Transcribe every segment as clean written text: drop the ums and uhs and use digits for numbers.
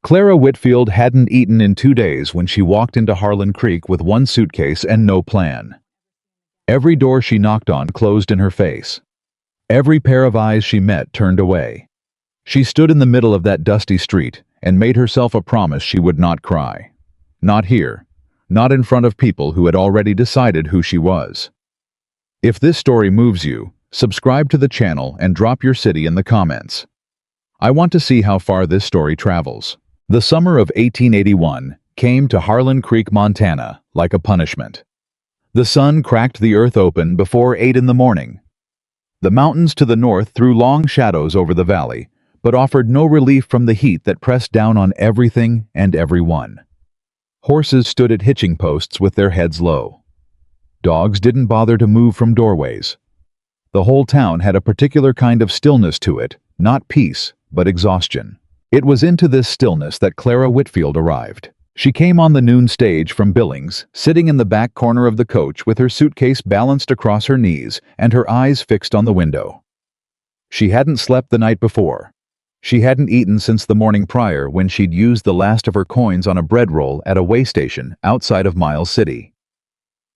Clara Whitfield hadn't eaten in 2 days when she walked into Harlan Creek with one suitcase and no plan. Every door she knocked on closed in her face. Every pair of eyes she met turned away. She stood in the middle of that dusty street and made herself a promise she would not cry. Not here. Not in front of people who had already decided who she was. If this story moves you, subscribe to the channel and drop your city in the comments. I want to see how far this story travels. The summer of 1881 came to Harlan Creek, Montana, like a punishment. The sun cracked the earth open before 8 in the morning. The mountains to the north threw long shadows over the valley, but offered no relief from the heat that pressed down on everything and everyone. Horses stood at hitching posts with their heads low. Dogs didn't bother to move from doorways. The whole town had a particular kind of stillness to it, not peace, but exhaustion. It was into this stillness that Clara Whitfield arrived. She came on the noon stage from Billings, sitting in the back corner of the coach with her suitcase balanced across her knees and her eyes fixed on the window. She hadn't slept the night before. She hadn't eaten since the morning prior when she'd used the last of her coins on a bread roll at a way station outside of Miles City.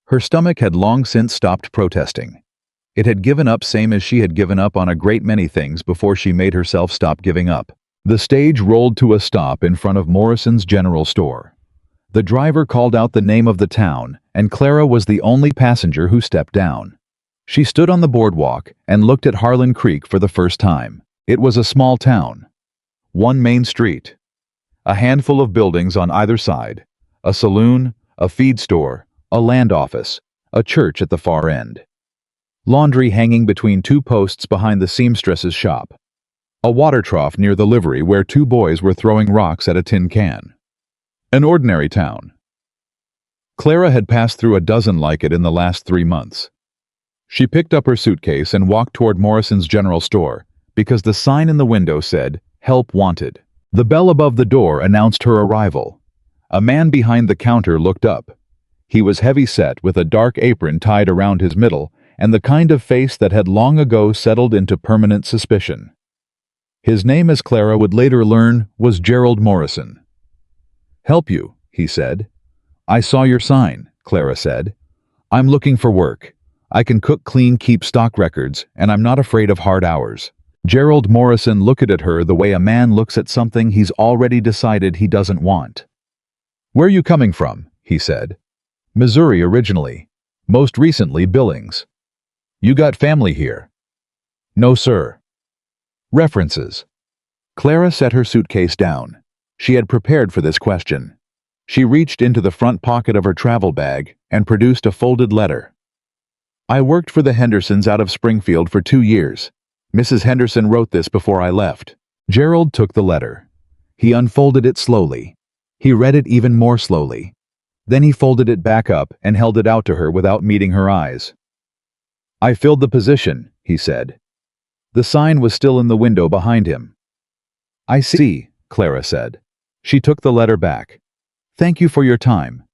Her stomach had long since stopped protesting. It had given up, same as she had given up on a great many things before she made herself stop giving up. The stage rolled to a stop in front of Morrison's General Store. The driver called out the name of the town, and Clara was the only passenger who stepped down. She stood on the boardwalk and looked at Harlan Creek for the first time. It was a small town. One main street. A handful of buildings on either side. A saloon, a feed store, a land office, a church at the far end. Laundry hanging between two posts behind the seamstress's shop. A water trough near the livery where two boys were throwing rocks at a tin can. An ordinary town. Clara had passed through a dozen like it in the last 3 months. She picked up her suitcase and walked toward Morrison's General Store because the sign in the window said, "Help Wanted." The bell above the door announced her arrival. A man behind the counter looked up. He was heavy-set with a dark apron tied around his middle and the kind of face that had long ago settled into permanent suspicion. His name, as Clara would later learn, was Gerald Morrison. "Help you," he said. "I saw your sign," Clara said. "I'm looking for work. I can cook, clean, keep stock records, and I'm not afraid of hard hours." Gerald Morrison looked at her the way a man looks at something he's already decided he doesn't want. "Where you coming from?" he said. "Missouri originally. Most recently Billings. You got family here?" "No, sir." References. Clara set her suitcase down. She had prepared for this question. She reached into the front pocket of her travel bag and produced a folded letter. "I worked for the Hendersons out of Springfield for 2 years. Mrs. Henderson wrote this before I left." Gerald took the letter. He unfolded it slowly. He read it even more slowly. Then he folded it back up and held it out to her without meeting her eyes. "I filled the position," he said. The sign was still in the window behind him. "I see," Clara said. She took the letter back. "Thank you for your time."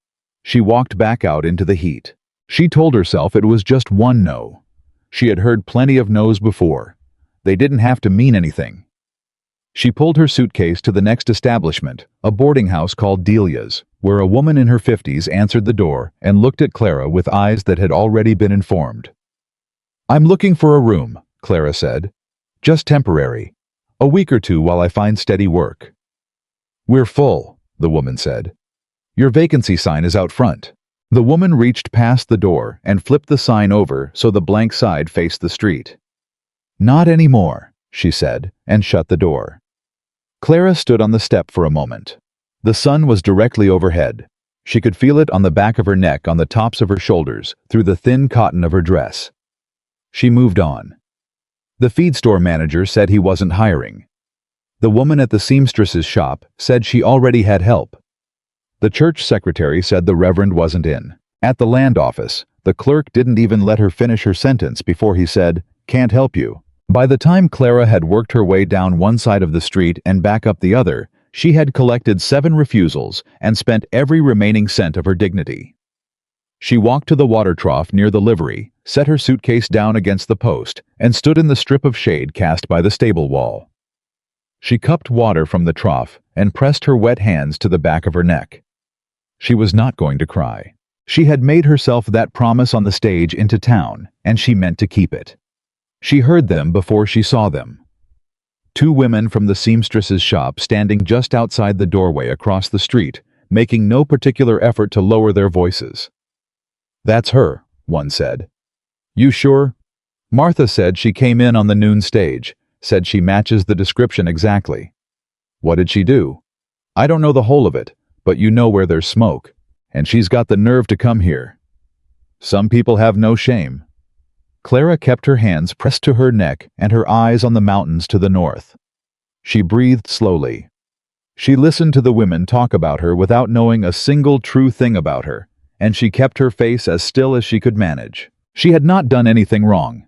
She walked back out into the heat. She told herself it was just one no. She had heard plenty of no's before. They didn't have to mean anything. She pulled her suitcase to the next establishment, a boarding house called Delia's, where a woman in her 50s answered the door and looked at Clara with eyes that had already been informed. "I'm looking for a room," Clara said. "Just temporary. A week or 2 while I find steady work." "We're full," the woman said. "Your vacancy sign is out front." The woman reached past the door and flipped the sign over so the blank side faced the street. "Not anymore," she said, and shut the door. Clara stood on the step for a moment. The sun was directly overhead. She could feel it on the back of her neck, on the tops of her shoulders, through the thin cotton of her dress. She moved on. The feed store manager said he wasn't hiring. The woman at the seamstress's shop said she already had help. The church secretary said the reverend wasn't in. At the land office, the clerk didn't even let her finish her sentence before he said, "Can't help you." By the time Clara had worked her way down one side of the street and back up the other, she had collected 7 refusals and spent every remaining cent of her dignity. She walked to the water trough near the livery, set her suitcase down against the post, and stood in the strip of shade cast by the stable wall. She cupped water from the trough and pressed her wet hands to the back of her neck. She was not going to cry. She had made herself that promise on the stage into town, and she meant to keep it. She heard them before she saw them. Two women from the seamstress's shop standing just outside the doorway across the street, making no particular effort to lower their voices. "That's her," one said. "You sure?" "Martha said she came in on the noon stage, said she matches the description exactly." "What did she do?" "I don't know the whole of it, but you know where there's smoke. And she's got the nerve to come here." "Some people have no shame." Clara kept her hands pressed to her neck and her eyes on the mountains to the north. She breathed slowly. She listened to the women talk about her without knowing a single true thing about her, and she kept her face as still as she could manage. She had not done anything wrong.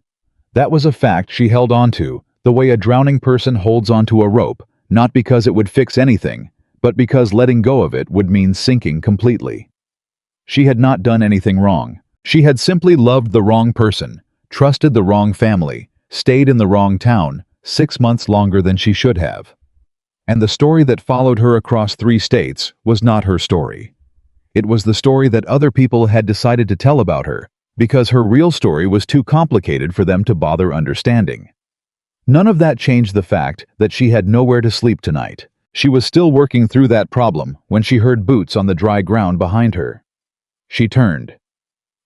That was a fact she held on to, the way a drowning person holds onto a rope, not because it would fix anything, but because letting go of it would mean sinking completely. She had not done anything wrong. She had simply loved the wrong person, trusted the wrong family, stayed in the wrong town, 6 months longer than she should have. And the story that followed her across 3 states was not her story. It was the story that other people had decided to tell about her, because her real story was too complicated for them to bother understanding. None of that changed the fact that she had nowhere to sleep tonight. She was still working through that problem when she heard boots on the dry ground behind her. She turned.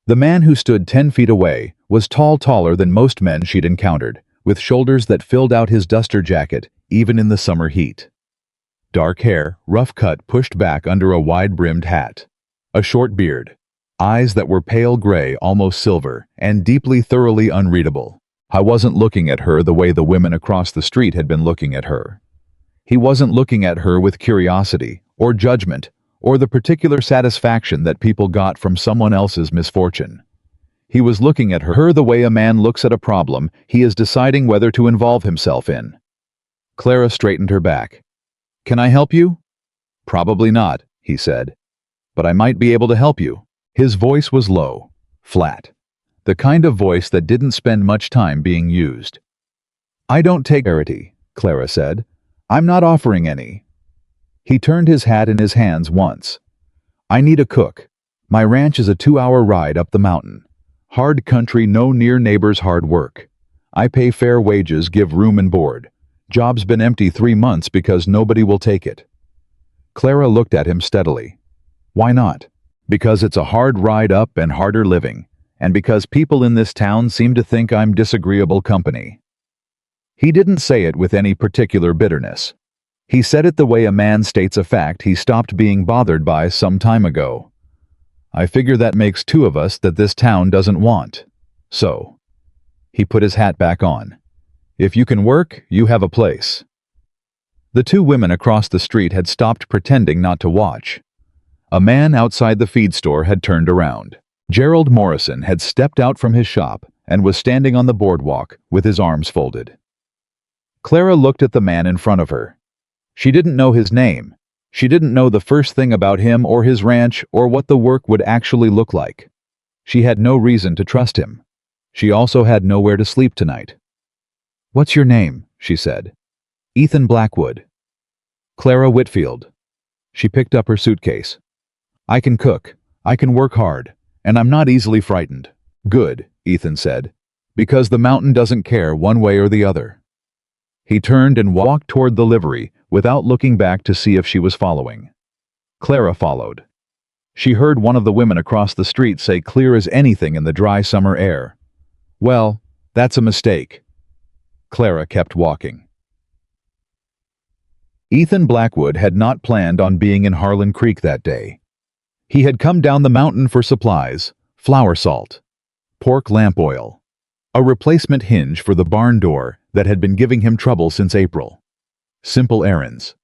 The man who stood 10 feet away was taller than most men she'd encountered, with shoulders that filled out his duster jacket, even in the summer heat. Dark hair, rough cut, pushed back under a wide-brimmed hat. A short beard. Eyes that were pale gray, almost silver, and deeply, thoroughly unreadable. I wasn't looking at her the way the women across the street had been looking at her. He wasn't looking at her with curiosity, or judgment, or the particular satisfaction that people got from someone else's misfortune. He was looking at her the way a man looks at a problem he is deciding whether to involve himself in. Clara straightened her back. "Can I help you?" "Probably not," he said. "But I might be able to help you." His voice was low, flat. The kind of voice that didn't spend much time being used. "I don't take charity," Clara said. "I'm not offering any." He turned his hat in his hands once. "I need a cook. My ranch is a 2-hour ride up the mountain. Hard country, no near neighbors, hard work. I pay fair wages, give room and board. Job's been empty 3 months because nobody will take it." Clara looked at him steadily. "Why not?" "Because it's a hard ride up and harder living, and because people in this town seem to think I'm disagreeable company." He didn't say it with any particular bitterness. He said it the way a man states a fact he stopped being bothered by some time ago. "I figure that makes 2 of us that this town doesn't want. So." He put his hat back on. "If you can work, you have a place." The 2 women across the street had stopped pretending not to watch. A man outside the feed store had turned around. Gerald Morrison had stepped out from his shop and was standing on the boardwalk with his arms folded. Clara looked at the man in front of her. She didn't know his name. She didn't know the first thing about him or his ranch or what the work would actually look like. She had no reason to trust him. She also had nowhere to sleep tonight. "What's your name?" she said. "Ethan Blackwood." "Clara Whitfield." She picked up her suitcase. "I can cook. I can work hard. And I'm not easily frightened." "Good," Ethan said. "Because the mountain doesn't care one way or the other." He turned and walked toward the livery without looking back to see if she was following. Clara followed. She heard one of the women across the street say clear as anything in the dry summer air, "Well, that's a mistake." Clara kept walking. Ethan Blackwood had not planned on being in Harlan Creek that day. He had come down the mountain for supplies, flour salt, pork lamp oil, a replacement hinge for the barn door that had been giving him trouble since April. Simple errands.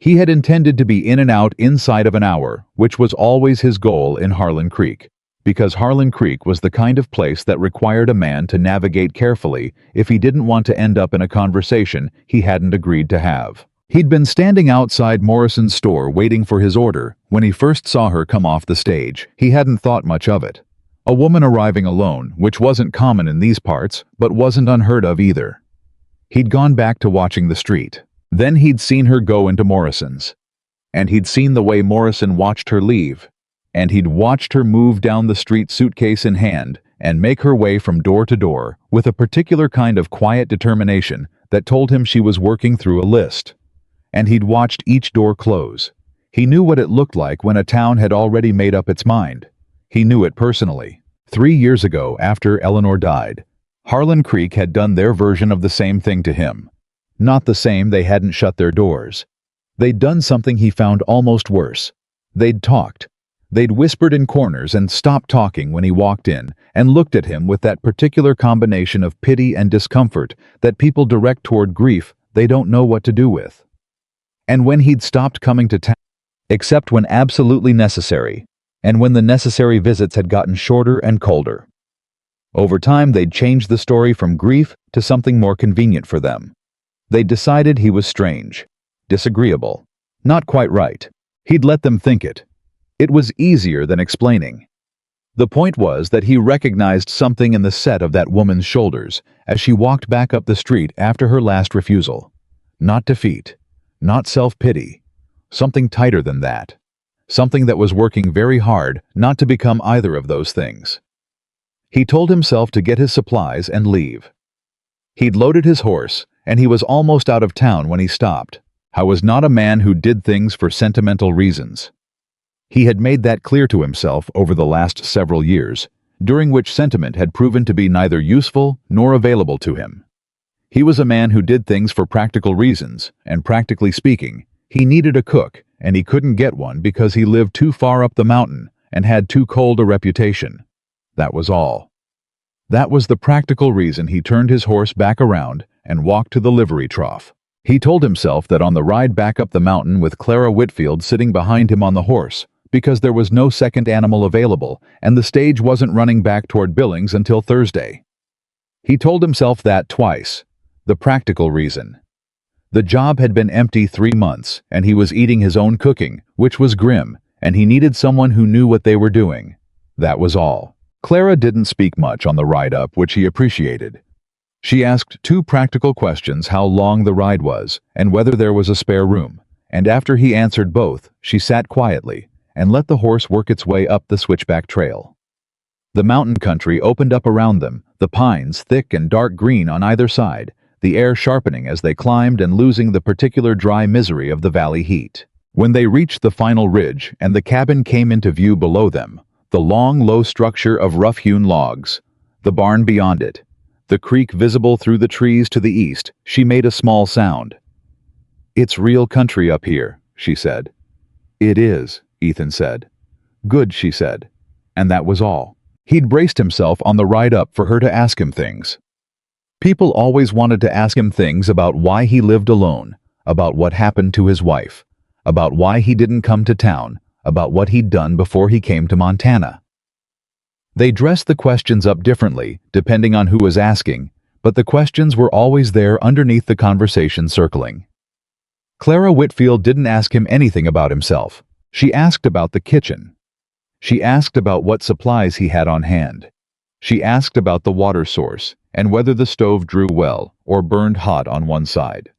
He had intended to be in and out inside of an hour, which was always his goal in Harlan Creek, because Harlan Creek was the kind of place that required a man to navigate carefully if he didn't want to end up in a conversation he hadn't agreed to have. He'd been standing outside Morrison's store waiting for his order when he first saw her come off the stage. He hadn't thought much of it. A woman arriving alone, which wasn't common in these parts, but wasn't unheard of either. He'd gone back to watching the street. Then he'd seen her go into Morrison's. And he'd seen the way Morrison watched her leave. And he'd watched her move down the street, suitcase in hand, and make her way from door to door with a particular kind of quiet determination that told him she was working through a list. And he'd watched each door close. He knew what it looked like when a town had already made up its mind. He knew it personally. 3 years ago, after Eleanor died, Harlan Creek had done their version of the same thing to him. Not the same, they hadn't shut their doors. They'd done something he found almost worse. They'd talked. They'd whispered in corners and stopped talking when he walked in and looked at him with that particular combination of pity and discomfort that people direct toward grief they don't know what to do with. And when he'd stopped coming to town, except when absolutely necessary, and when the necessary visits had gotten shorter and colder. Over time, they'd changed the story from grief to something more convenient for them. They'd decided he was strange, disagreeable, not quite right. He'd let them think it. It was easier than explaining. The point was that he recognized something in the set of that woman's shoulders as she walked back up the street after her last refusal. Not defeat, not self-pity, something tighter than that. Something that was working very hard not to become either of those things. He told himself to get his supplies and leave. He'd loaded his horse, and he was almost out of town when he stopped. I was not a man who did things for sentimental reasons. He had made that clear to himself over the last several years, during which sentiment had proven to be neither useful nor available to him. He was a man who did things for practical reasons, and practically speaking, he needed a cook, and he couldn't get one because he lived too far up the mountain and had too cold a reputation. That was all. That was the practical reason he turned his horse back around and walked to the livery trough. He told himself that on the ride back up the mountain with Clara Whitfield sitting behind him on the horse, because there was no second animal available and the stage wasn't running back toward Billings until Thursday. He told himself that twice. The practical reason. The job had been empty 3 months, and he was eating his own cooking, which was grim, and he needed someone who knew what they were doing. That was all. Clara didn't speak much on the ride up, which he appreciated. She asked 2 practical questions: how long the ride was, and whether there was a spare room. And after he answered both, she sat quietly and let the horse work its way up the switchback trail. The mountain country opened up around them, the pines thick and dark green on either side, the air sharpening as they climbed and losing the particular dry misery of the valley heat. When they reached the final ridge and the cabin came into view below them, the long, low structure of rough-hewn logs, the barn beyond it, the creek visible through the trees to the east, she made a small sound. "It's real country up here," she said. "It is," Ethan said. "Good," she said. And that was all. He'd braced himself on the ride up for her to ask him things. People always wanted to ask him things about why he lived alone, about what happened to his wife, about why he didn't come to town, about what he'd done before he came to Montana. They dressed the questions up differently, depending on who was asking, but the questions were always there underneath the conversation circling. Clara Whitfield didn't ask him anything about himself. She asked about the kitchen. She asked about what supplies he had on hand. She asked about the water source and whether the stove drew well or burned hot on one side.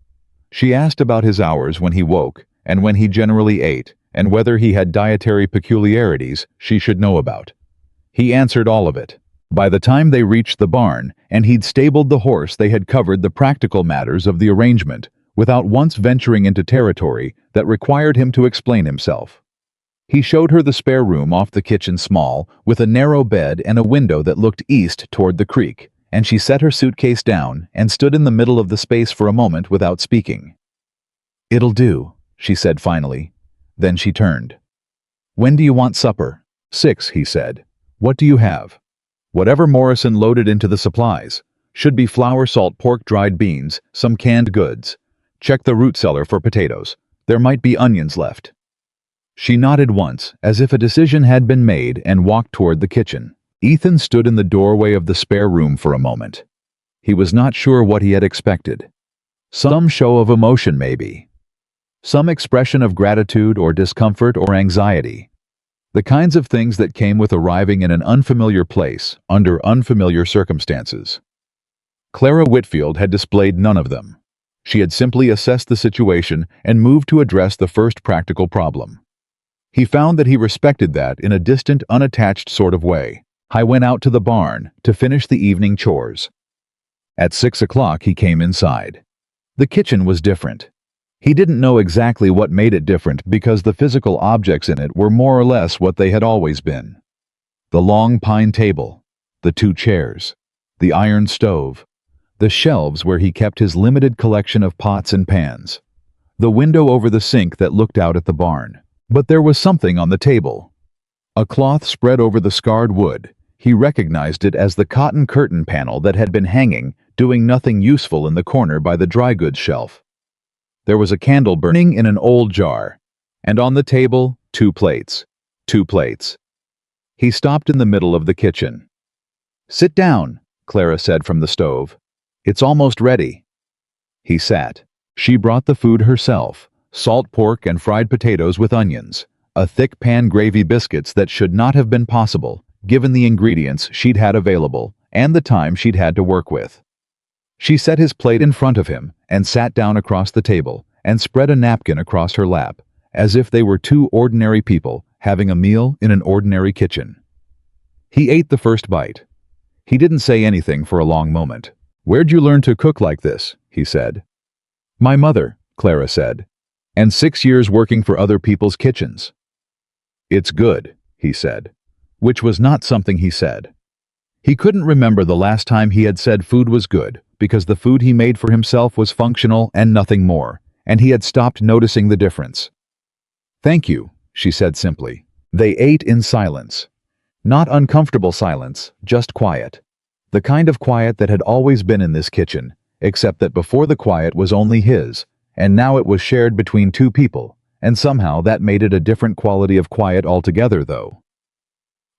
She asked about his hours when he woke and when he generally ate and whether he had dietary peculiarities she should know about. He answered all of it. By the time they reached the barn and he'd stabled the horse, they had covered the practical matters of the arrangement without once venturing into territory that required him to explain himself. He showed her the spare room off the kitchen, small, with a narrow bed and a window that looked east toward the creek, and she set her suitcase down and stood in the middle of the space for a moment without speaking. "It'll do," she said finally. Then she turned. "When do you want supper?" "6," he said. "What do you have?" "Whatever Morrison loaded into the supplies. Should be flour, salt, pork, dried beans, some canned goods. Check the root cellar for potatoes. There might be onions left." She nodded once, as if a decision had been made, and walked toward the kitchen. Ethan stood in the doorway of the spare room for a moment. He was not sure what he had expected. Some show of emotion, maybe. Some expression of gratitude or discomfort or anxiety. The kinds of things that came with arriving in an unfamiliar place, under unfamiliar circumstances. Clara Whitfield had displayed none of them. She had simply assessed the situation and moved to address the first practical problem. He found that he respected that in a distant, unattached sort of way. I went out to the barn to finish the evening chores. At 6 o'clock he came inside. The kitchen was different. He didn't know exactly what made it different because the physical objects in it were more or less what they had always been. The long pine table, the 2 chairs, the iron stove, the shelves where he kept his limited collection of pots and pans, the window over the sink that looked out at the barn. But there was something on the table. A cloth spread over the scarred wood. He recognized it as the cotton curtain panel that had been hanging, doing nothing useful in the corner by the dry goods shelf. There was a candle burning in an old jar, and on the table, 2 plates. 2 plates. He stopped in the middle of the kitchen. "Sit down," Clara said from the stove. "It's almost ready." He sat. She brought the food herself, salt pork and fried potatoes with onions, a thick pan gravy biscuits that should not have been possible, given the ingredients she'd had available and the time she'd had to work with. She set his plate in front of him and sat down across the table and spread a napkin across her lap, as if they were 2 ordinary people having a meal in an ordinary kitchen. He ate the first bite. He didn't say anything for a long moment. "Where'd you learn to cook like this?" he said. "My mother," Clara said, "and 6 years working for other people's kitchens." "It's good," he said, which was not something he said. He couldn't remember the last time he had said food was good, because the food he made for himself was functional and nothing more, and he had stopped noticing the difference. "Thank you," she said simply. They ate in silence. Not uncomfortable silence, just quiet. The kind of quiet that had always been in this kitchen, except that before the quiet was only his, and now it was shared between 2 people, and somehow that made it a different quality of quiet altogether, though.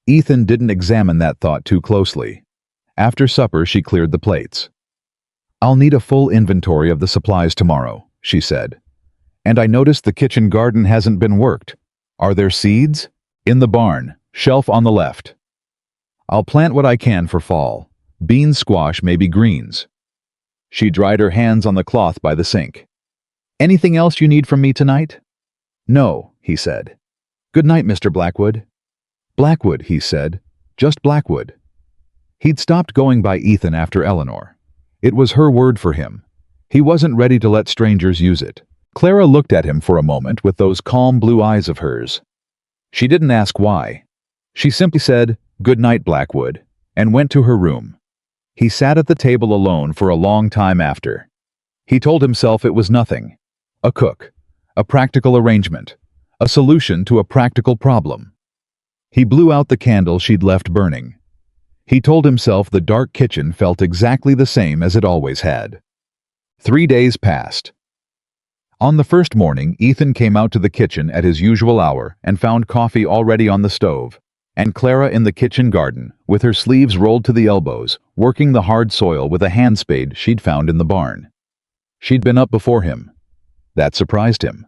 Ethan didn't examine that thought too closely. After supper, she cleared the plates. "I'll need a full inventory of the supplies tomorrow," she said. "And I noticed the kitchen garden hasn't been worked. Are there seeds?" "In the barn, shelf on the left." "I'll plant what I can for fall. Beans, squash, maybe greens." She dried her hands on the cloth by the sink. "Anything else you need from me tonight?" "No," he said. "Good night, Mr. Blackwood." "Blackwood," he said. "Just Blackwood." He'd stopped going by Ethan after Eleanor. It was her word for him. He wasn't ready to let strangers use it. Clara looked at him for a moment with those calm blue eyes of hers. She didn't ask why. She simply said, "Good night, Blackwood," and went to her room. He sat at the table alone for a long time after. He told himself it was nothing. A cook. A practical arrangement. A solution to a practical problem. He blew out the candle she'd left burning. He told himself the dark kitchen felt exactly the same as it always had. 3 days passed. On the first morning, Ethan came out to the kitchen at his usual hour and found coffee already on the stove, and Clara in the kitchen garden, with her sleeves rolled to the elbows, working the hard soil with a hand spade she'd found in the barn. She'd been up before him. That surprised him.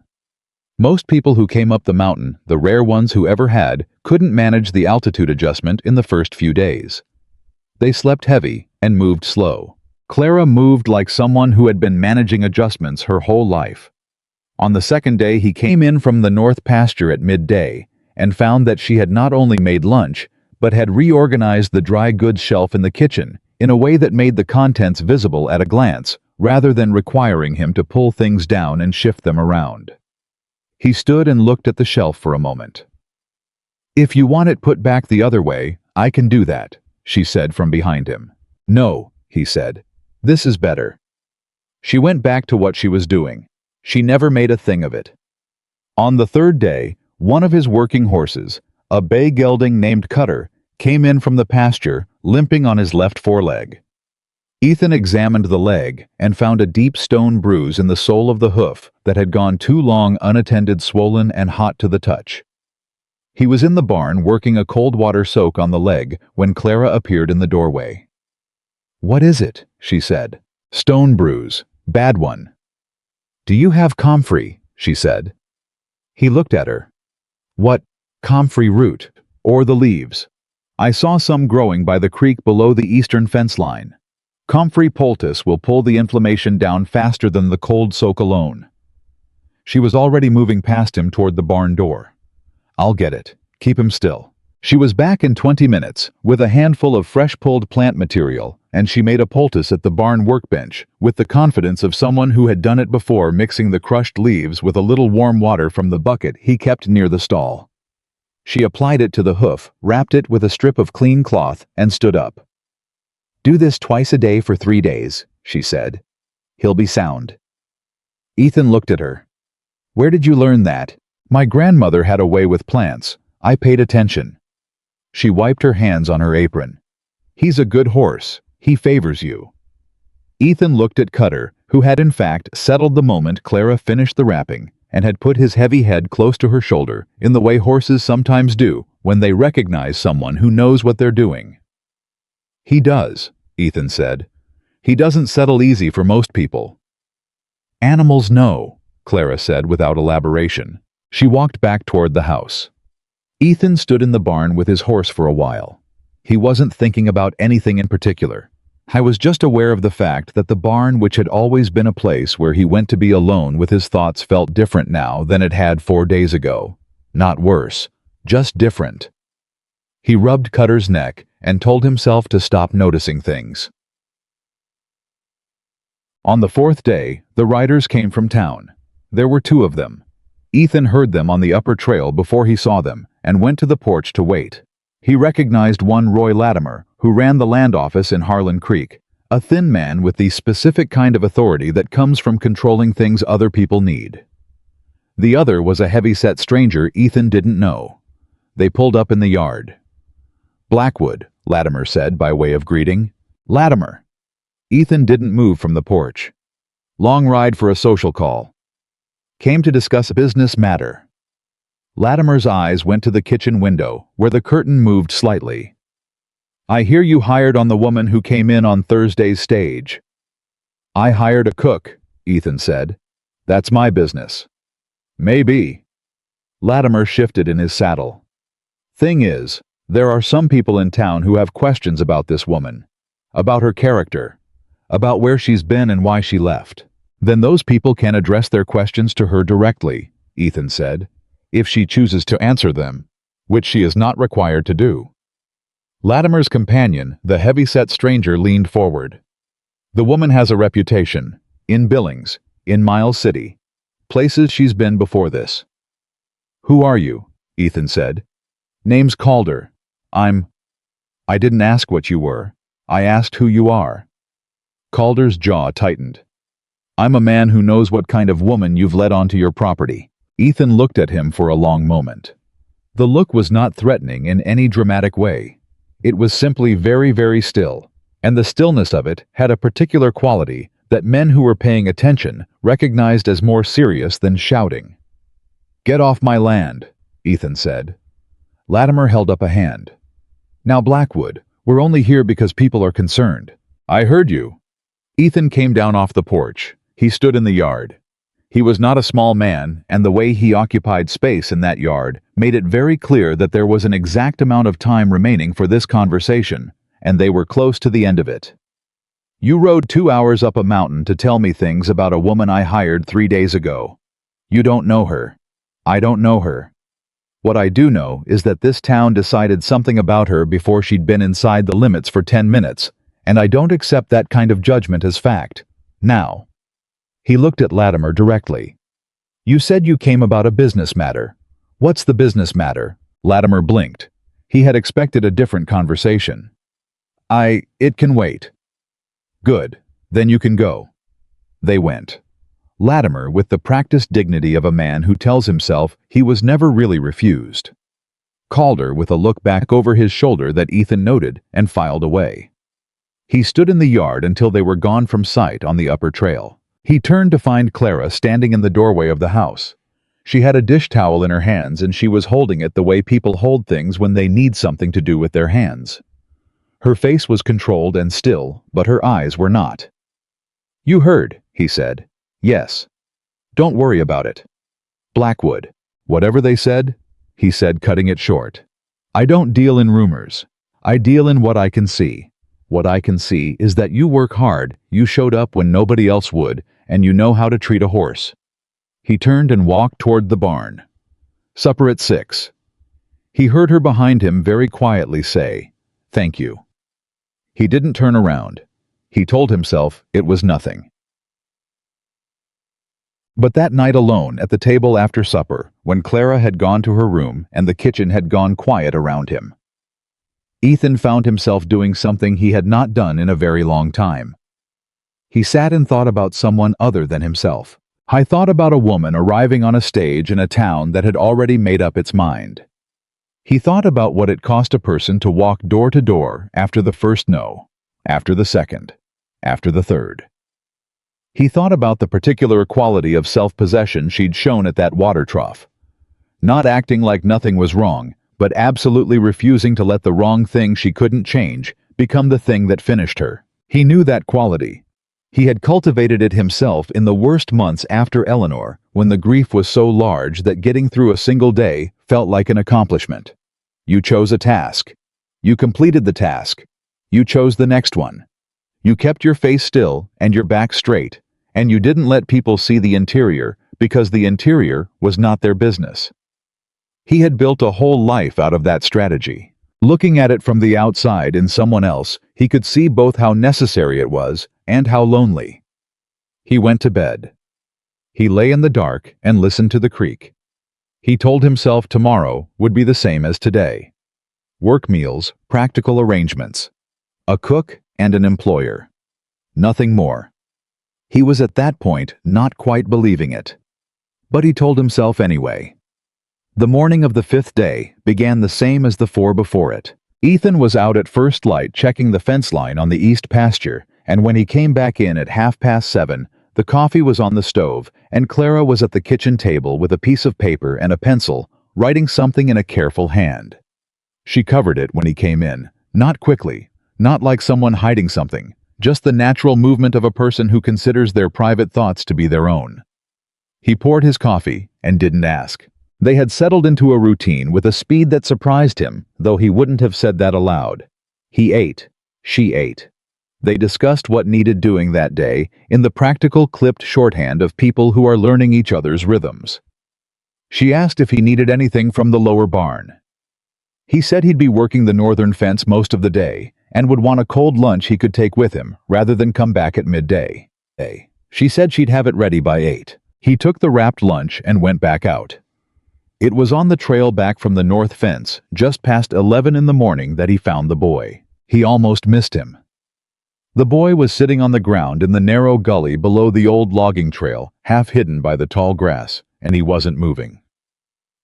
Most people who came up the mountain, the rare ones who ever had, couldn't manage the altitude adjustment in the first few days. They slept heavy and moved slow. Clara moved like someone who had been managing adjustments her whole life. On the second day, he came in from the north pasture at midday and found that she had not only made lunch, but had reorganized the dry goods shelf in the kitchen in a way that made the contents visible at a glance, rather than requiring him to pull things down and shift them around. He stood and looked at the shelf for a moment. "If you want it put back the other way, I can do that," she said from behind him. "No," he said. "This is better." She went back to what she was doing. She never made a thing of it. On the third day, one of his working horses, a bay gelding named Cutter, came in from the pasture, limping on his left foreleg. Ethan examined the leg and found a deep stone bruise in the sole of the hoof that had gone too long unattended, swollen and hot to the touch. He was in the barn working a cold water soak on the leg when Clara appeared in the doorway. "What is it?" she said. "Stone bruise. Bad one." "Do you have comfrey?" she said. He looked at her. "What? Comfrey root, or the leaves? I saw some growing by the creek below the eastern fence line." Comfrey poultice will pull the inflammation down faster than the cold soak alone. She was already moving past him toward the barn door. I'll get it. Keep him still. She was back in 20 minutes, with a handful of fresh-pulled plant material, and she made a poultice at the barn workbench, with the confidence of someone who had done it before, mixing the crushed leaves with a little warm water from the bucket he kept near the stall. She applied it to the hoof, wrapped it with a strip of clean cloth, and stood up. Do this twice a day for 3 days, she said. He'll be sound. Ethan looked at her. Where did you learn that? My grandmother had a way with plants. I paid attention. She wiped her hands on her apron. He's a good horse. He favors you. Ethan looked at Cutter, who had in fact settled the moment Clara finished the wrapping, and had put his heavy head close to her shoulder, in the way horses sometimes do when they recognize someone who knows what they're doing. He does, Ethan said. He doesn't settle easy for most people. Animals know, Clara said without elaboration. She walked back toward the house. Ethan stood in the barn with his horse for a while. He wasn't thinking about anything in particular. I was just aware of the fact that the barn, which had always been a place where he went to be alone with his thoughts, felt different now than it had 4 days ago. Not worse, just different. He rubbed Cutter's neck and told himself to stop noticing things. On the 4th day, the riders came from town. There were 2 of them. Ethan heard them on the upper trail before he saw them, and went to the porch to wait. He recognized one Roy Latimer, who ran the land office in Harlan Creek, a thin man with the specific kind of authority that comes from controlling things other people need. The other was a heavy-set stranger Ethan didn't know. They pulled up in the yard. Blackwood, Latimer said by way of greeting. Latimer. Ethan didn't move from the porch. Long ride for a social call. Came to discuss a business matter. Latimer's eyes went to the kitchen window, where the curtain moved slightly. I hear you hired on the woman who came in on Thursday's stage. I hired a cook, Ethan said. That's my business. Maybe. Latimer shifted in his saddle. Thing is, there are some people in town who have questions about this woman. About her character. About where she's been and why she left. Then those people can address their questions to her directly, Ethan said, if she chooses to answer them, which she is not required to do. Latimer's companion, the heavy-set stranger, leaned forward. The woman has a reputation, in Billings, in Miles City, places she's been before this. Who are you? Ethan said. Name's Calder. I didn't ask what you were. I asked who you are. Calder's jaw tightened. I'm a man who knows what kind of woman you've let onto your property. Ethan looked at him for a long moment. The look was not threatening in any dramatic way. It was simply very, very still, and the stillness of it had a particular quality that men who were paying attention recognized as more serious than shouting. Get off my land, Ethan said. Latimer held up a hand. Now, Blackwood, we're only here because people are concerned. I heard you. Ethan came down off the porch. He stood in the yard. He was not a small man, and the way he occupied space in that yard made it very clear that there was an exact amount of time remaining for this conversation, and they were close to the end of it. You rode 2 hours up a mountain to tell me things about a woman I hired 3 days ago. You don't know her. I don't know her. What I do know is that this town decided something about her before she'd been inside the limits for 10 minutes, and I don't accept that kind of judgment as fact. Now. He looked at Latimer directly. You said you came about a business matter. What's the business matter? Latimer blinked. He had expected a different conversation. It can wait. Good. Then you can go. They went. Latimer with the practiced dignity of a man who tells himself he was never really refused. Calder with a look back over his shoulder that Ethan noted and filed away. He stood in the yard until they were gone from sight on the upper trail. He turned to find Clara standing in the doorway of the house. She had a dish towel in her hands, and she was holding it the way people hold things when they need something to do with their hands. Her face was controlled and still, but her eyes were not. You heard, he said. Yes. Don't worry about it. Blackwood. Whatever they said, he said, cutting it short. I don't deal in rumors. I deal in what I can see. What I can see is that you work hard, you showed up when nobody else would, and you know how to treat a horse." He turned and walked toward the barn. "Supper at 6. He heard her behind him very quietly say, "Thank you." He didn't turn around. He told himself it was nothing. But that night alone at the table after supper, when Clara had gone to her room and the kitchen had gone quiet around him, Ethan found himself doing something he had not done in a very long time. He sat and thought about someone other than himself. I thought about a woman arriving on a stage in a town that had already made up its mind. He thought about what it cost a person to walk door to door after the first no, after the second, after the third. He thought about the particular quality of self-possession she'd shown at that water trough. Not acting like nothing was wrong, but absolutely refusing to let the wrong thing she couldn't change become the thing that finished her. He knew that quality. He had cultivated it himself in the worst months after Eleanor, when the grief was so large that getting through a single day felt like an accomplishment. You chose a task. You completed the task. You chose the next one. You kept your face still and your back straight, and you didn't let people see the interior because the interior was not their business. He had built a whole life out of that strategy. Looking at it from the outside in someone else, he could see both how necessary it was and how lonely. He went to bed. He lay in the dark and listened to the creek. He told himself tomorrow would be the same as today. Work meals, practical arrangements. A cook and an employer. Nothing more. He was at that point not quite believing it. But he told himself anyway. The morning of the 5th day began the same as the 4 before it. Ethan was out at first light checking the fence line on the east pasture, and when he came back in at 7:30, the coffee was on the stove, and Clara was at the kitchen table with a piece of paper and a pencil, writing something in a careful hand. She covered it when he came in, not quickly, not like someone hiding something, just the natural movement of a person who considers their private thoughts to be their own. He poured his coffee and didn't ask. They had settled into a routine with a speed that surprised him, though he wouldn't have said that aloud. He ate. She ate. They discussed what needed doing that day in the practical clipped shorthand of people who are learning each other's rhythms. She asked if he needed anything from the lower barn. He said he'd be working the northern fence most of the day and would want a cold lunch he could take with him rather than come back at midday. She said she'd have it ready by 8. He took the wrapped lunch and went back out. It was on the trail back from the north fence, just past 11 in the morning, that he found the boy. He almost missed him. The boy was sitting on the ground in the narrow gully below the old logging trail, half hidden by the tall grass, and he wasn't moving.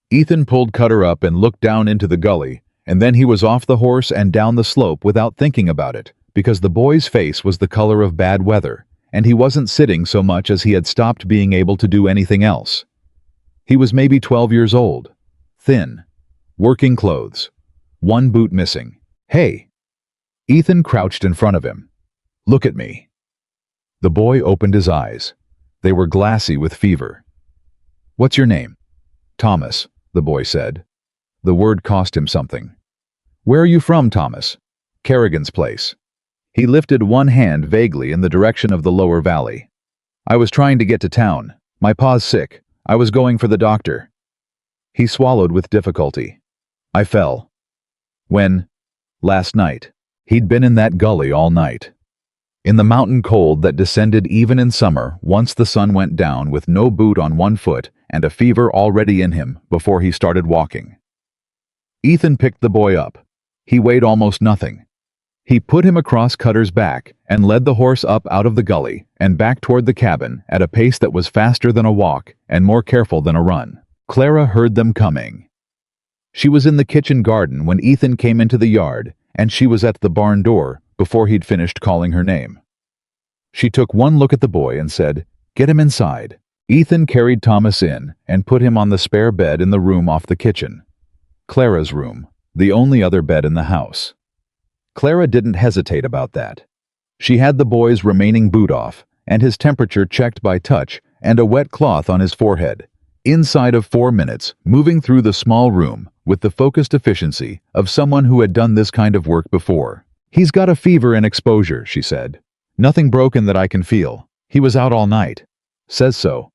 Ethan pulled Cutter up and looked down into the gully, and then he was off the horse and down the slope without thinking about it, because the boy's face was the color of bad weather, and he wasn't sitting so much as he had stopped being able to do anything else. He was maybe 12 years old, thin, working clothes, one boot missing. "Hey!" Ethan crouched in front of him. "Look at me." The boy opened his eyes. They were glassy with fever. "What's your name?" "Thomas," the boy said. The word cost him something. "Where are you from, Thomas?" "Kerrigan's place." He lifted one hand vaguely in the direction of the lower valley. "I was trying to get to town. My pa's sick. I was going for the doctor." He swallowed with difficulty. "I fell." "When?" "Last night." He'd been in that gully all night. In the mountain cold that descended even in summer once the sun went down with no boot on one foot and a fever already in him before he started walking. Ethan picked the boy up. He weighed almost nothing. He put him across Cutter's back and led the horse up out of the gully and back toward the cabin at a pace that was faster than a walk and more careful than a run. Clara heard them coming. She was in the kitchen garden when Ethan came into the yard, and she was at the barn door before he'd finished calling her name. She took one look at the boy and said, "Get him inside." Ethan carried Thomas in and put him on the spare bed in the room off the kitchen. Clara's room, the only other bed in the house. Clara didn't hesitate about that. She had the boy's remaining boot off, and his temperature checked by touch, and a wet cloth on his forehead. Inside of 4 minutes, moving through the small room with the focused efficiency of someone who had done this kind of work before. "He's got a fever and exposure," she said. "Nothing broken that I can feel. He was out all night." "Says so."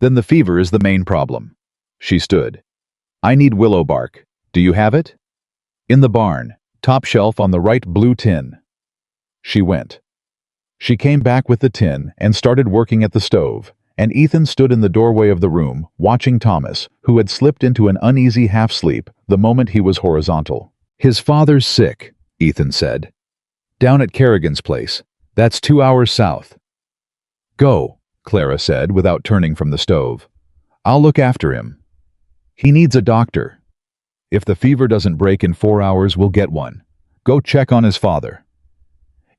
"Then the fever is the main problem." She stood. "I need willow bark. Do you have it?" "In the barn. Top shelf on the right, blue tin." She went. She came back with the tin and started working at the stove, and Ethan stood in the doorway of the room, watching Thomas, who had slipped into an uneasy half-sleep the moment he was horizontal. "His father's sick," Ethan said. "Down at Kerrigan's place. That's 2 hours south." "Go," Clara said without turning from the stove. "I'll look after him. He needs a doctor. If the fever doesn't break in 4 hours, we'll get one. Go check on his father."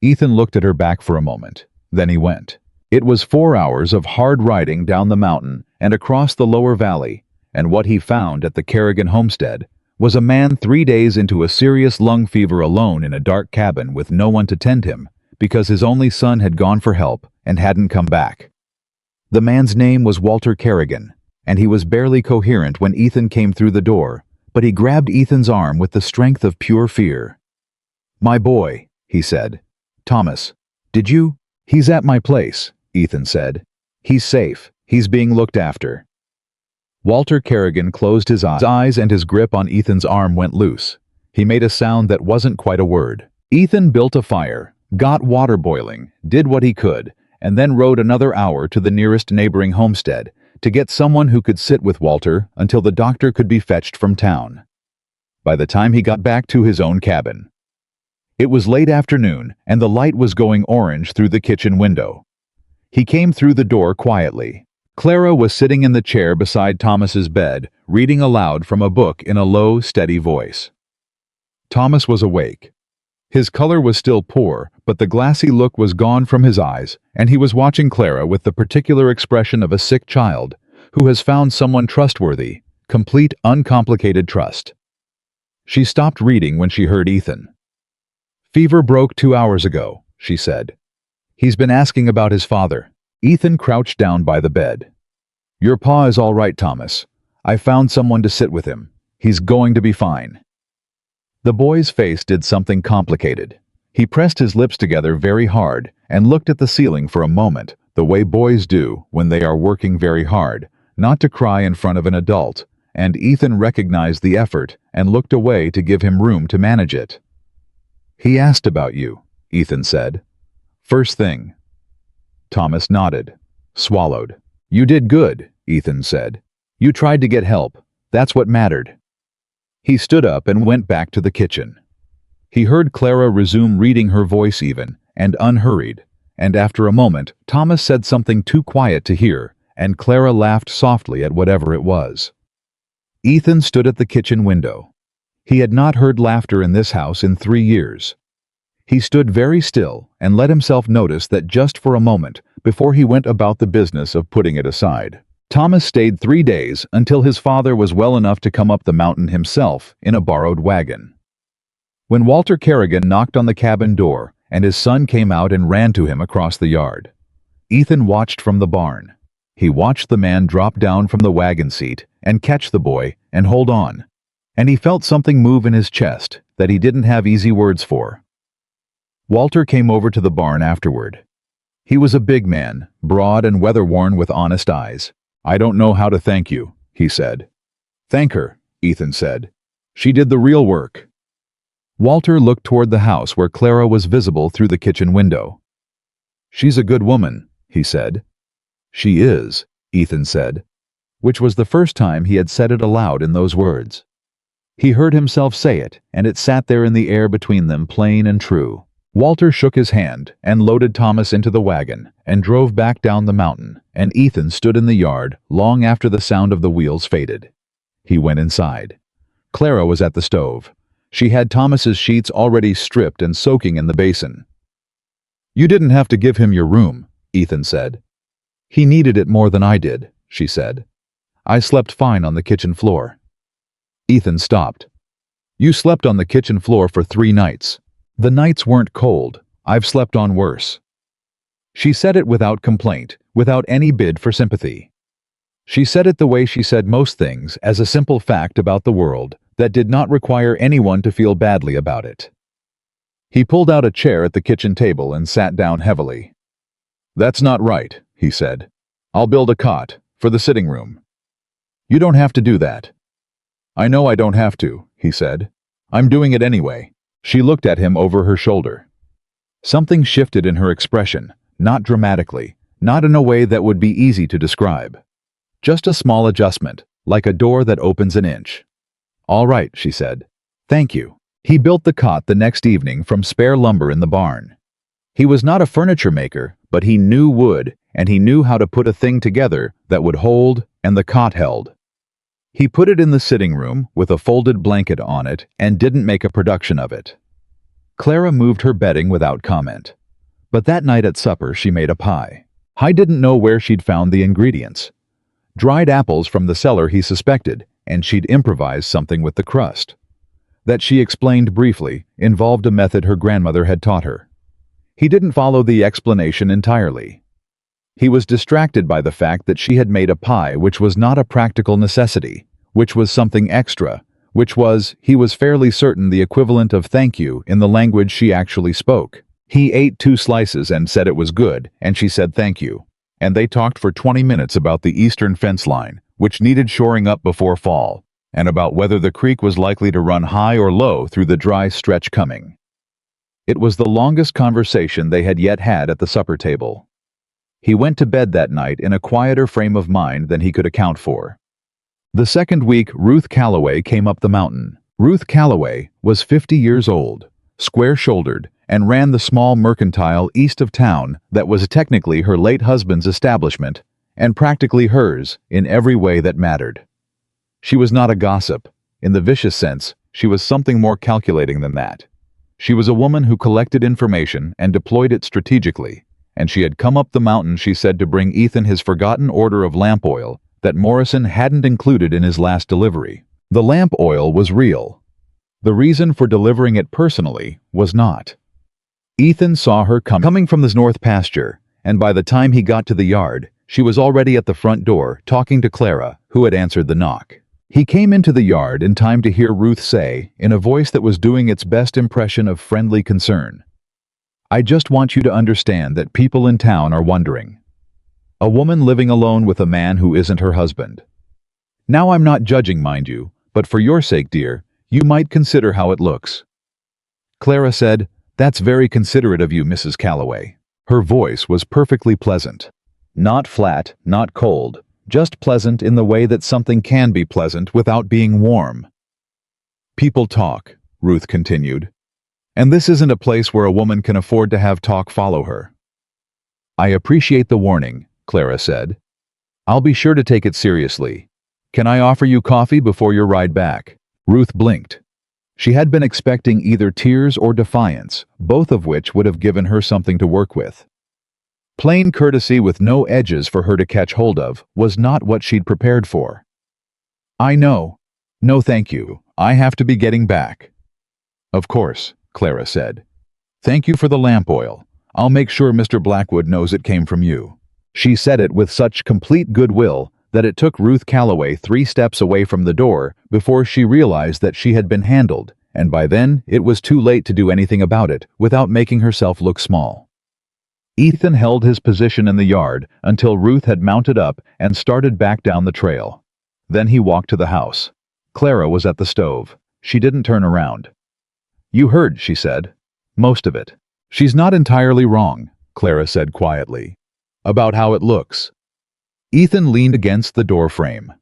Ethan looked at her back for a moment. Then he went. It was 4 hours of hard riding down the mountain and across the lower valley, and what he found at the Kerrigan homestead was a man 3 days into a serious lung fever alone in a dark cabin with no one to tend him because his only son had gone for help and hadn't come back. The man's name was Walter Kerrigan, and he was barely coherent when Ethan came through the door, but he grabbed Ethan's arm with the strength of pure fear. "My boy," he said. "Thomas, did you?" "He's at my place," Ethan said. "He's safe. He's being looked after." Walter Kerrigan closed his eyes and his grip on Ethan's arm went loose. He made a sound that wasn't quite a word. Ethan built a fire, got water boiling, did what he could, and then rode another hour to the nearest neighboring homestead to get someone who could sit with Walter until the doctor could be fetched from town. By the time he got back to his own cabin, it was late afternoon and the light was going orange through the kitchen window. He came through the door quietly. Clara was sitting in the chair beside Thomas's bed, reading aloud from a book in a low, steady voice. Thomas was awake. His color was still poor, but the glassy look was gone from his eyes, and he was watching Clara with the particular expression of a sick child who has found someone trustworthy, complete, uncomplicated trust. She stopped reading when she heard Ethan. "Fever broke 2 hours ago," she said. "He's been asking about his father." Ethan crouched down by the bed. "Your pa is all right, Thomas. I found someone to sit with him. He's going to be fine." The boy's face did something complicated. He pressed his lips together very hard and looked at the ceiling for a moment, the way boys do when they are working very hard, not to cry in front of an adult, and Ethan recognized the effort and looked away to give him room to manage it. "He asked about you," Ethan said. "First thing." Thomas nodded, swallowed. "You did good," Ethan said. "You tried to get help. That's what mattered." He stood up and went back to the kitchen. He heard Clara resume reading, her voice even and unhurried, and after a moment Thomas said something too quiet to hear, and Clara laughed softly at whatever it was. Ethan stood at the kitchen window. He had not heard laughter in this house in 3 years. He stood very still and let himself notice that just for a moment before he went about the business of putting it aside. Thomas stayed 3 days until his father was well enough to come up the mountain himself in a borrowed wagon. When Walter Kerrigan knocked on the cabin door and his son came out and ran to him across the yard, Ethan watched from the barn. He watched the man drop down from the wagon seat and catch the boy and hold on. And he felt something move in his chest that he didn't have easy words for. Walter came over to the barn afterward. He was a big man, broad and weather-worn with honest eyes. "I don't know how to thank you," he said. "Thank her," Ethan said. "She did the real work." Walter looked toward the house where Clara was visible through the kitchen window. "She's a good woman," he said. "She is," Ethan said, which was the first time he had said it aloud in those words. He heard himself say it, and it sat there in the air between them, plain and true. Walter shook his hand and loaded Thomas into the wagon and drove back down the mountain, and Ethan stood in the yard long after the sound of the wheels faded. He went inside. Clara was at the stove. She had Thomas's sheets already stripped and soaking in the basin. "You didn't have to give him your room," Ethan said. "He needed it more than I did," she said. "I slept fine on the kitchen floor." Ethan stopped. "You slept on the kitchen floor for 3 nights. The nights weren't cold. I've slept on worse." She said it without complaint, without any bid for sympathy. She said it the way she said most things, as a simple fact about the world that did not require anyone to feel badly about it. He pulled out a chair at the kitchen table and sat down heavily. "That's not right," he said. "I'll build a cot for the sitting room." "You don't have to do that." "I know I don't have to," he said. "I'm doing it anyway." She looked at him over her shoulder. Something shifted in her expression, not dramatically, not in a way that would be easy to describe. Just a small adjustment, like a door that opens an inch. "All right," she said. "Thank you." He built the cot the next evening from spare lumber in the barn. He was not a furniture maker, but he knew wood, and he knew how to put a thing together that would hold, and the cot held. He put it in the sitting room with a folded blanket on it and didn't make a production of it. Clara moved her bedding without comment. But that night at supper she made a pie. I didn't know where she'd found the ingredients. Dried apples from the cellar he suspected, and she'd improvised something with the crust. That, she explained briefly, involved a method her grandmother had taught her. He didn't follow the explanation entirely. He was distracted by the fact that she had made a pie which was not a practical necessity, which was something extra, which was, he was fairly certain, the equivalent of thank you in the language she actually spoke. He ate 2 slices and said it was good, and she said thank you. And they talked for 20 minutes about the eastern fence line, which needed shoring up before fall, and about whether the creek was likely to run high or low through the dry stretch coming. It was the longest conversation they had yet had at the supper table. He went to bed that night in a quieter frame of mind than he could account for. The second week, Ruth Calloway came up the mountain. Ruth Calloway was 50 years old, square-shouldered, and ran the small mercantile east of town that was technically her late husband's establishment, and practically hers in every way that mattered. She was not a gossip. In the vicious sense, she was something more calculating than that. She was a woman who collected information and deployed it strategically, and she had come up the mountain, she said, to bring Ethan his forgotten order of lamp oil that Morrison hadn't included in his last delivery. The lamp oil was real. The reason for delivering it personally was not. Ethan saw her coming from the north pasture, and by the time he got to the yard, she was already at the front door talking to Clara, who had answered the knock. He came into the yard in time to hear Ruth say, in a voice that was doing its best impression of friendly concern, "I just want you to understand that people in town are wondering. A woman living alone with a man who isn't her husband. Now, I'm not judging, mind you, but for your sake, dear, you might consider how it looks." Clara said, "That's very considerate of you, Mrs. Calloway." Her voice was perfectly pleasant. Not flat, not cold, just pleasant in the way that something can be pleasant without being warm. "People talk," Ruth continued, "and this isn't a place where a woman can afford to have talk follow her." "I appreciate the warning," Clara said. "I'll be sure to take it seriously. Can I offer you coffee before your ride back?" Ruth blinked. She had been expecting either tears or defiance, both of which would have given her something to work with. Plain courtesy with no edges for her to catch hold of was not what she'd prepared for. "I know. No, thank you. I have to be getting back." "Of course," Clara said. "Thank you for the lamp oil. I'll make sure Mr. Blackwood knows it came from you." She said it with such complete goodwill that it took Ruth Calloway 3 steps away from the door before she realized that she had been handled, and by then it was too late to do anything about it without making herself look small. Ethan held his position in the yard until Ruth had mounted up and started back down the trail. Then he walked to the house. Clara was at the stove. She didn't turn around. "You heard," she said. "Most of it." "She's not entirely wrong," Clara said quietly, "about how it looks." Ethan leaned against the door frame.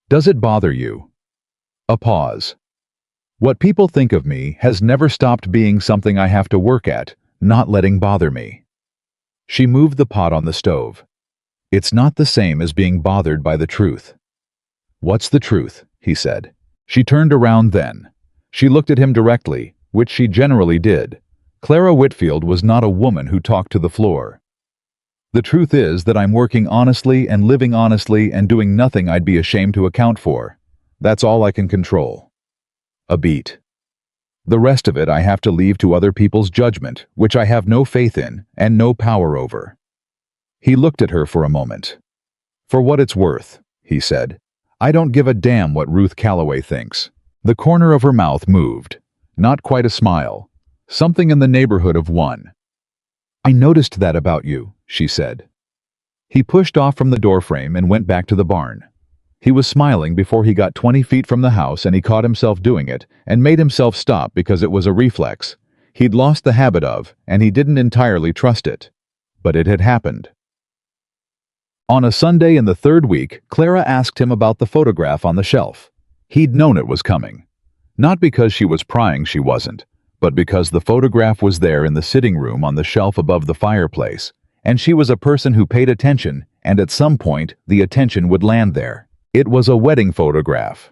"Does it bother you?" A pause. "What people think of me has never stopped being something I have to work at, not letting bother me." She moved the pot on the stove. "It's not the same as being bothered by the truth." "What's the truth?" he said. She turned around then. She looked at him directly, which she generally did. Clara Whitfield was not a woman who talked to the floor. "The truth is that I'm working honestly and living honestly and doing nothing I'd be ashamed to account for. That's all I can control." A beat. "The rest of it I have to leave to other people's judgment, which I have no faith in and no power over." He looked at her for a moment. "For what it's worth," he said, "I don't give a damn what Ruth Calloway thinks." The corner of her mouth moved. Not quite a smile. Something in the neighborhood of 1. "I noticed that about you," she said. He pushed off from the doorframe and went back to the barn. He was smiling before he got 20 feet from the house, and he caught himself doing it and made himself stop because it was a reflex he'd lost the habit of, and he didn't entirely trust it. But it had happened. On a Sunday in the 3rd week, Clara asked him about the photograph on the shelf. He'd known it was coming. Not because she was prying, she wasn't, but because the photograph was there in the sitting room on the shelf above the fireplace, and she was a person who paid attention, and at some point, the attention would land there. It was a wedding photograph.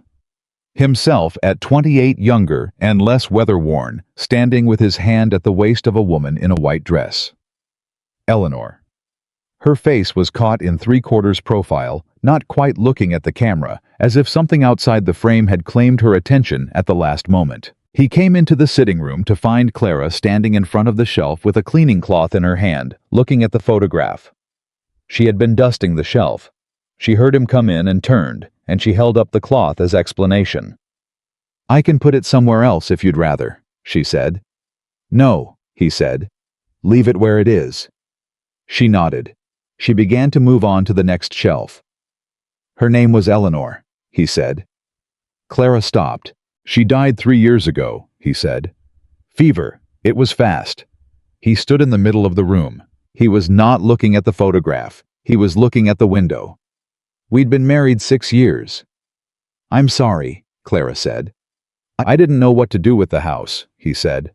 Himself at 28, younger and less weather-worn, standing with his hand at the waist of a woman in a white dress. Eleanor. Her face was caught in 3/4 profile, not quite looking at the camera, as if something outside the frame had claimed her attention at the last moment. He came into the sitting room to find Clara standing in front of the shelf with a cleaning cloth in her hand, looking at the photograph. She had been dusting the shelf. She heard him come in and turned, and she held up the cloth as explanation. "I can put it somewhere else if you'd rather," she said. "No," he said. "Leave it where it is." She nodded. She began to move on to the next shelf. "Her name was Eleanor," he said. Clara stopped. "She died 3 years ago," he said. "Fever. It was fast." He stood in the middle of the room. He was not looking at the photograph. He was looking at the window. "We'd been married 6 years. "I'm sorry," Clara said. "I didn't know what to do with the house," he said.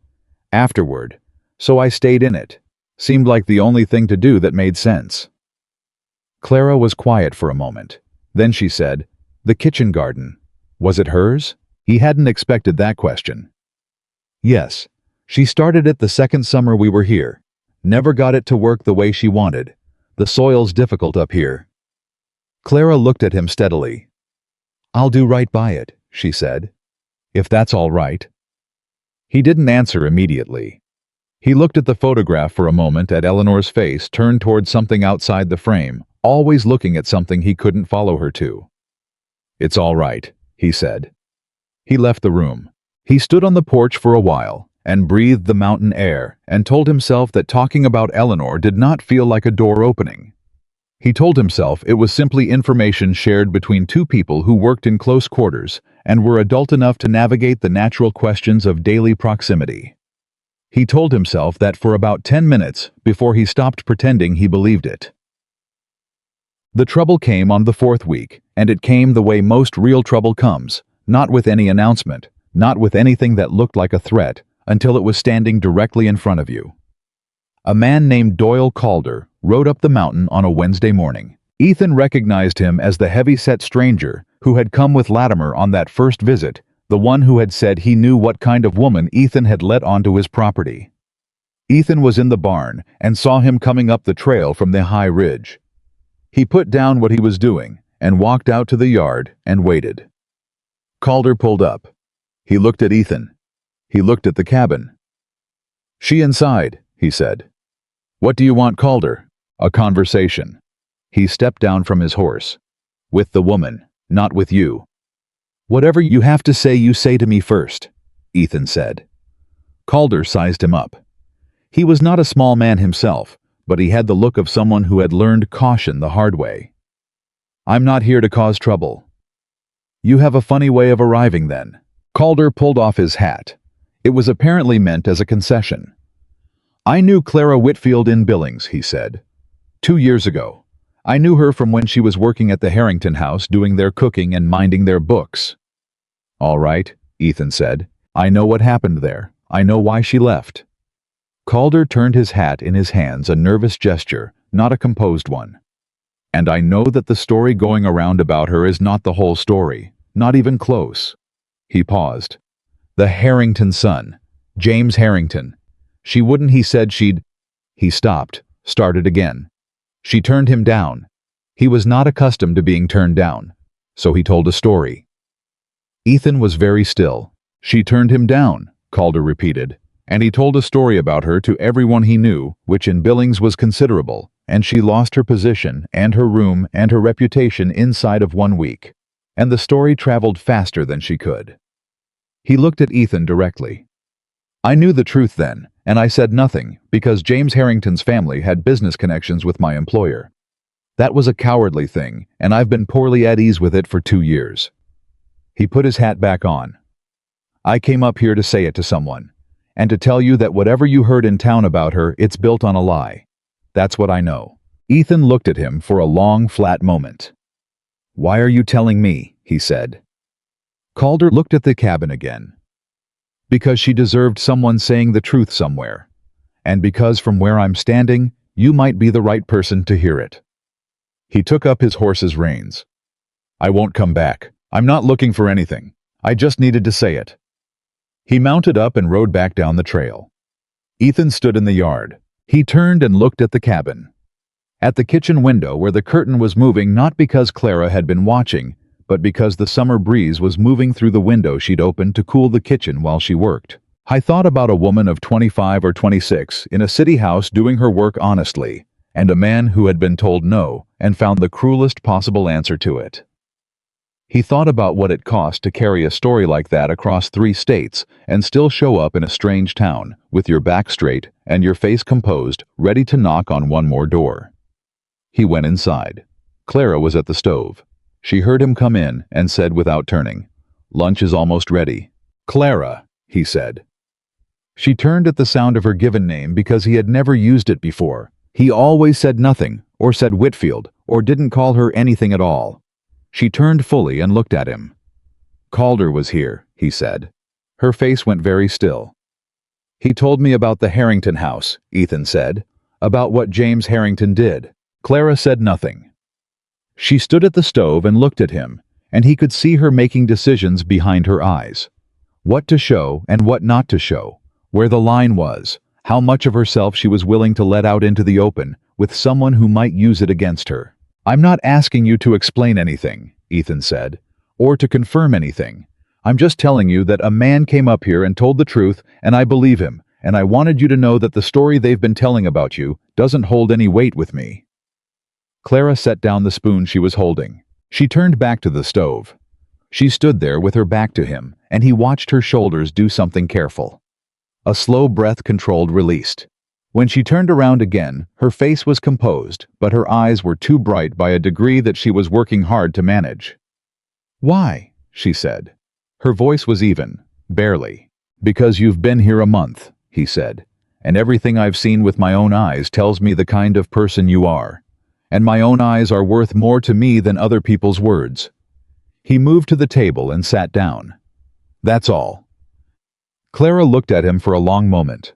"Afterward. So I stayed in it. Seemed like the only thing to do that made sense." Clara was quiet for a moment. Then she said, "The kitchen garden. Was it hers?" He hadn't expected that question. "Yes. She started it the 2nd summer we were here. Never got it to work the way she wanted. The soil's difficult up here." Clara looked at him steadily. "I'll do right by it," she said. "If that's all right." He didn't answer immediately. He looked at the photograph for a moment, at Eleanor's face turned toward something outside the frame, always looking at something he couldn't follow her to. "It's all right," he said. He left the room. He stood on the porch for a while and breathed the mountain air and told himself that talking about Eleanor did not feel like a door opening. He told himself it was simply information shared between 2 people who worked in close quarters and were adult enough to navigate the natural questions of daily proximity. He told himself that for about 10 minutes before he stopped pretending he believed it. The trouble came on the 4th week, and it came the way most real trouble comes. Not with any announcement, not with anything that looked like a threat, until it was standing directly in front of you. A man named Doyle Calder rode up the mountain on a Wednesday morning. Ethan recognized him as the heavy-set stranger who had come with Latimer on that first visit, the one who had said he knew what kind of woman Ethan had let onto his property. Ethan was in the barn and saw him coming up the trail from the high ridge. He put down what he was doing and walked out to the yard and waited. Calder pulled up. He looked at Ethan. He looked at the cabin. "She inside," he said. "What do you want, Calder?" "A conversation." He stepped down from his horse. "With the woman, not with you." "Whatever you have to say, you say to me first," Ethan said. Calder sized him up. He was not a small man himself, but he had the look of someone who had learned caution the hard way. "I'm not here to cause trouble." "You have a funny way of arriving then." Calder pulled off his hat. It was apparently meant as a concession. "I knew Clara Whitfield in Billings," he said. 2 years ago. I knew her from when she was working at the Harrington house doing their cooking and minding their books." "All right," Ethan said. "I know what happened there. I know why she left." Calder turned his hat in his hands, a nervous gesture, not a composed one. "And I know that the story going around about her is not the whole story, not even close." He paused. "The Harrington son, James Harrington. She wouldn't, he said she'd—" He stopped, started again. "She turned him down." He was not accustomed to being turned down, so he told a story. Ethan was very still. "She turned him down," Calder repeated, and he told a story about her to everyone he knew, which in Billings was considerable, and she lost her position and her room and her reputation inside of 1 week, and the story traveled faster than she could. He looked at Ethan directly. I knew the truth then, and I said nothing because James Harrington's family had business connections with my employer. That was a cowardly thing, and I've been poorly at ease with it for 2 years. He put his hat back on. I came up here to say it to someone, and to tell you that whatever you heard in town about her, it's built on a lie. That's what I know. Ethan looked at him for a long, flat moment. Why are you telling me? He said. Calder looked at the cabin again. Because she deserved someone saying the truth somewhere. And because from where I'm standing, you might be the right person to hear it. He took up his horse's reins. I won't come back. I'm not looking for anything. I just needed to say it. He mounted up and rode back down the trail. Ethan stood in the yard. He turned and looked at the cabin. At the kitchen window where the curtain was moving not because Clara had been watching, but because the summer breeze was moving through the window she'd opened to cool the kitchen while she worked. I thought about a woman of 25 or 26 in a city house doing her work honestly, and a man who had been told no and found the cruelest possible answer to it. He thought about what it cost to carry a story like that across 3 states and still show up in a strange town, with your back straight and your face composed, ready to knock on one more door. He went inside. Clara was at the stove. She heard him come in and said without turning, "Lunch is almost ready." "Clara," he said. She turned at the sound of her given name because he had never used it before. He always said nothing, or said Whitfield, or didn't call her anything at all. She turned fully and looked at him. "Calder was here," he said. Her face went very still. "He told me about the Harrington house," Ethan said, "about what James Harrington did." Clara said nothing. She stood at the stove and looked at him, and he could see her making decisions behind her eyes. What to show and what not to show, where the line was, how much of herself she was willing to let out into the open with someone who might use it against her. "I'm not asking you to explain anything," Ethan said, "or to confirm anything. I'm just telling you that a man came up here and told the truth, and I believe him, and I wanted you to know that the story they've been telling about you doesn't hold any weight with me." Clara set down the spoon she was holding. She turned back to the stove. She stood there with her back to him, and he watched her shoulders do something careful. A slow breath-controlled released. When she turned around again, her face was composed, but her eyes were too bright by a degree that she was working hard to manage. "Why?" she said. Her voice was even, barely. "Because you've been here a month," he said, "and everything I've seen with my own eyes tells me the kind of person you are. And my own eyes are worth more to me than other people's words." He moved to the table and sat down. "That's all." Clara looked at him for a long moment.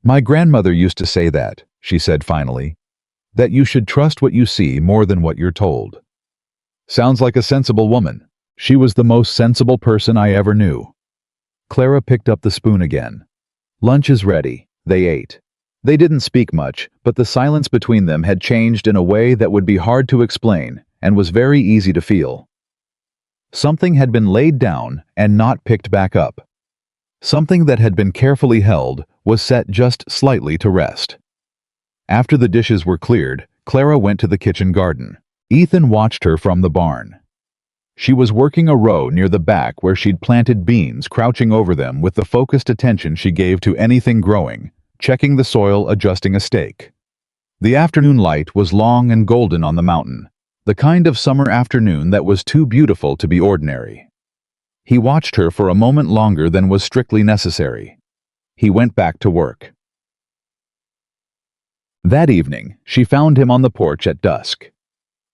"My grandmother used to say that," she said finally, "that you should trust what you see more than what you're told." Sounds like a sensible woman. She was the most sensible person I ever knew. Clara picked up the spoon again. "Lunch is ready." They ate. They didn't speak much, but the silence between them had changed in a way that would be hard to explain and was very easy to feel. Something had been laid down and not picked back up. Something that had been carefully held was set just slightly to rest. After the dishes were cleared, Clara went to the kitchen garden. Ethan watched her from the barn. She was working a row near the back where she'd planted beans, crouching over them with the focused attention she gave to anything growing, checking the soil, adjusting a stake. The afternoon light was long and golden on the mountain, the kind of summer afternoon that was too beautiful to be ordinary. He watched her for a moment longer than was strictly necessary. He went back to work. That evening, she found him on the porch at dusk.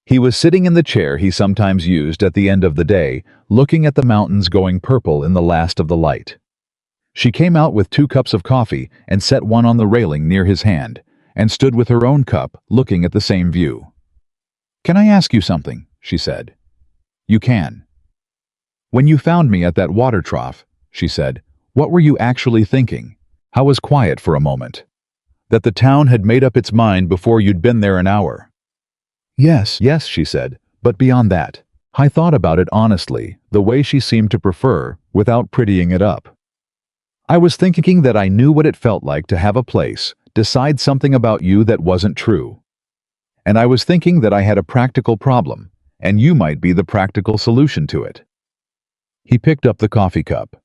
He was sitting in the chair he sometimes used at the end of the day, looking at the mountains going purple in the last of the light. She came out with 2 cups of coffee and set one on the railing near his hand, and stood with her own cup, looking at the same view. "Can I ask you something?" she said. "You can." "When you found me at that water trough," she said, "what were you actually thinking?" I was quiet for a moment. "That the town had made up its mind before you'd been there an hour." "Yes, yes," she said, "but beyond that." I thought about it honestly, the way she seemed to prefer, without prettying it up. I was thinking that I knew what it felt like to have a place decide something about you that wasn't true. And I was thinking that I had a practical problem, and you might be the practical solution to it. He picked up the coffee cup.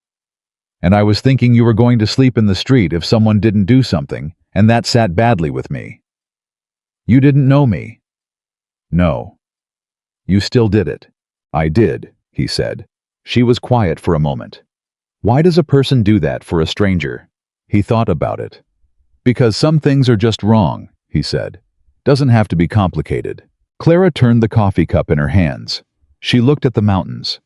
And I was thinking you were going to sleep in the street if someone didn't do something, and that sat badly with me. You didn't know me. No. You still did it. I did, he said. She was quiet for a moment. Why does a person do that for a stranger? He thought about it. Because some things are just wrong, he said. Doesn't have to be complicated. Clara turned the coffee cup in her hands. She looked at the mountains.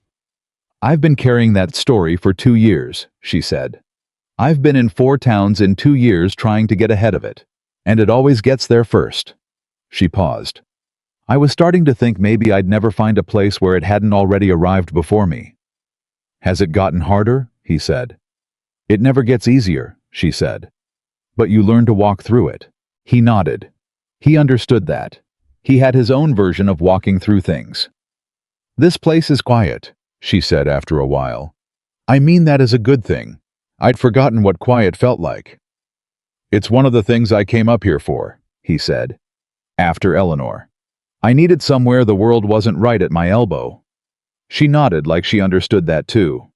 I've been carrying that story for 2 years, she said. I've been in 4 towns in 2 years trying to get ahead of it. And it always gets there first. She paused. I was starting to think maybe I'd never find a place where it hadn't already arrived before me. Has it gotten harder? He said. It never gets easier, she said. But you learn to walk through it. He nodded. He understood that. He had his own version of walking through things. This place is quiet, she said after a while. I mean that as a good thing. I'd forgotten what quiet felt like. It's one of the things I came up here for, he said. After Eleanor. I needed somewhere the world wasn't right at my elbow. She nodded like she understood that too.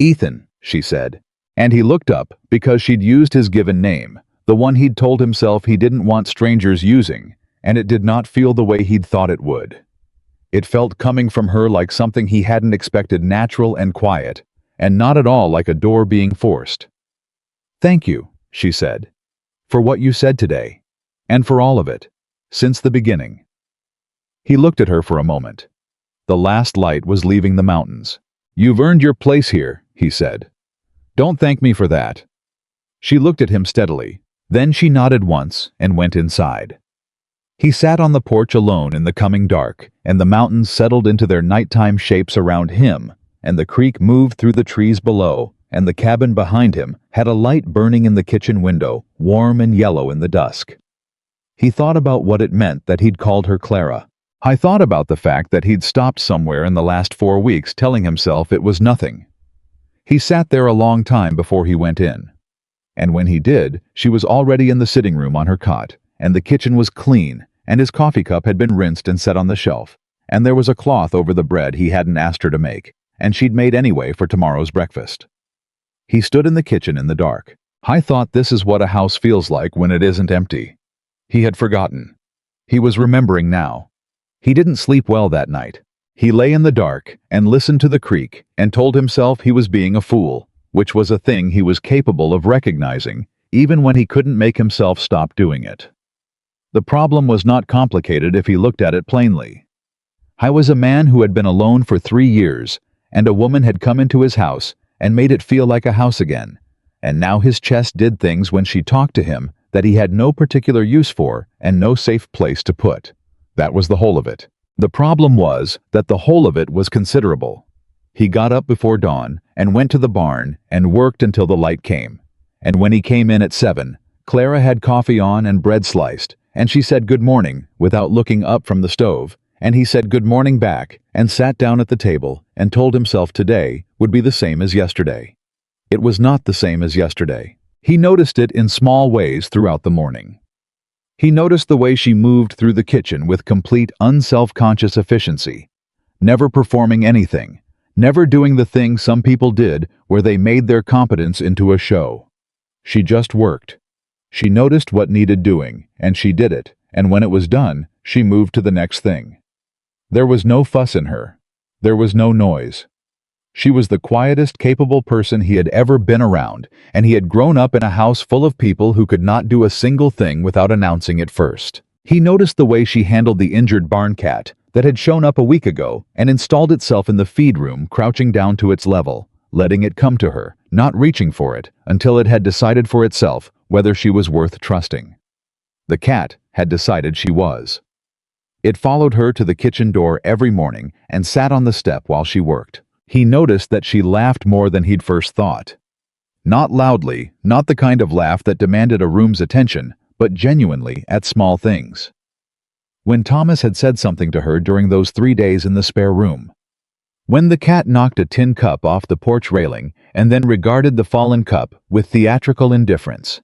Ethan, she said. And he looked up because she'd used his given name, the one he'd told himself he didn't want strangers using, and it did not feel the way he'd thought it would. It felt coming from her like something he hadn't expected, natural and quiet, and not at all like a door being forced. Thank you, she said, for what you said today, and for all of it, since the beginning. He looked at her for a moment. The last light was leaving the mountains. You've earned your place here, he said. Don't thank me for that. She looked at him steadily. Then she nodded once and went inside. He sat on the porch alone in the coming dark, and the mountains settled into their nighttime shapes around him, and the creek moved through the trees below, and the cabin behind him had a light burning in the kitchen window, warm and yellow in the dusk. He thought about what it meant that he'd called her Clara. I thought about the fact that he'd stopped somewhere in the last 4 weeks telling himself it was nothing. He sat there a long time before he went in. And when he did, she was already in the sitting room on her cot, and the kitchen was clean, and his coffee cup had been rinsed and set on the shelf, and there was a cloth over the bread he hadn't asked her to make, and she'd made anyway for tomorrow's breakfast. He stood in the kitchen in the dark. I thought this is what a house feels like when it isn't empty. He had forgotten. He was remembering now. He didn't sleep well that night. He lay in the dark and listened to the creek and told himself he was being a fool, which was a thing he was capable of recognizing, even when he couldn't make himself stop doing it. The problem was not complicated if he looked at it plainly. I was a man who had been alone for 3 years, and a woman had come into his house and made it feel like a house again, and now his chest did things when she talked to him that he had no particular use for and no safe place to put. That was the whole of it. The problem was that the whole of it was considerable. He got up before dawn and went to the barn and worked until the light came. And when he came in at 7, Clara had coffee on and bread sliced, and she said good morning without looking up from the stove, and he said good morning back and sat down at the table and told himself today would be the same as yesterday. It was not the same as yesterday. He noticed it in small ways throughout the morning. He noticed the way she moved through the kitchen with complete unself-conscious efficiency, never performing anything, never doing the thing some people did where they made their competence into a show. She just worked. She noticed what needed doing, and she did it, and when it was done, she moved to the next thing. There was no fuss in her. There was no noise. She was the quietest, capable person he had ever been around, and he had grown up in a house full of people who could not do a single thing without announcing it first. He noticed the way she handled the injured barn cat that had shown up a week ago and installed itself in the feed room, crouching down to its level, letting it come to her, not reaching for it, until it had decided for itself whether she was worth trusting. The cat had decided she was. It followed her to the kitchen door every morning and sat on the step while she worked. He noticed that she laughed more than he'd first thought. Not loudly, not the kind of laugh that demanded a room's attention, but genuinely at small things. When Thomas had said something to her during those 3 days in the spare room. When the cat knocked a tin cup off the porch railing and then regarded the fallen cup with theatrical indifference.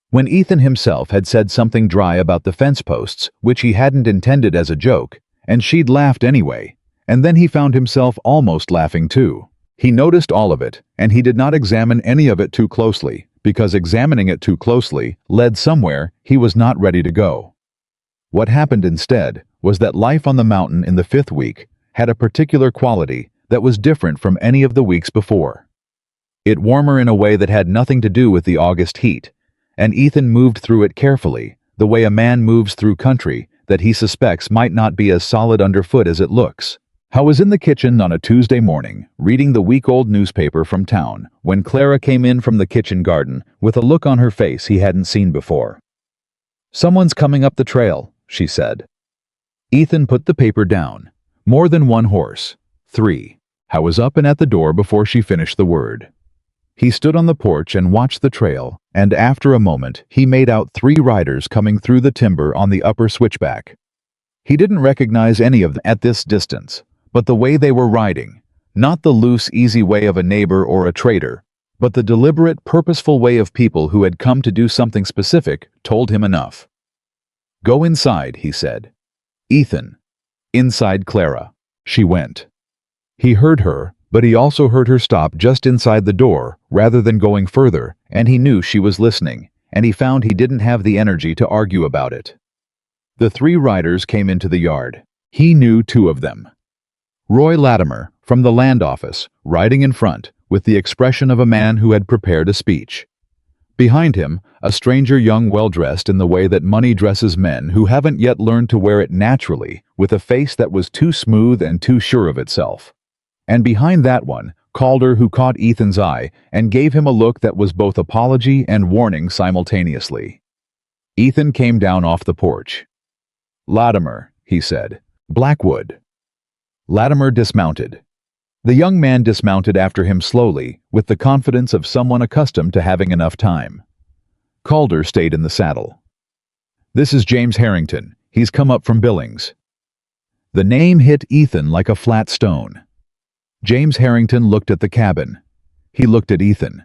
When Ethan himself had said something dry about the fence posts, which he hadn't intended as a joke, and she'd laughed anyway, and then he found himself almost laughing too. He noticed all of it, and he did not examine any of it too closely, because examining it too closely led somewhere he was not ready to go. What happened instead was that life on the mountain in the 5th week had a particular quality that was different from any of the weeks before. It warmer in a way that had nothing to do with the August heat, and Ethan moved through it carefully, the way a man moves through country that he suspects might not be as solid underfoot as it looks. I was in the kitchen on a Tuesday morning, reading the week-old newspaper from town, when Clara came in from the kitchen garden with a look on her face he hadn't seen before. "Someone's coming up the trail," she said. Ethan put the paper down. "More than one horse. 3. I was up and at the door before she finished the word. He stood on the porch and watched the trail, and after a moment he made out 3 riders coming through the timber on the upper switchback. He didn't recognize any of them at this distance, but the way they were riding, not the loose, easy way of a neighbor or a trader, but the deliberate, purposeful way of people who had come to do something specific, told him enough. "Go inside," he said. "Ethan." "Inside, Clara." She went. He heard her, but he also heard her stop just inside the door rather than going further, and he knew she was listening, and he found he didn't have the energy to argue about it. The 3 riders came into the yard. He knew 2 of them. Roy Latimer, from the land office, riding in front, with the expression of a man who had prepared a speech. Behind him, a stranger young well-dressed in the way that money dresses men who haven't yet learned to wear it naturally, with a face that was too smooth and too sure of itself. And behind that one, Calder, who caught Ethan's eye and gave him a look that was both apology and warning simultaneously. Ethan came down off the porch. "Latimer," he said. "Blackwood." Latimer dismounted. The young man dismounted after him slowly, with the confidence of someone accustomed to having enough time. Calder stayed in the saddle. "This is James Harrington. He's come up from Billings." The name hit Ethan like a flat stone. James Harrington looked at the cabin. He looked at Ethan.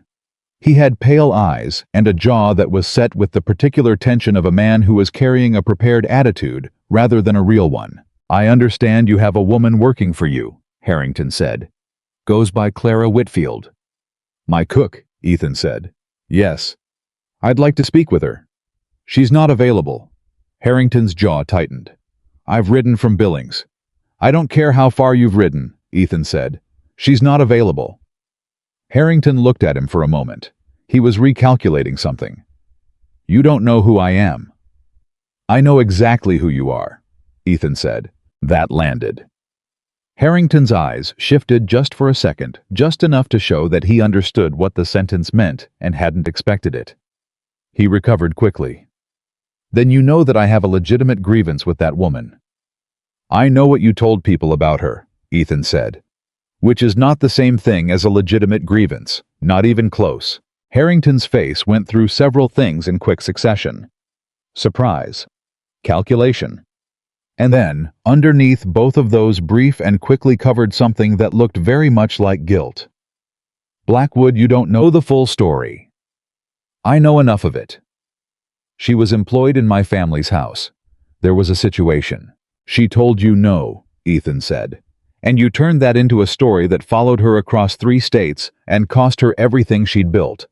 He had pale eyes and a jaw that was set with the particular tension of a man who was carrying a prepared attitude rather than a real one. "I understand you have a woman working for you," Harrington said. "Goes by Clara Whitfield." "My cook," Ethan said. "Yes. I'd like to speak with her." "She's not available." Harrington's jaw tightened. "I've ridden from Billings." "I don't care how far you've ridden," Ethan said. "She's not available." Harrington looked at him for a moment. He was recalculating something. "You don't know who I am." "I know exactly who you are," Ethan said. That landed. Harrington's eyes shifted just for a second, just enough to show that he understood what the sentence meant and hadn't expected it. He recovered quickly. "Then you know that I have a legitimate grievance with that woman." "I know what you told people about her," Ethan said. "Which is not the same thing as a legitimate grievance, not even close." Harrington's face went through several things in quick succession. Surprise. Calculation. And then, underneath both of those brief and quickly covered something that looked very much like guilt. "Blackwood, you don't know the full story." "I know enough of it." "She was employed in my family's house. There was a situation." "She told you no," Ethan said. "And you turned that into a story that followed her across 3 states and cost her everything she'd built."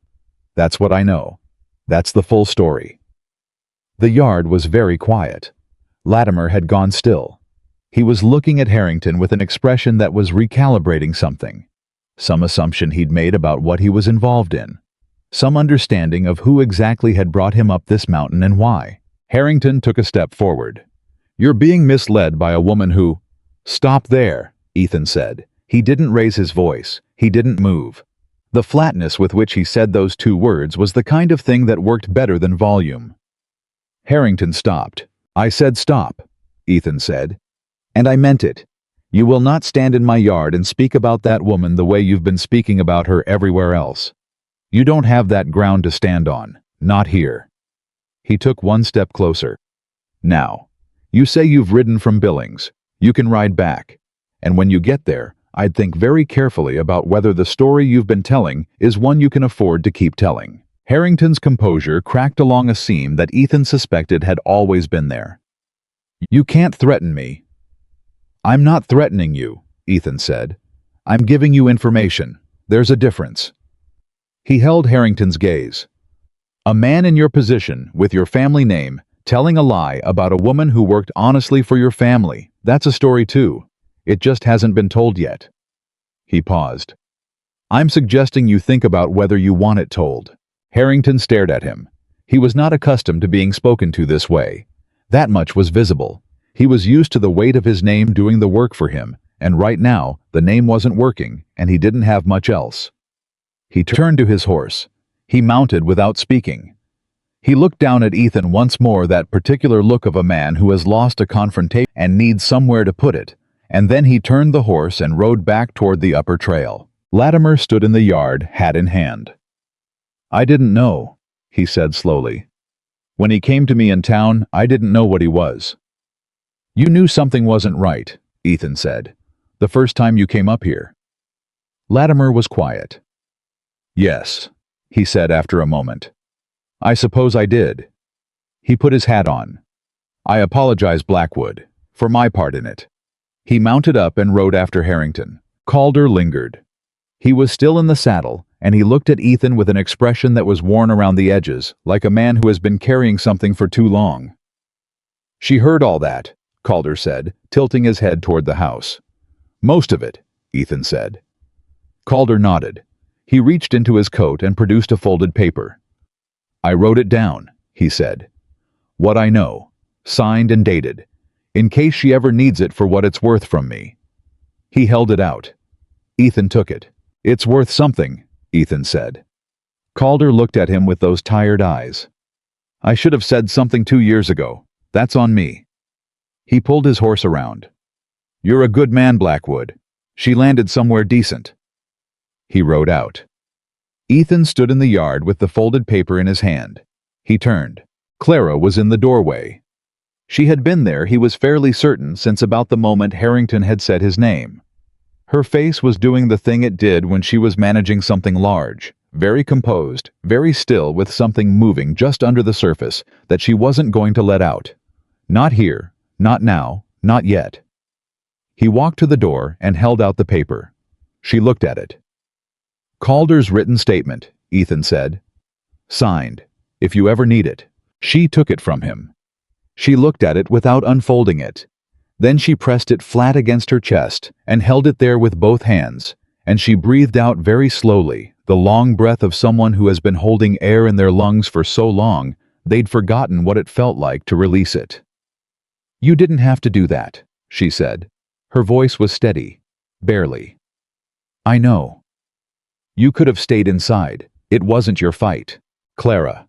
"That's what I know. That's the full story." The yard was very quiet. Latimer had gone still. He was looking at Harrington with an expression that was recalibrating something. Some assumption he'd made about what he was involved in. Some understanding of who exactly had brought him up this mountain and why. Harrington took a step forward. "You're being misled by a woman who—" "Stop there," Ethan said. He didn't raise his voice. He didn't move. The flatness with which he said those 2 words was the kind of thing that worked better than volume. Harrington stopped. "I said stop," Ethan said. "And I meant it. You will not stand in my yard and speak about that woman the way you've been speaking about her everywhere else. You don't have that ground to stand on. Not here." He took 1 step closer. "Now, you say you've ridden from Billings. You can ride back. And when you get there, I'd think very carefully about whether the story you've been telling is one you can afford to keep telling." Harrington's composure cracked along a seam that Ethan suspected had always been there. "You can't threaten me." "I'm not threatening you," Ethan said. I'm giving you information. There's a difference. He held Harrington's gaze. A man in your position, with your family name, telling a lie about a woman who worked honestly for your family, that's a story too. It just hasn't been told yet. He paused. I'm suggesting you think about whether you want it told. Harrington stared at him. He was not accustomed to being spoken to this way. That much was visible. He was used to the weight of his name doing the work for him, and right now, the name wasn't working, and he didn't have much else. He turned to his horse. He mounted without speaking. He looked down at Ethan once more, that particular look of a man who has lost a confrontation and needs somewhere to put it, and then he turned the horse and rode back toward the upper trail. Latimer stood in the yard, hat in hand. I didn't know, he said slowly. When he came to me in town, I didn't know what he was. You knew something wasn't right, Ethan said, the first time you came up here. Latimer was quiet. Yes, he said after a moment. I suppose I did. He put his hat on. I apologize, Blackwood, for my part in it. He mounted up and rode after Harrington. Calder lingered. He was still in the saddle, and he looked at Ethan with an expression that was worn around the edges, like a man who has been carrying something for too long. She heard all that, Calder said, tilting his head toward the house. Most of it, Ethan said. Calder nodded. He reached into his coat and produced a folded paper. I wrote it down, he said. What I know, signed and dated, in case she ever needs it for what it's worth from me. He held it out. Ethan took it. It's worth something, Ethan said. Calder looked at him with those tired eyes. I should have said something 2 years ago. That's on me. He pulled his horse around. You're a good man, Blackwood. She landed somewhere decent. He rode out. Ethan stood in the yard with the folded paper in his hand. He turned. Clara was in the doorway. She had been there, he was fairly certain, since about the moment Harrington had said his name. Her face was doing the thing it did when she was managing something large, very composed, very still, with something moving just under the surface that she wasn't going to let out. Not here, not now, not yet. He walked to the door and held out the paper. She looked at it. Calder's written statement, Ethan said. Signed, if you ever need it. She took it from him. She looked at it without unfolding it. Then she pressed it flat against her chest and held it there with both hands, and she breathed out very slowly, the long breath of someone who has been holding air in their lungs for so long they'd forgotten what it felt like to release it. You didn't have to do that, she said. Her voice was steady, barely. I know. You could have stayed inside. It wasn't your fight. Clara.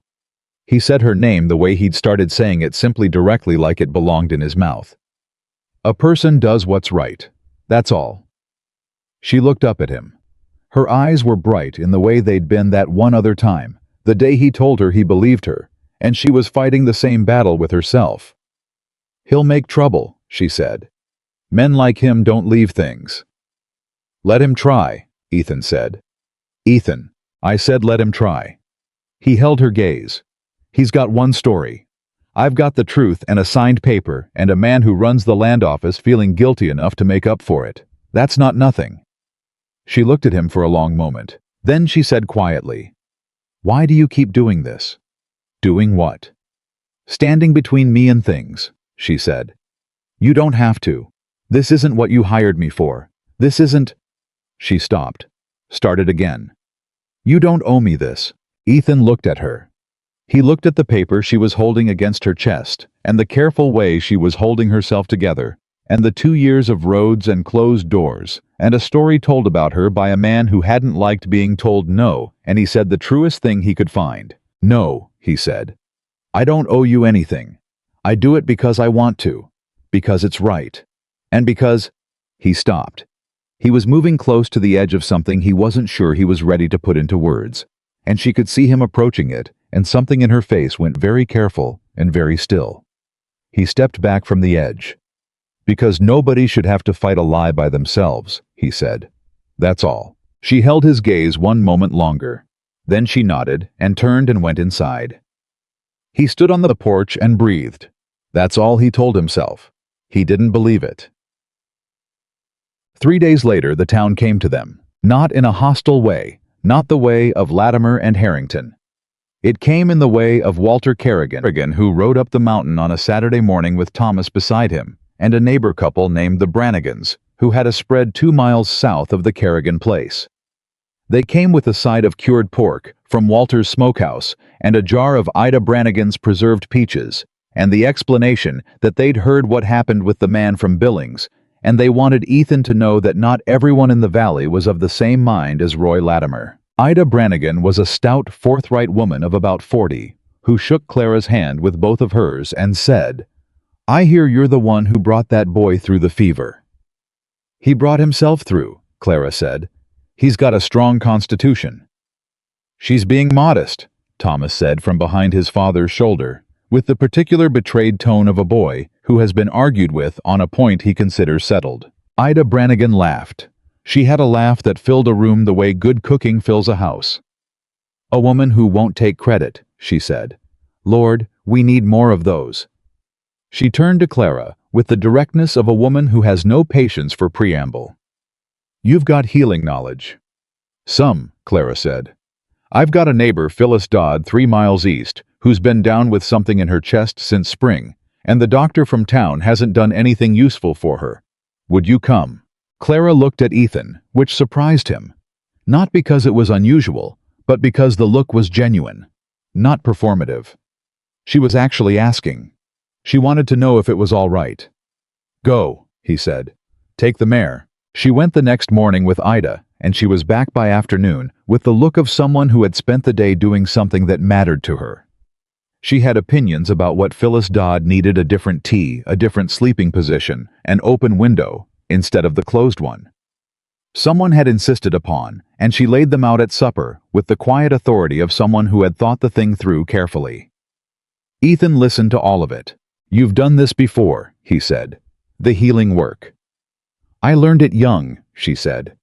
He said her name the way he'd started saying it, simply, directly, like it belonged in his mouth. A person does what's right. That's all. She looked up at him. Her eyes were bright in the way they'd been that one other time, the day he told her he believed her, and she was fighting the same battle with herself. He'll make trouble, she said. Men like him don't leave things. Let him try, Ethan said. Ethan, I said let him try. He held her gaze. He's got one story. I've got the truth and a signed paper and a man who runs the land office feeling guilty enough to make up for it. That's not nothing. She looked at him for a long moment. Then she said quietly, Why do you keep doing this? Doing what? Standing between me and things, she said. You don't have to. This isn't what you hired me for. This isn't... She stopped. Started again. You don't owe me this. Ethan looked at her. He looked at the paper she was holding against her chest, and the careful way she was holding herself together, and the 2 years of roads and closed doors, and a story told about her by a man who hadn't liked being told no, and he said the truest thing he could find. No, he said. I don't owe you anything. I do it because I want to. Because it's right. And because... He stopped. He was moving close to the edge of something he wasn't sure he was ready to put into words, and she could see him approaching it, and something in her face went very careful and very still. He stepped back from the edge. Because nobody should have to fight a lie by themselves, he said. That's all. She held his gaze one moment longer. Then she nodded and turned and went inside. He stood on the porch and breathed. That's all he told himself. He didn't believe it. 3 days later, the town came to them. Not in a hostile way, not the way of Latimer and Harrington. It came in the way of Walter Kerrigan, who rode up the mountain on a Saturday morning with Thomas beside him, and a neighbor couple named the Brannigans, who had a spread 2 miles south of the Kerrigan place. They came with a side of cured pork from Walter's smokehouse and a jar of Ida Brannigan's preserved peaches, and the explanation that they'd heard what happened with the man from Billings, and they wanted Ethan to know that not everyone in the valley was of the same mind as Roy Latimer. Ida Brannigan was a stout, forthright woman of about 40, who shook Clara's hand with both of hers and said, "I hear you're the one who brought that boy through the fever." "He brought himself through," Clara said. "He's got a strong constitution." "She's being modest," Thomas said from behind his father's shoulder, with the particular betrayed tone of a boy who has been argued with on a point he considers settled. Ida Brannigan laughed. She had a laugh that filled a room the way good cooking fills a house. "A woman who won't take credit," she said. "Lord, we need more of those." She turned to Clara with the directness of a woman who has no patience for preamble. "You've got healing knowledge." "Some," Clara said. "I've got a neighbor, Phyllis Dodd, 3 miles east, who's been down with something in her chest since spring, and the doctor from town hasn't done anything useful for her. Would you come?" Clara looked at Ethan, which surprised him. Not because it was unusual, but because the look was genuine, not performative. She was actually asking. She wanted to know if it was all right. "Go," he said. "Take the mare." She went the next morning with Ida, and she was back by afternoon with the look of someone who had spent the day doing something that mattered to her. She had opinions about what Phyllis Dodd needed: a different tea, a different sleeping position, an open window instead of the closed one. Someone had insisted upon, and she laid them out at supper with the quiet authority of someone who had thought the thing through carefully. Ethan listened to all of it. "You've done this before," he said. "The healing work." "I learned it young," she said.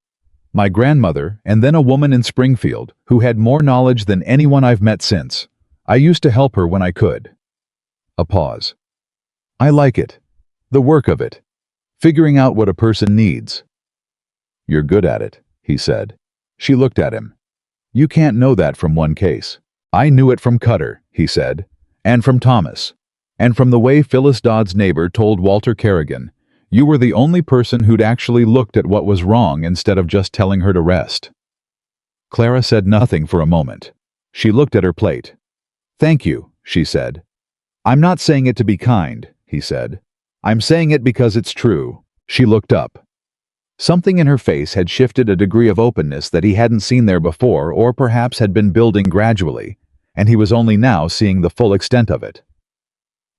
"My grandmother, and then a woman in Springfield who had more knowledge than anyone I've met since. I used to help her when I could." A pause. "I like it. The work of it. Figuring out what a person needs." "You're good at it," he said. She looked at him. "You can't know that from one case." "I knew it from Cutter," he said, "and from Thomas, and from the way Phyllis Dodd's neighbor told Walter Kerrigan. You were the only person who'd actually looked at what was wrong instead of just telling her to rest." Clara said nothing for a moment. She looked at her plate. "Thank you," she said. "I'm not saying it to be kind," he said. "I'm saying it because it's true." She looked up. Something in her face had shifted a degree of openness that he hadn't seen there before, or perhaps had been building gradually, and he was only now seeing the full extent of it.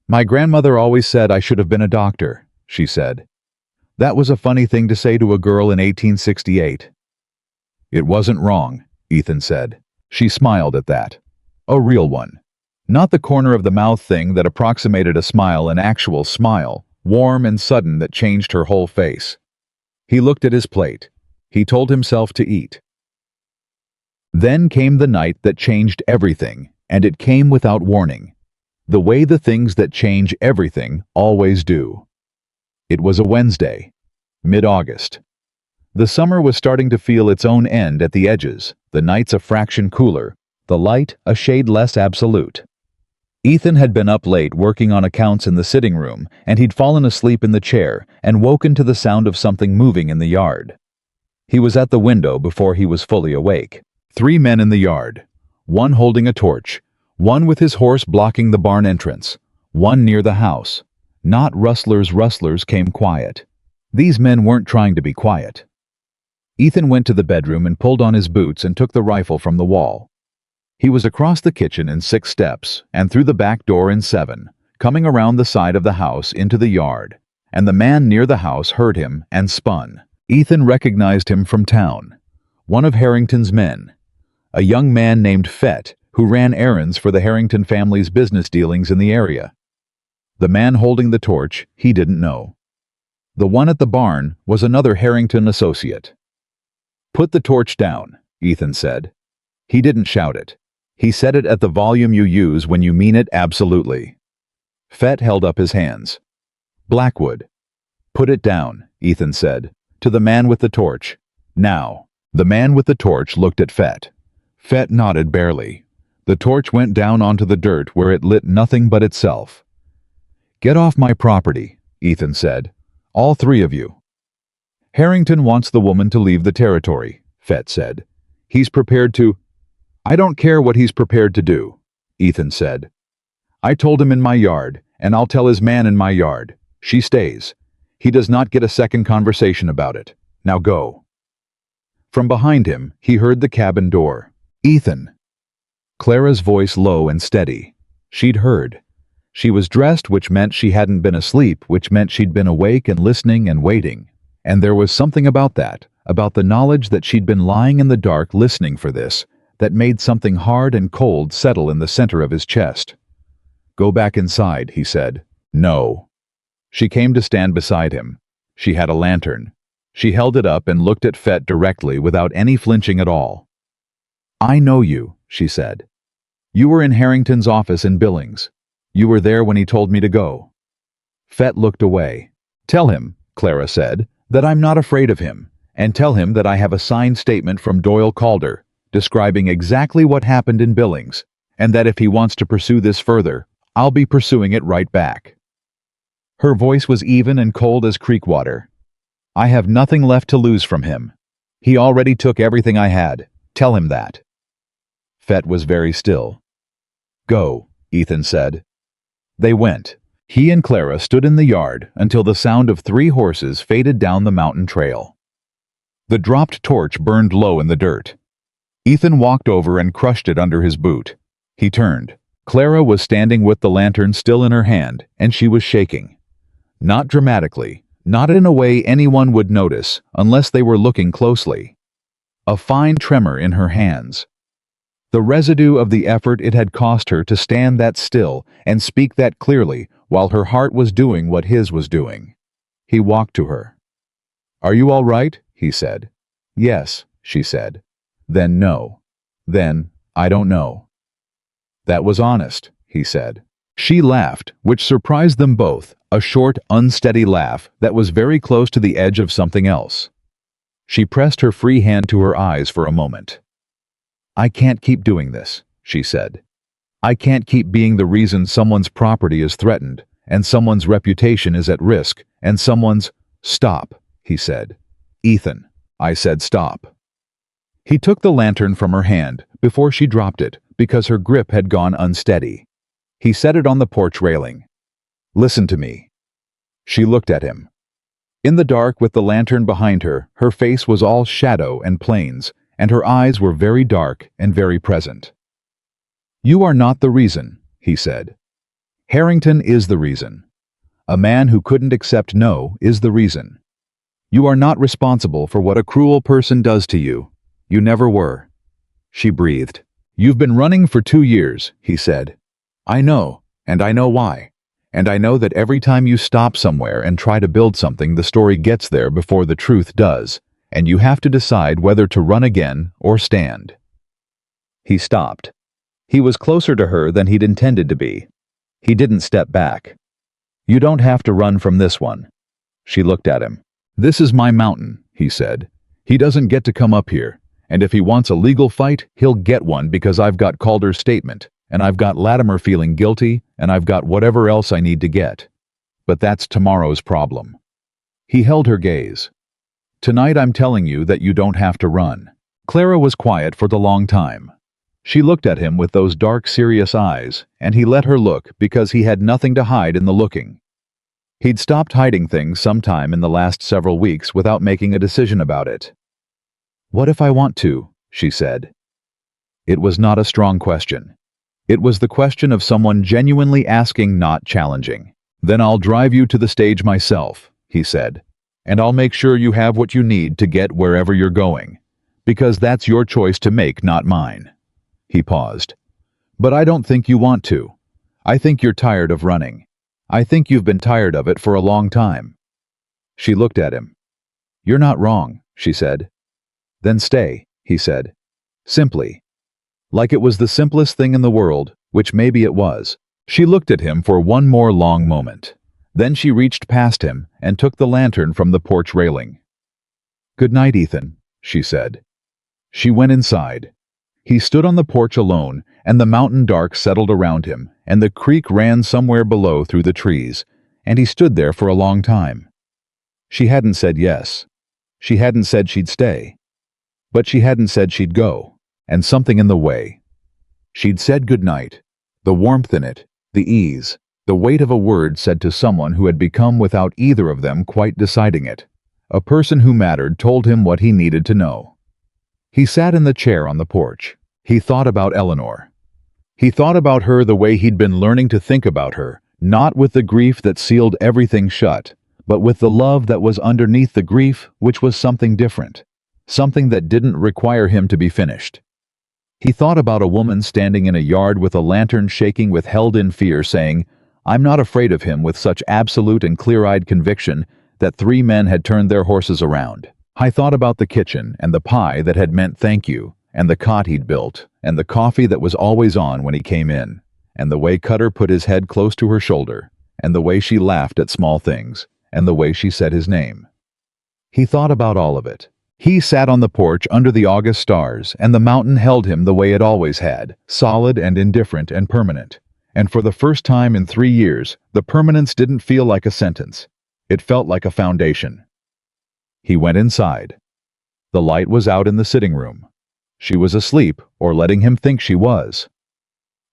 "My grandmother always said I should have been a doctor," she said. That was a funny thing to say to a girl in 1868. "It wasn't wrong," Ethan said. She smiled at that. A real one. Not the corner of the mouth thing that approximated a smile, an actual smile, warm and sudden, that changed her whole face. He looked at his plate. He told himself to eat. Then came the night that changed everything, and it came without warning. The way the things that change everything always do. It was a Wednesday, mid-August. The summer was starting to feel its own end at the edges, the nights a fraction cooler, the light a shade less absolute. Ethan had been up late working on accounts in the sitting room, and he'd fallen asleep in the chair and woken to the sound of something moving in the yard. He was at the window before he was fully awake. 3 men in the yard, one holding a torch, one with his horse blocking the barn entrance, one near the house. Not rustlers. Rustlers came quiet. These men weren't trying to be quiet. Ethan went to the bedroom and pulled on his boots and took the rifle from the wall. He was across the kitchen in 6 steps and through the back door in 7, coming around the side of the house into the yard, and the man near the house heard him and spun. Ethan recognized him from town. One of Harrington's men. A young man named Fett who ran errands for the Harrington family's business dealings in the area. The man holding the torch he didn't know. The one at the barn was another Harrington associate. "Put the torch down," Ethan said. He didn't shout it. He said it at the volume you use when you mean it absolutely. Fett held up his hands. "Blackwood." "Put it down," Ethan said. to the man with the torch. Now. The man with the torch looked at Fett. Fett nodded barely. The torch went down onto the dirt where it lit nothing but itself. "Get off my property," Ethan said. "All three of you." "Harrington wants the woman to leave the territory," Fett said. "He's prepared to—" "I don't care what he's prepared to do," Ethan said. "I told him in my yard, and I'll tell his man in my yard. She stays. He does not get a second conversation about it. Now go." From behind him, he heard the cabin door. "Ethan." Clara's voice low and steady. She'd heard. She was dressed, which meant she hadn't been asleep, which meant she'd been awake and listening and waiting. And there was something about that, about the knowledge that she'd been lying in the dark listening for this, that made something hard and cold settle in the center of his chest. "Go back inside," he said. "No." She came to stand beside him. She had a lantern. She held it up and looked at Fett directly without any flinching at all. "I know you," she said. "You were in Harrington's office in Billings. You were there when he told me to go." Fett looked away. "Tell him," Clara said, "that I'm not afraid of him, and tell him that I have a signed statement from Doyle Calder, describing exactly what happened in Billings, and that if he wants to pursue this further, I'll be pursuing it right back." Her voice was even and cold as creek water. "I have nothing left to lose from him. He already took everything I had. Tell him that." Fett was very still. "Go," Ethan said. They went. He and Clara stood in the yard until the sound of 3 horses faded down the mountain trail. The dropped torch burned low in the dirt. Ethan walked over and crushed it under his boot. He turned. Clara was standing with the lantern still in her hand, and she was shaking. Not dramatically, not in a way anyone would notice unless they were looking closely. A fine tremor in her hands. The residue of the effort it had cost her to stand that still and speak that clearly while her heart was doing what his was doing. He walked to her. "Are you all right?" he said. "Yes," she said. "Then no." "Then, I don't know." "That was honest," he said. She laughed, which surprised them both, a short, unsteady laugh that was very close to the edge of something else. She pressed her free hand to her eyes for a moment. "I can't keep doing this," she said. "I can't keep being the reason someone's property is threatened, and someone's reputation is at risk, and someone's—" "Stop," he said. "Ethan," I said, "stop." He took the lantern from her hand before she dropped it because her grip had gone unsteady. He set it on the porch railing. "Listen to me." She looked at him. In the dark with the lantern behind her, her face was all shadow and plains, and her eyes were very dark and very present. "You are not the reason," he said. "Harrington is the reason. A man who couldn't accept no is the reason. You are not responsible for what a cruel person does to you. You never were." She breathed. "You've been running for 2 years," he said. "I know, and I know why. And I know that every time you stop somewhere and try to build something, the story gets there before the truth does, and you have to decide whether to run again or stand." He stopped. He was closer to her than he'd intended to be. He didn't step back. "You don't have to run from this one." She looked at him. "This is my mountain," he said. "He doesn't get to come up here, and if he wants a legal fight, he'll get one because I've got Calder's statement, and I've got Latimer feeling guilty, and I've got whatever else I need to get. But that's tomorrow's problem." He held her gaze. "Tonight I'm telling you that you don't have to run." Clara was quiet for the long time. She looked at him with those dark, serious eyes, and he let her look because he had nothing to hide in the looking. He'd stopped hiding things sometime in the last several weeks without making a decision about it. "What if I want to?" she said. It was not a strong question. It was the question of someone genuinely asking, not challenging. "Then I'll drive you to the stage myself," he said. "And I'll make sure you have what you need to get wherever you're going. Because that's your choice to make, not mine." He paused. "But I don't think you want to. I think you're tired of running. I think you've been tired of it for a long time." She looked at him. "You're not wrong," she said. "Then stay," he said. Simply. Like it was the simplest thing in the world, which maybe it was. She looked at him for one more long moment. Then she reached past him and took the lantern from the porch railing. "Good night, Ethan," she said. She went inside. He stood on the porch alone, and the mountain dark settled around him, and the creek ran somewhere below through the trees, and he stood there for a long time. She hadn't said yes. She hadn't said she'd stay. But she hadn't said she'd go, and something in the way. She'd said good night. The warmth in it, the ease, the weight of a word said to someone who had become without either of them quite deciding it. A person who mattered told him what he needed to know. He sat in the chair on the porch. He thought about Eleanor. He thought about her the way he'd been learning to think about her, not with the grief that sealed everything shut, but with the love that was underneath the grief, which was something different, something that didn't require him to be finished. He thought about a woman standing in a yard with a lantern shaking with held-in fear, saying, "I'm not afraid of him," with such absolute and clear-eyed conviction that 3 men had turned their horses around. I thought about the kitchen, and the pie that had meant thank you, and the cot he'd built, and the coffee that was always on when he came in, and the way Cutter put his head close to her shoulder, and the way she laughed at small things, and the way she said his name. He thought about all of it. He sat on the porch under the August stars, and the mountain held him the way it always had, solid and indifferent and permanent. And for the first time in 3 years, the permanence didn't feel like a sentence. It felt like a foundation. He went inside. The light was out in the sitting room. She was asleep, or letting him think she was.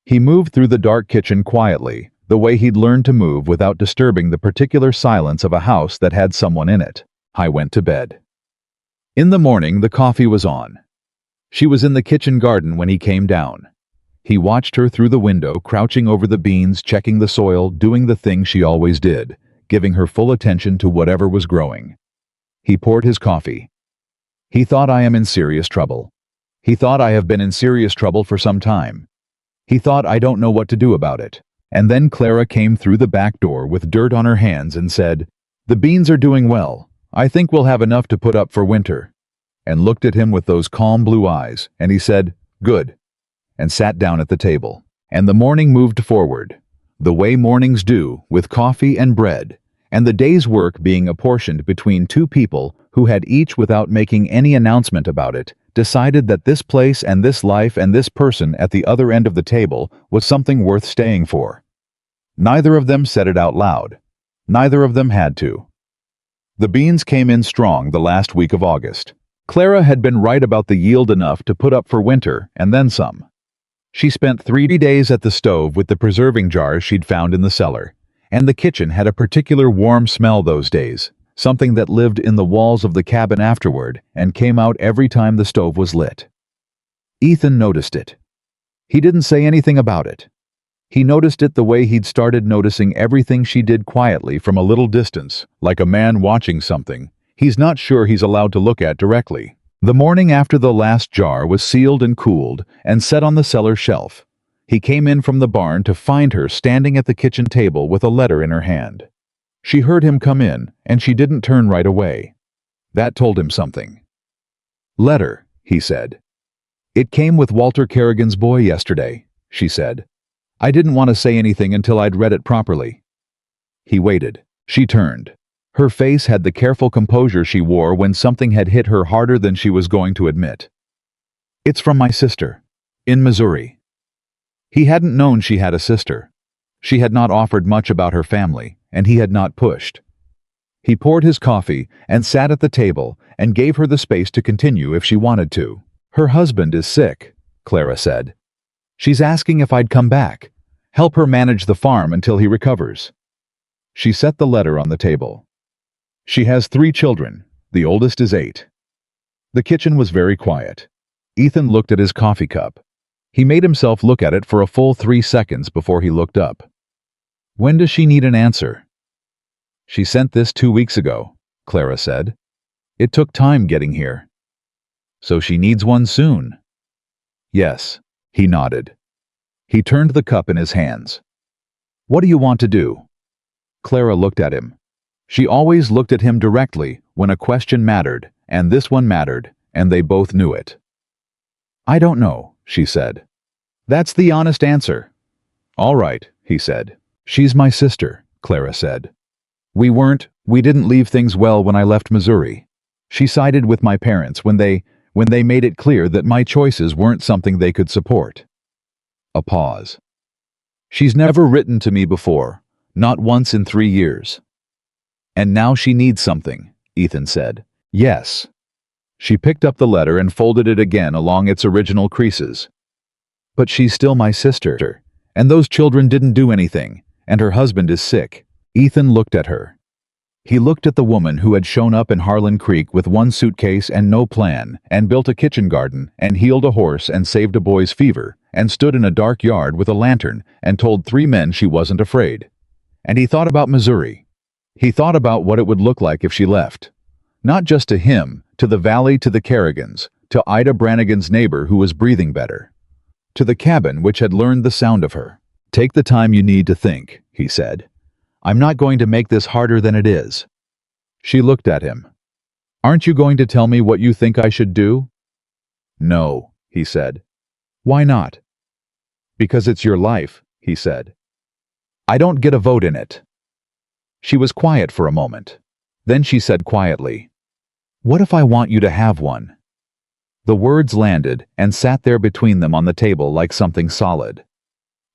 He moved through the dark kitchen quietly, the way he'd learned to move without disturbing the particular silence of a house that had someone in it. I went to bed. In the morning, the coffee was on. She was in the kitchen garden when he came down. He watched her through the window, crouching over the beans, checking the soil, doing the thing she always did, giving her full attention to whatever was growing. He poured his coffee. He thought, "I am in serious trouble." He thought, "I have been in serious trouble for some time." He thought, "I don't know what to do about it." And then Clara came through the back door with dirt on her hands and said, "The beans are doing well. I think we'll have enough to put up for winter," and looked at him with those calm blue eyes, and he said, "Good," and sat down at the table. And the morning moved forward, the way mornings do, with coffee and bread, and the day's work being apportioned between 2 people who had each, without making any announcement about it, decided that this place and this life and this person at the other end of the table was something worth staying for. Neither of them said it out loud. Neither of them had to. The beans came in strong the last week of August. Clara had been right about the yield, enough to put up for winter, and then some. She spent 3 days at the stove with the preserving jars she'd found in the cellar, and the kitchen had a particular warm smell those days, something that lived in the walls of the cabin afterward and came out every time the stove was lit. Ethan noticed it. He didn't say anything about it. He noticed it the way he'd started noticing everything she did quietly from a little distance, like a man watching something he's not sure he's allowed to look at directly. The morning after the last jar was sealed and cooled and set on the cellar shelf, he came in from the barn to find her standing at the kitchen table with a letter in her hand. She heard him come in, and she didn't turn right away. That told him something. "Letter," he said. "It came with Walter Kerrigan's boy yesterday," she said. "I didn't want to say anything until I'd read it properly." He waited. She turned. Her face had the careful composure she wore when something had hit her harder than she was going to admit. "It's from my sister, in Missouri." He hadn't known she had a sister. She had not offered much about her family, and he had not pushed. He poured his coffee and sat at the table and gave her the space to continue if she wanted to. "Her husband is sick," Clara said. "She's asking if I'd come back, help her manage the farm until he recovers." She set the letter on the table. She has 3 children. The oldest is 8. The kitchen was very quiet. Ethan looked at his coffee cup. He made himself look at it for a full 3 seconds before he looked up. "When does she need an answer?" "She sent this 2 weeks ago," Clara said. "It took time getting here." "So she needs one soon?" "Yes," he nodded. He turned the cup in his hands. "What do you want to do?" Clara looked at him. She always looked at him directly when a question mattered, and this one mattered, and they both knew it. "I don't know," she said. "That's the honest answer." "All right," he said. "She's my sister," Clara said. We didn't leave things well when I left Missouri." She sided with my parents when they made it clear that my choices weren't something they could support. A pause. She's never written to me before, not once in 3 years. And now she needs something, Ethan said. Yes. She picked up the letter and folded it again along its original creases. But she's still my sister, and those children didn't do anything, and her husband is sick. Ethan looked at her. He looked at the woman who had shown up in Harlan Creek with one suitcase and no plan, and built a kitchen garden, and healed a horse and saved a boy's fever, and stood in a dark yard with a lantern and told 3 men she wasn't afraid. And he thought about Missouri. He thought about what it would look like if she left. Not just to him, to the valley, to the Kerrigans, to Ida Brannigan's neighbor who was breathing better. To the cabin which had learned the sound of her. Take the time you need to think, he said. I'm not going to make this harder than it is. She looked at him. Aren't you going to tell me what you think I should do? No, he said. Why not? Because it's your life, he said. I don't get a vote in it. She was quiet for a moment. Then she said quietly, What if I want you to have one? The words landed and sat there between them on the table like something solid.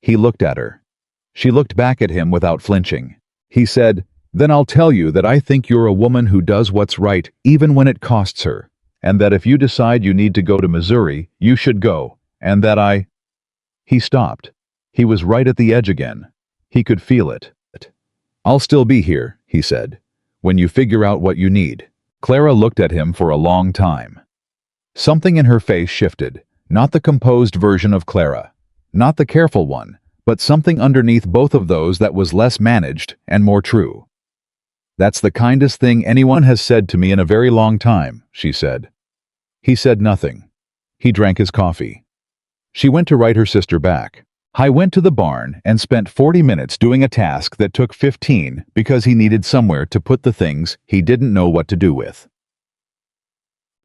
He looked at her. She looked back at him without flinching. He said, Then I'll tell you that I think you're a woman who does what's right even when it costs her, and that if you decide you need to go to Missouri, you should go, and that He stopped. He was right at the edge again. He could feel it. I'll still be here, he said, when you figure out what you need. Clara looked at him for a long time. Something in her face shifted, not the composed version of Clara, not the careful one, but something underneath both of those that was less managed and more true. That's the kindest thing anyone has said to me in a very long time, she said. He said nothing. He drank his coffee. She went to write her sister back. I went to the barn and spent 40 minutes doing a task that took 15 because he needed somewhere to put the things he didn't know what to do with.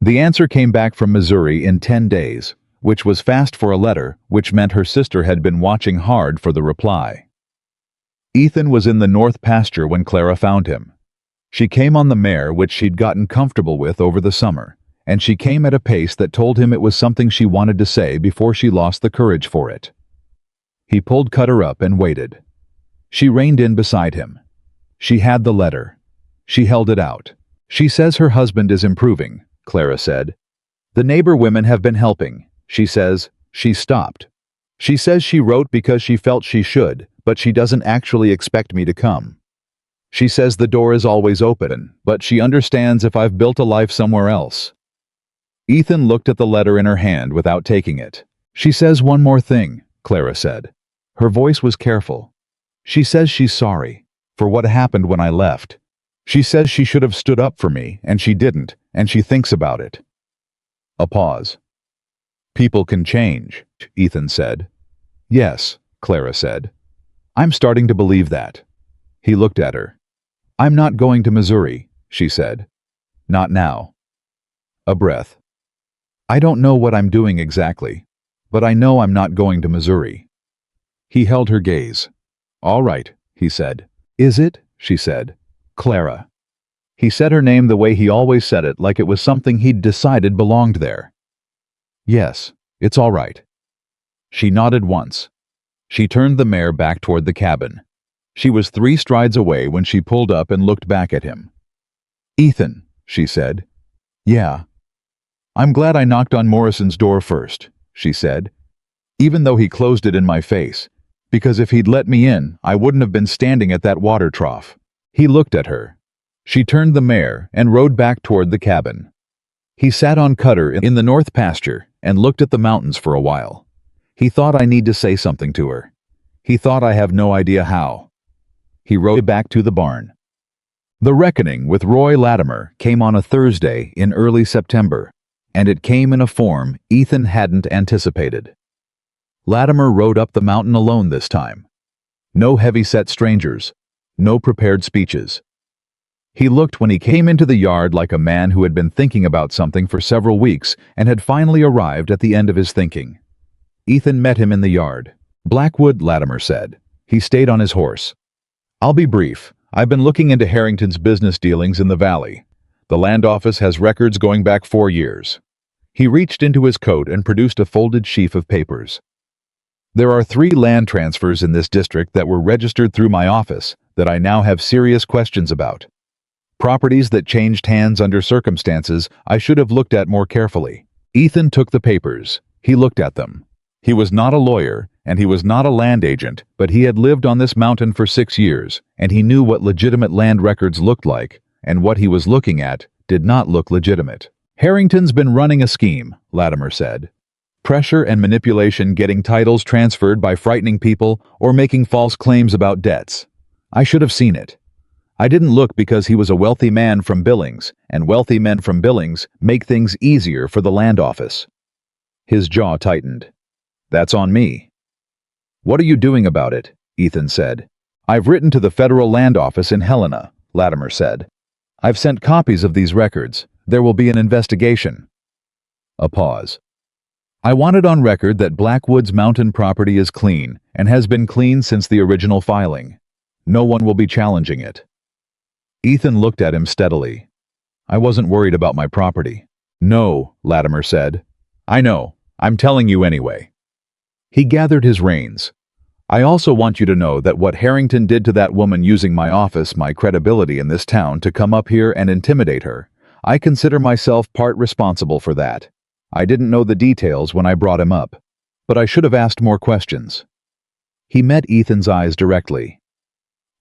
The answer came back from Missouri in 10 days, which was fast for a letter, which meant her sister had been watching hard for the reply. Ethan was in the north pasture when Clara found him. She came on the mare which she'd gotten comfortable with over the summer, and she came at a pace that told him it was something she wanted to say before she lost the courage for it. He pulled Cutter up and waited. She reined in beside him. She had the letter. She held it out. She says her husband is improving, Clara said. The neighbor women have been helping, she says. She stopped. She says she wrote because she felt she should, but she doesn't actually expect me to come. She says the door is always open, but she understands if I've built a life somewhere else. Ethan looked at the letter in her hand without taking it. She says one more thing, Clara said. Her voice was careful. She says she's sorry for what happened when I left. She says she should have stood up for me, and she didn't, and she thinks about it. A pause. People can change, Ethan said. Yes, Clara said. I'm starting to believe that. He looked at her. I'm not going to Missouri, she said. Not now. A breath. I don't know what I'm doing exactly, but I know I'm not going to Missouri. He held her gaze. All right, he said. Is it? She said. Clara. He said her name the way he always said it, like it was something he'd decided belonged there. Yes, it's all right. She nodded once. She turned the mare back toward the cabin. She was 3 strides away when she pulled up and looked back at him. Ethan, she said. Yeah. I'm glad I knocked on Morrison's door first, she said, even though he closed it in my face, because if he'd let me in, I wouldn't have been standing at that water trough. He looked at her. She turned the mare and rode back toward the cabin. He sat on Cutter in the north pasture and looked at the mountains for a while. He thought I need to say something to her. He thought I have no idea how. He rode back to the barn. The reckoning with Roy Latimer came on a Thursday in early September, and it came in a form Ethan hadn't anticipated. Latimer rode up the mountain alone this time. No heavy-set strangers, no prepared speeches. He looked when he came into the yard like a man who had been thinking about something for several weeks and had finally arrived at the end of his thinking. Ethan met him in the yard. Blackwood, Latimer said. He stayed on his horse. I'll be brief. I've been looking into Harrington's business dealings in the valley. The land office has records going back 4 years. He reached into his coat and produced a folded sheaf of papers. There are 3 land transfers in this district that were registered through my office that I now have serious questions about. Properties that changed hands under circumstances I should have looked at more carefully. Ethan took the papers. He looked at them. He was not a lawyer, and he was not a land agent, but he had lived on this mountain for 6 years, and he knew what legitimate land records looked like, and what he was looking at did not look legitimate. Harrington's been running a scheme, Latimer said. Pressure and manipulation, getting titles transferred by frightening people or making false claims about debts. I should have seen it. I didn't look because he was a wealthy man from Billings, and wealthy men from Billings make things easier for the land office. His jaw tightened. That's on me. What are you doing about it? Ethan said. I've written to the federal land office in Helena, Latimer said. I've sent copies of these records. There will be an investigation. A pause. I want it on record that Blackwood's mountain property is clean and has been clean since the original filing. No one will be challenging it. Ethan looked at him steadily. I wasn't worried about my property. No, Latimer said. I know. I'm telling you anyway. He gathered his reins. I also want you to know that what Harrington did to that woman using my office, my credibility in this town, to come up here and intimidate her, I consider myself part responsible for that. I didn't know the details when I brought him up, but I should have asked more questions. He met Ethan's eyes directly.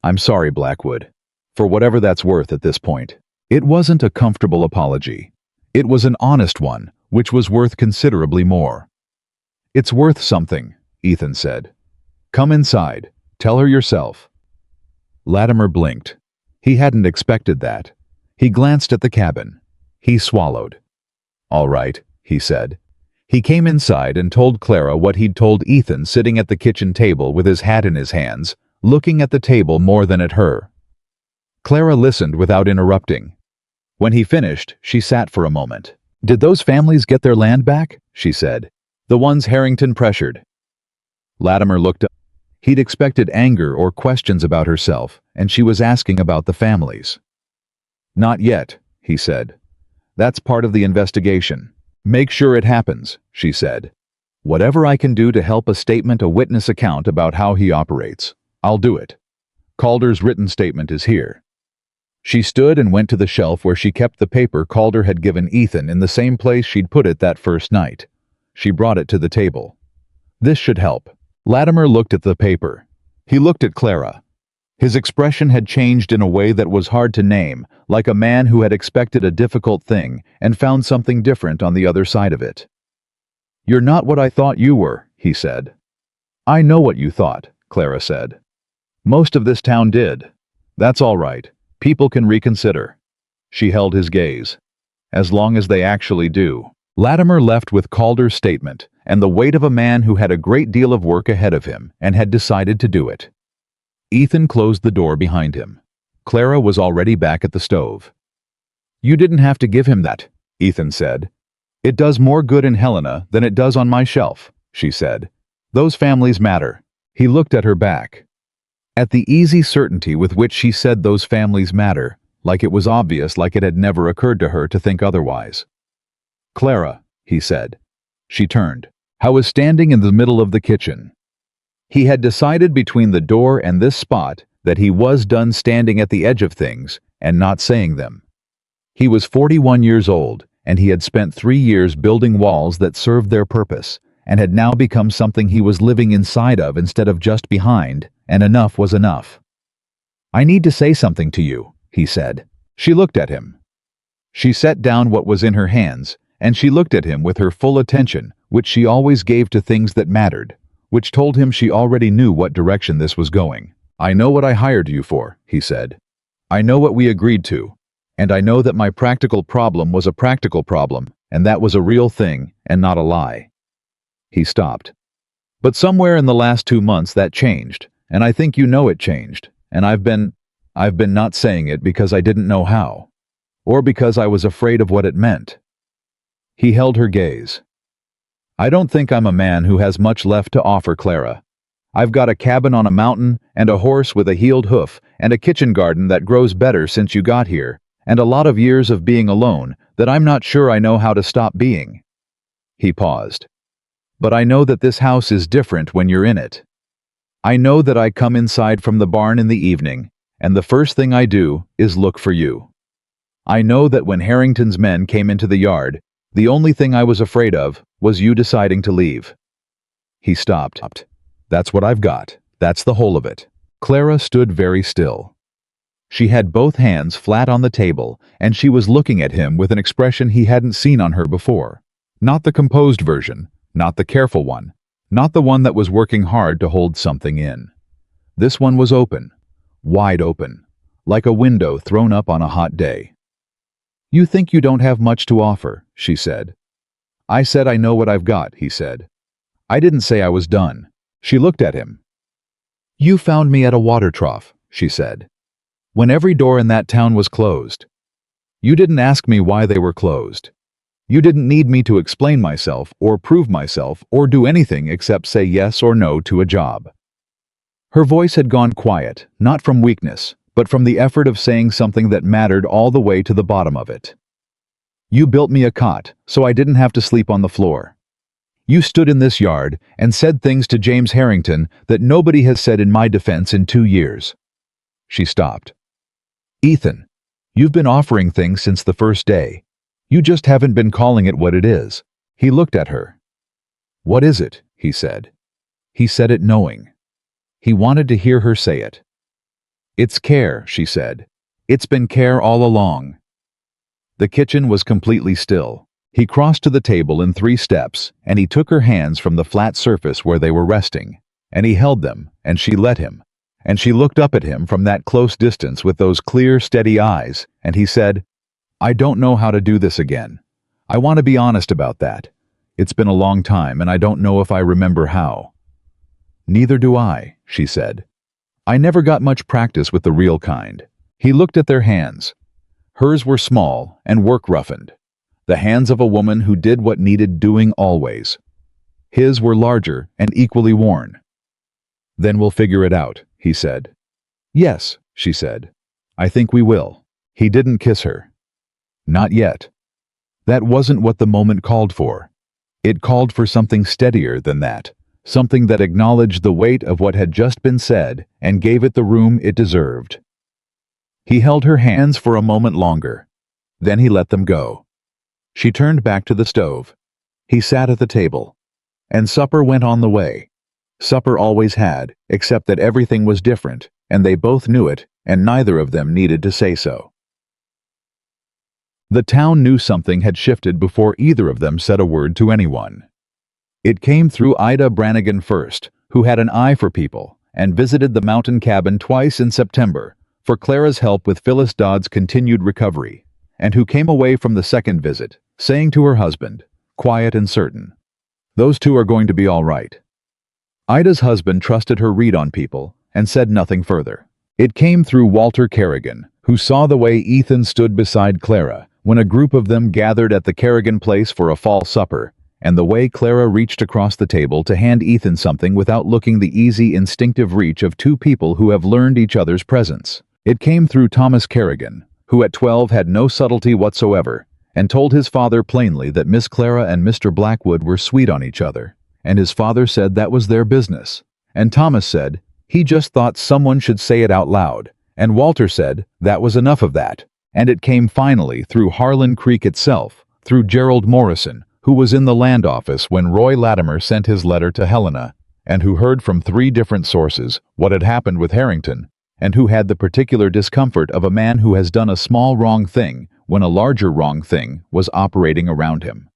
I'm sorry, Blackwood, for whatever that's worth at this point. It wasn't a comfortable apology. It was an honest one, which was worth considerably more. It's worth something, Ethan said. Come inside. Tell her yourself. Latimer blinked. He hadn't expected that. He glanced at the cabin. He swallowed. All right, he said. He came inside and told Clara what he'd told Ethan sitting at the kitchen table with his hat in his hands, looking at the table more than at her. Clara listened without interrupting. When he finished, she sat for a moment. Did those families get their land back? She said. The ones Harrington pressured. Latimer looked up. He'd expected anger or questions about herself, and she was asking about the families. Not yet, he said. That's part of the investigation. Make sure it happens, she said. Whatever I can do to help a witness account about how he operates, I'll do it. Calder's written statement is here. She stood and went to the shelf where she kept the paper Calder had given Ethan in the same place she'd put it that first night. She brought it to the table. This should help. Latimer looked at the paper. He looked at Clara. His expression had changed in a way that was hard to name, like a man who had expected a difficult thing and found something different on the other side of it. You're not what I thought you were, he said. I know what you thought, Clara said. Most of this town did. That's all right. People can reconsider. She held his gaze. As long as they actually do. Latimer left with Calder's statement and the weight of a man who had a great deal of work ahead of him and had decided to do it. Ethan closed the door behind him. Clara was already back at the stove. You didn't have to give him that, Ethan said. It does more good in Helena than it does on my shelf, she said. Those families matter. He looked at her back. At the easy certainty with which she said those families matter, like it was obvious, like it had never occurred to her to think otherwise. Clara, he said. She turned. Howe was standing in the middle of the kitchen. He had decided between the door and this spot that he was done standing at the edge of things and not saying them. He was 41 years old, and he had spent 3 years building walls that served their purpose, and had now become something he was living inside of instead of just behind, and enough was enough. I need to say something to you, he said. She looked at him. She set down what was in her hands, and she looked at him with her full attention, which she always gave to things that mattered, which told him she already knew what direction this was going. I know what I hired you for, he said. I know what we agreed to, and I know that my practical problem was a practical problem, and that was a real thing and not a lie. He stopped. But somewhere in the last 2 months that changed, and I think you know it changed, and I've been not saying it because I didn't know how, or because I was afraid of what it meant. He held her gaze. I don't think I'm a man who has much left to offer, Clara. I've got a cabin on a mountain and a horse with a healed hoof and a kitchen garden that grows better since you got here, and a lot of years of being alone that I'm not sure I know how to stop being." He paused. "But I know that this house is different when you're in it. I know that I come inside from the barn in the evening, and the first thing I do is look for you. I know that when Harrington's men came into the yard, the only thing I was afraid of was you deciding to leave." He stopped. "That's what I've got. That's the whole of it." Clara stood very still. She had both hands flat on the table, and she was looking at him with an expression he hadn't seen on her before. Not the composed version, not the careful one, not the one that was working hard to hold something in. This one was open, wide open, like a window thrown up on a hot day. "You think you don't have much to offer," she said. "I said I know what I've got," he said. "I didn't say I was done." She looked at him. "You found me at a water trough," she said, "when every door in that town was closed. You didn't ask me why they were closed. You didn't need me to explain myself or prove myself or do anything except say yes or no to a job." Her voice had gone quiet, not from weakness, but from the effort of saying something that mattered all the way to the bottom of it. "You built me a cot, so I didn't have to sleep on the floor. You stood in this yard and said things to James Harrington that nobody has said in my defense in 2 years. She stopped. "Ethan, you've been offering things since the first day. You just haven't been calling it what it is." He looked at her. "What is it?" he said. He said it knowing. He wanted to hear her say it. "It's care," she said. "It's been care all along." The kitchen was completely still. He crossed to the table in 3 steps, and he took her hands from the flat surface where they were resting, and he held them, and she let him. And she looked up at him from that close distance with those clear, steady eyes, and he said, "I don't know how to do this again. I want to be honest about that. It's been a long time, and I don't know if I remember how." "Neither do I," she said. "I never got much practice with the real kind." He looked at their hands. Hers were small and work-roughened, the hands of a woman who did what needed doing always. His were larger and equally worn. "Then we'll figure it out," he said. "Yes," she said. "I think we will." He didn't kiss her. Not yet. That wasn't what the moment called for. It called for something steadier than that, something that acknowledged the weight of what had just been said and gave it the room it deserved. He held her hands for a moment longer. Then he let them go. She turned back to the stove. He sat at the table. And supper went on the way. Supper always had, except that everything was different, and they both knew it, and neither of them needed to say so. The town knew something had shifted before either of them said a word to anyone. It came through Ida Brannigan first, who had an eye for people, and visited the mountain cabin twice in September, for Clara's help with Phyllis Dodd's continued recovery, and who came away from the second visit, saying to her husband, quiet and certain, "Those two are going to be all right." Ida's husband trusted her read on people, and said nothing further. It came through Walter Kerrigan, who saw the way Ethan stood beside Clara when a group of them gathered at the Kerrigan place for a fall supper, and the way Clara reached across the table to hand Ethan something without looking the easy, instinctive reach of two people who have learned each other's presence. It came through Thomas Kerrigan, who at 12 had no subtlety whatsoever, and told his father plainly that Miss Clara and Mr. Blackwood were sweet on each other, and his father said that was their business, and Thomas said he just thought someone should say it out loud, and Walter said that was enough of that, and it came finally through Harlan Creek itself, through Gerald Morrison, who was in the land office when Roy Latimer sent his letter to Helena, and who heard from 3 different sources what had happened with Harrington, and who had the particular discomfort of a man who has done a small wrong thing when a larger wrong thing was operating around him.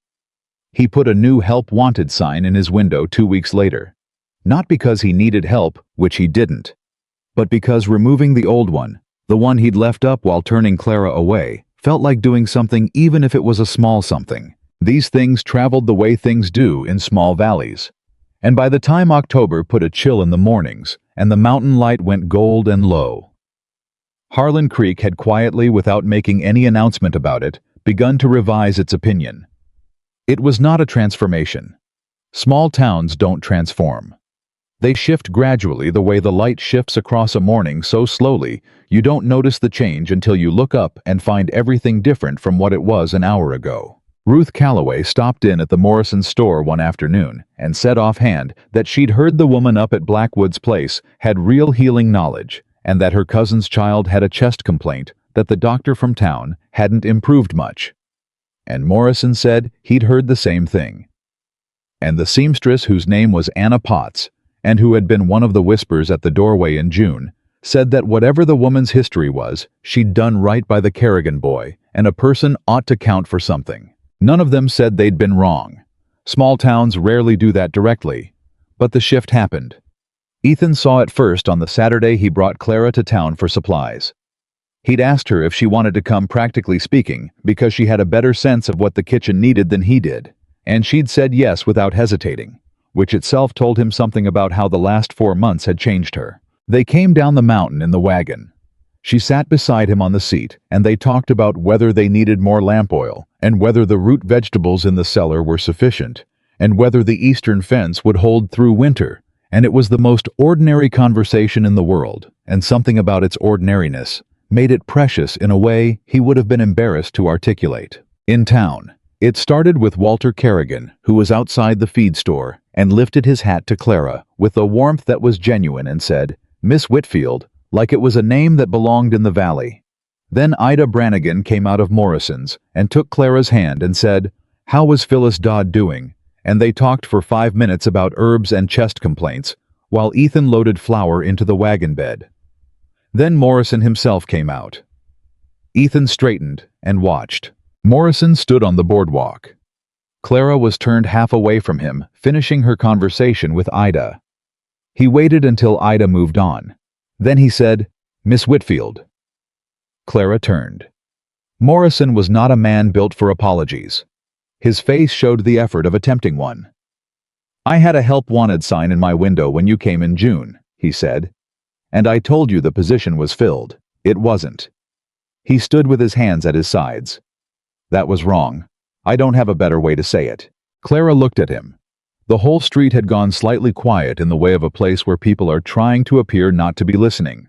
He put a new Help Wanted sign in his window 2 weeks later, not because he needed help, which he didn't, but because removing the old one, the one he'd left up while turning Clara away, felt like doing something even if it was a small something. These things traveled the way things do in small valleys. And by the time October put a chill in the mornings, and the mountain light went gold and low, Harlan Creek had quietly, without making any announcement about it, begun to revise its opinion. It was not a transformation. Small towns don't transform. They shift gradually the way the light shifts across a morning so slowly you don't notice the change until you look up and find everything different from what it was an hour ago. Ruth Calloway stopped in at the Morrison store one afternoon and said offhand that she'd heard the woman up at Blackwood's place had real healing knowledge and that her cousin's child had a chest complaint that the doctor from town hadn't improved much. And Morrison said he'd heard the same thing. And the seamstress, whose name was Anna Potts, and who had been one of the whispers at the doorway in June, said that whatever the woman's history was, she'd done right by the Kerrigan boy, and a person ought to count for something. None of them said they'd been wrong. Small towns rarely do that directly. But the shift happened. Ethan saw it first on the Saturday he brought Clara to town for supplies. He'd asked her if she wanted to come, practically speaking, because she had a better sense of what the kitchen needed than he did, and she'd said yes without hesitating, which itself told him something about how the last 4 months had changed her. They came down the mountain in the wagon. She sat beside him on the seat, and they talked about whether they needed more lamp oil, and whether the root vegetables in the cellar were sufficient, and whether the eastern fence would hold through winter, and it was the most ordinary conversation in the world, and something about its ordinariness made it precious in a way he would have been embarrassed to articulate. In town, it started with Walter Kerrigan, who was outside the feed store, and lifted his hat to Clara with a warmth that was genuine and said, "Miss Whitfield," like it was a name that belonged in the valley. Then Ida Brannigan came out of Morrison's and took Clara's hand and said, "How was Phyllis Dodd doing?" And they talked for 5 minutes about herbs and chest complaints, while Ethan loaded flour into the wagon bed. Then Morrison himself came out. Ethan straightened and watched. Morrison stood on the boardwalk. Clara was turned half away from him, finishing her conversation with Ida. He waited until Ida moved on. Then he said, "Miss Whitfield." Clara turned. Morrison was not a man built for apologies. His face showed the effort of attempting one. "I had a help wanted sign in my window when you came in June," he said. "And I told you the position was filled. It wasn't." He stood with his hands at his sides. "That was wrong. I don't have a better way to say it." Clara looked at him. The whole street had gone slightly quiet in the way of a place where people are trying to appear not to be listening.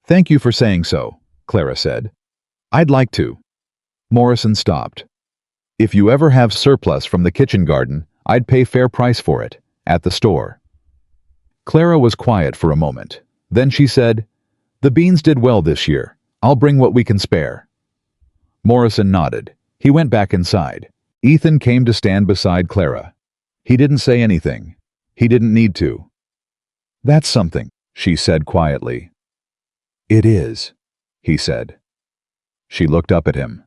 "Thank you for saying so," Clara said. "I'd like to." Morrison stopped. "If you ever have surplus from the kitchen garden, I'd pay fair price for it, at the store." Clara was quiet for a moment. Then she said, "The beans did well this year. I'll bring what we can spare." Morrison nodded. He went back inside. Ethan came to stand beside Clara. He didn't say anything. He didn't need to. "That's something," she said quietly. "It is," he said. She looked up at him.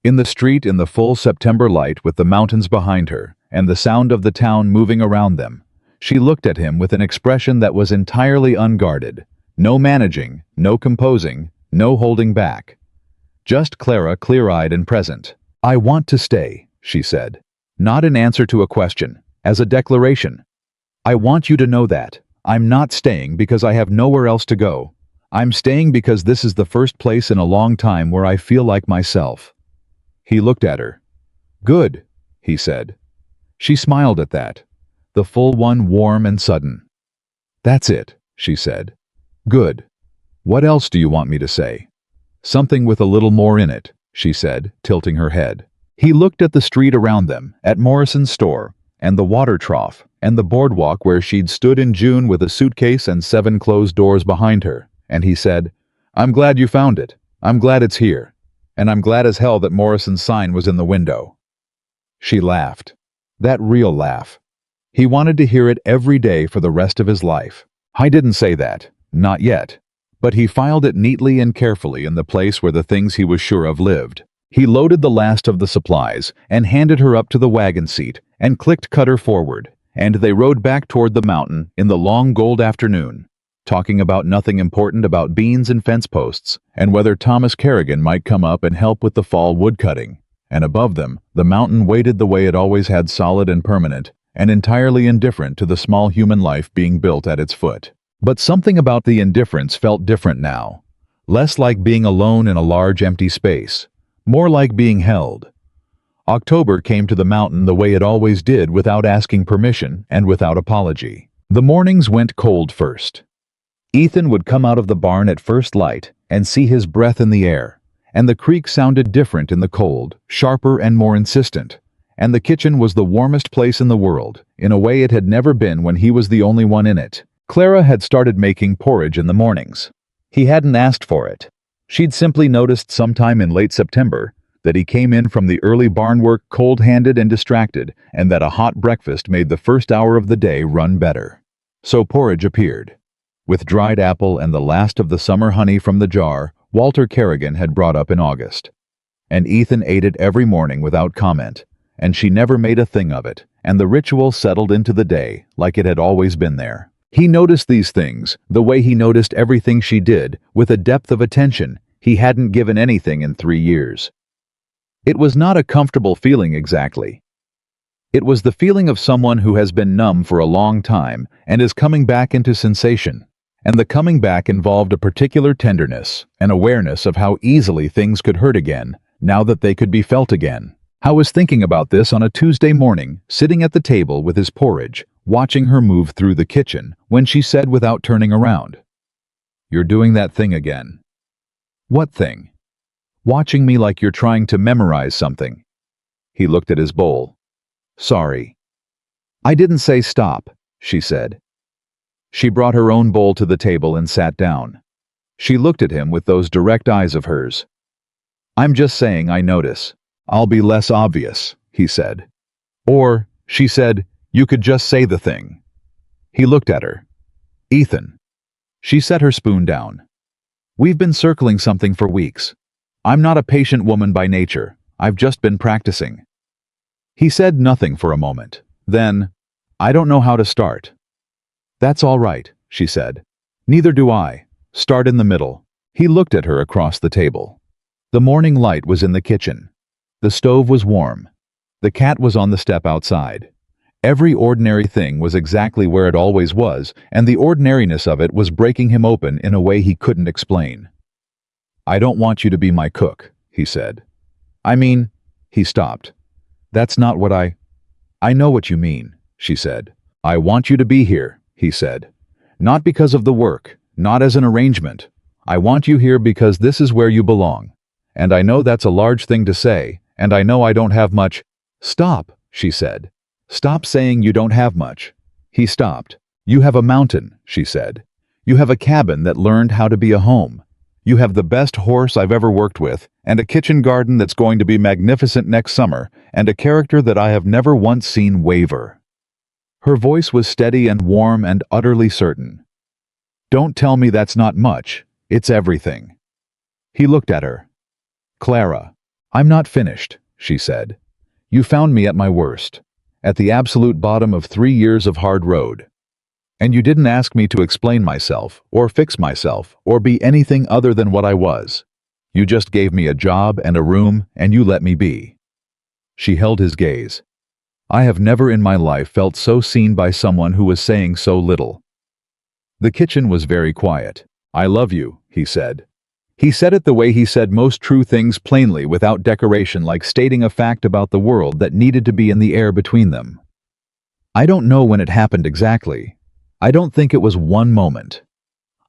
In the street, in the full September light, with the mountains behind her and the sound of the town moving around them, she looked at him with an expression that was entirely unguarded. No managing, no composing, no holding back. Just Clara, clear-eyed and present. "I want to stay," she said. Not in answer to a question, as a declaration. "I want you to know that. I'm not staying because I have nowhere else to go. I'm staying because this is the first place in a long time where I feel like myself." He looked at her. "Good," he said. She smiled at that. The full one, warm and sudden. "That's it," she said. "Good. What else do you want me to say?" "Something with a little more in it," she said, tilting her head. He looked at the street around them, at Morrison's store, and the water trough, and the boardwalk where she'd stood in June with a suitcase and 7 closed doors behind her, and he said, "I'm glad you found it. I'm glad it's here. And I'm glad as hell that Morrison's sign was in the window." She laughed. That real laugh. He wanted to hear it every day for the rest of his life. I didn't say that. Not yet. But he filed it neatly and carefully in the place where the things he was sure of lived. He loaded the last of the supplies and handed her up to the wagon seat and clicked Cutter forward, and they rode back toward the mountain in the long gold afternoon, talking about nothing important about beans and fence posts, and whether Thomas Kerrigan might come up and help with the fall wood cutting. And above them, the mountain waited the way it always had, solid and permanent, and entirely indifferent to the small human life being built at its foot. But something about the indifference felt different now. Less like being alone in a large empty space. More like being held. October came to the mountain the way it always did, without asking permission and without apology. The mornings went cold first. Ethan would come out of the barn at first light and see his breath in the air, and the creek sounded different in the cold, sharper and more insistent, and the kitchen was the warmest place in the world, in a way it had never been when he was the only one in it. Clara had started making porridge in the mornings. He hadn't asked for it. She'd simply noticed sometime in late September that he came in from the early barn work cold-handed and distracted, and that a hot breakfast made the first hour of the day run better. So porridge appeared. With dried apple and the last of the summer honey from the jar Walter Kerrigan had brought up in August. And Ethan ate it every morning without comment, and she never made a thing of it, and the ritual settled into the day like it had always been there. He noticed these things, the way he noticed everything she did, with a depth of attention he hadn't given anything in 3 years. It was not a comfortable feeling exactly. It was the feeling of someone who has been numb for a long time and is coming back into sensation. And the coming back involved a particular tenderness, an awareness of how easily things could hurt again, now that they could be felt again. I was thinking about this on a Tuesday morning, sitting at the table with his porridge, watching her move through the kitchen, when she said without turning around, "You're doing that thing again." "What thing?" "Watching me like you're trying to memorize something." He looked at his bowl. "Sorry." "I didn't say stop," she said. She brought her own bowl to the table and sat down. She looked at him with those direct eyes of hers. "I'm just saying I notice. I'll be less obvious," he said. "Or," she said, "you could just say the thing." He looked at her. "Ethan." She set her spoon down. "We've been circling something for weeks. I'm not a patient woman by nature. I've just been practicing." He said nothing for a moment. Then, "I don't know how to start." "That's all right," she said. "Neither do I. Start in the middle." He looked at her across the table. The morning light was in the kitchen. The stove was warm. The cat was on the step outside. Every ordinary thing was exactly where it always was, and the ordinariness of it was breaking him open in a way he couldn't explain. "I don't want you to be my cook," he said. "I mean," he stopped. "That's not what I know what you mean," she said. "I want you to be here," he said. "Not because of the work, not as an arrangement. I want you here because this is where you belong. And I know that's a large thing to say, and I know I don't have much." "Stop," she said. "Stop saying you don't have much." He stopped. "You have a mountain," she said. "You have a cabin that learned how to be a home. You have the best horse I've ever worked with, and a kitchen garden that's going to be magnificent next summer, and a character that I have never once seen waver." Her voice was steady and warm and utterly certain. "Don't tell me that's not much. It's everything." He looked at her. "Clara, I'm not finished," she said. "You found me at my worst, at the absolute bottom of 3 years of hard road. And you didn't ask me to explain myself, or fix myself, or be anything other than what I was. You just gave me a job and a room, and you let me be." She held his gaze. "I have never in my life felt so seen by someone who was saying so little." The kitchen was very quiet. "I love you," he said. He said it the way he said most true things, plainly, without decoration, like stating a fact about the world that needed to be in the air between them. "I don't know when it happened exactly. I don't think it was one moment.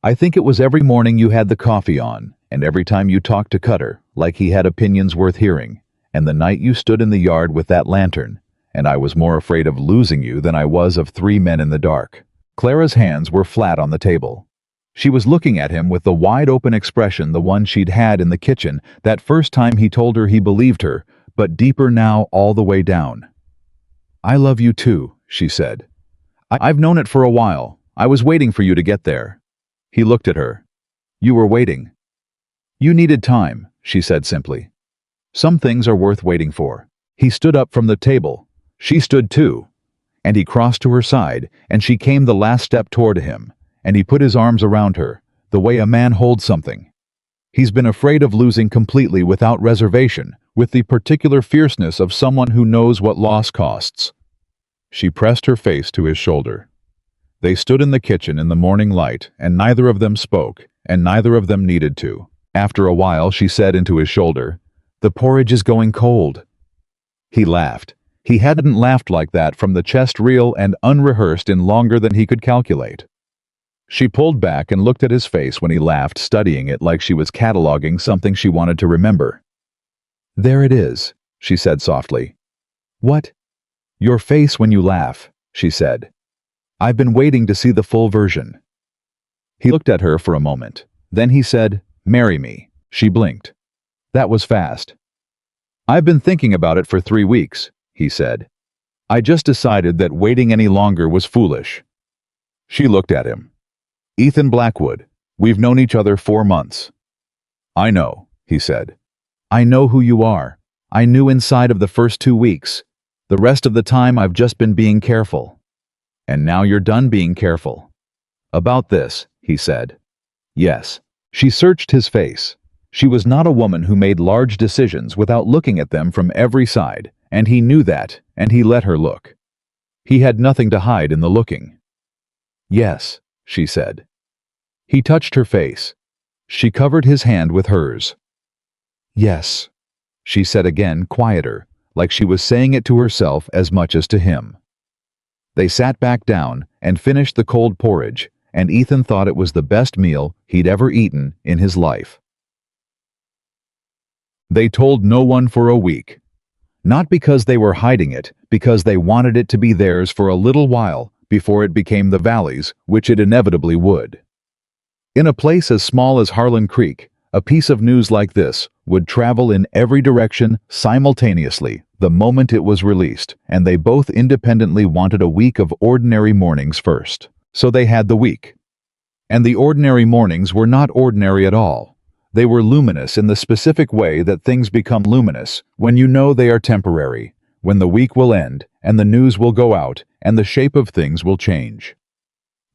I think it was every morning you had the coffee on, and every time you talked to Cutter, like he had opinions worth hearing, and the night you stood in the yard with that lantern, and I was more afraid of losing you than I was of 3 men in the dark." Clara's hands were flat on the table. She was looking at him with the wide-open expression, the one she'd had in the kitchen that first time he told her he believed her, but deeper now all the way down. "I love you too," she said. "I've known it for a while. I was waiting for you to get there." He looked at her. "You were waiting." "You needed time," she said simply. "Some things are worth waiting for." He stood up from the table. She stood too. And he crossed to her side, and she came the last step toward him, and he put his arms around her, the way a man holds something. He's been afraid of losing completely without reservation, with the particular fierceness of someone who knows what loss costs. She pressed her face to his shoulder. They stood in the kitchen in the morning light, and neither of them spoke, and neither of them needed to. After a while she said into his shoulder, "The porridge is going cold." He laughed. He hadn't laughed like that from the chest real and unrehearsed in longer than he could calculate. She pulled back and looked at his face when he laughed, studying it like she was cataloging something she wanted to remember. "There it is," she said softly. "What?" "Your face when you laugh," she said. "I've been waiting to see the full version." He looked at her for a moment. Then he said, "Marry me." She blinked. That was fast. "I've been thinking about it for 3 weeks," he said. "I just decided that waiting any longer was foolish." She looked at him. "Ethan Blackwood, we've known each other 4 months." "I know," he said. "I know who you are. I knew inside of the first 2 weeks. The rest of the time I've just been being careful." "And now you're done being careful." "About this," he said. "Yes." She searched his face. She was not a woman who made large decisions without looking at them from every side, and he knew that, and he let her look. He had nothing to hide in the looking. "Yes," she said. He touched her face. She covered his hand with hers. "Yes," she said again, quieter, like she was saying it to herself as much as to him. They sat back down and finished the cold porridge, and Ethan thought it was the best meal he'd ever eaten in his life. They told no one for a week. Not because they were hiding it, because they wanted it to be theirs for a little while before it became the Valley's, which it inevitably would. In a place as small as Harlan Creek, a piece of news like this would travel in every direction simultaneously the moment it was released, and they both independently wanted a week of ordinary mornings first. So they had the week. And the ordinary mornings were not ordinary at all. They were luminous in the specific way that things become luminous when you know they are temporary, when the week will end, and the news will go out, and the shape of things will change.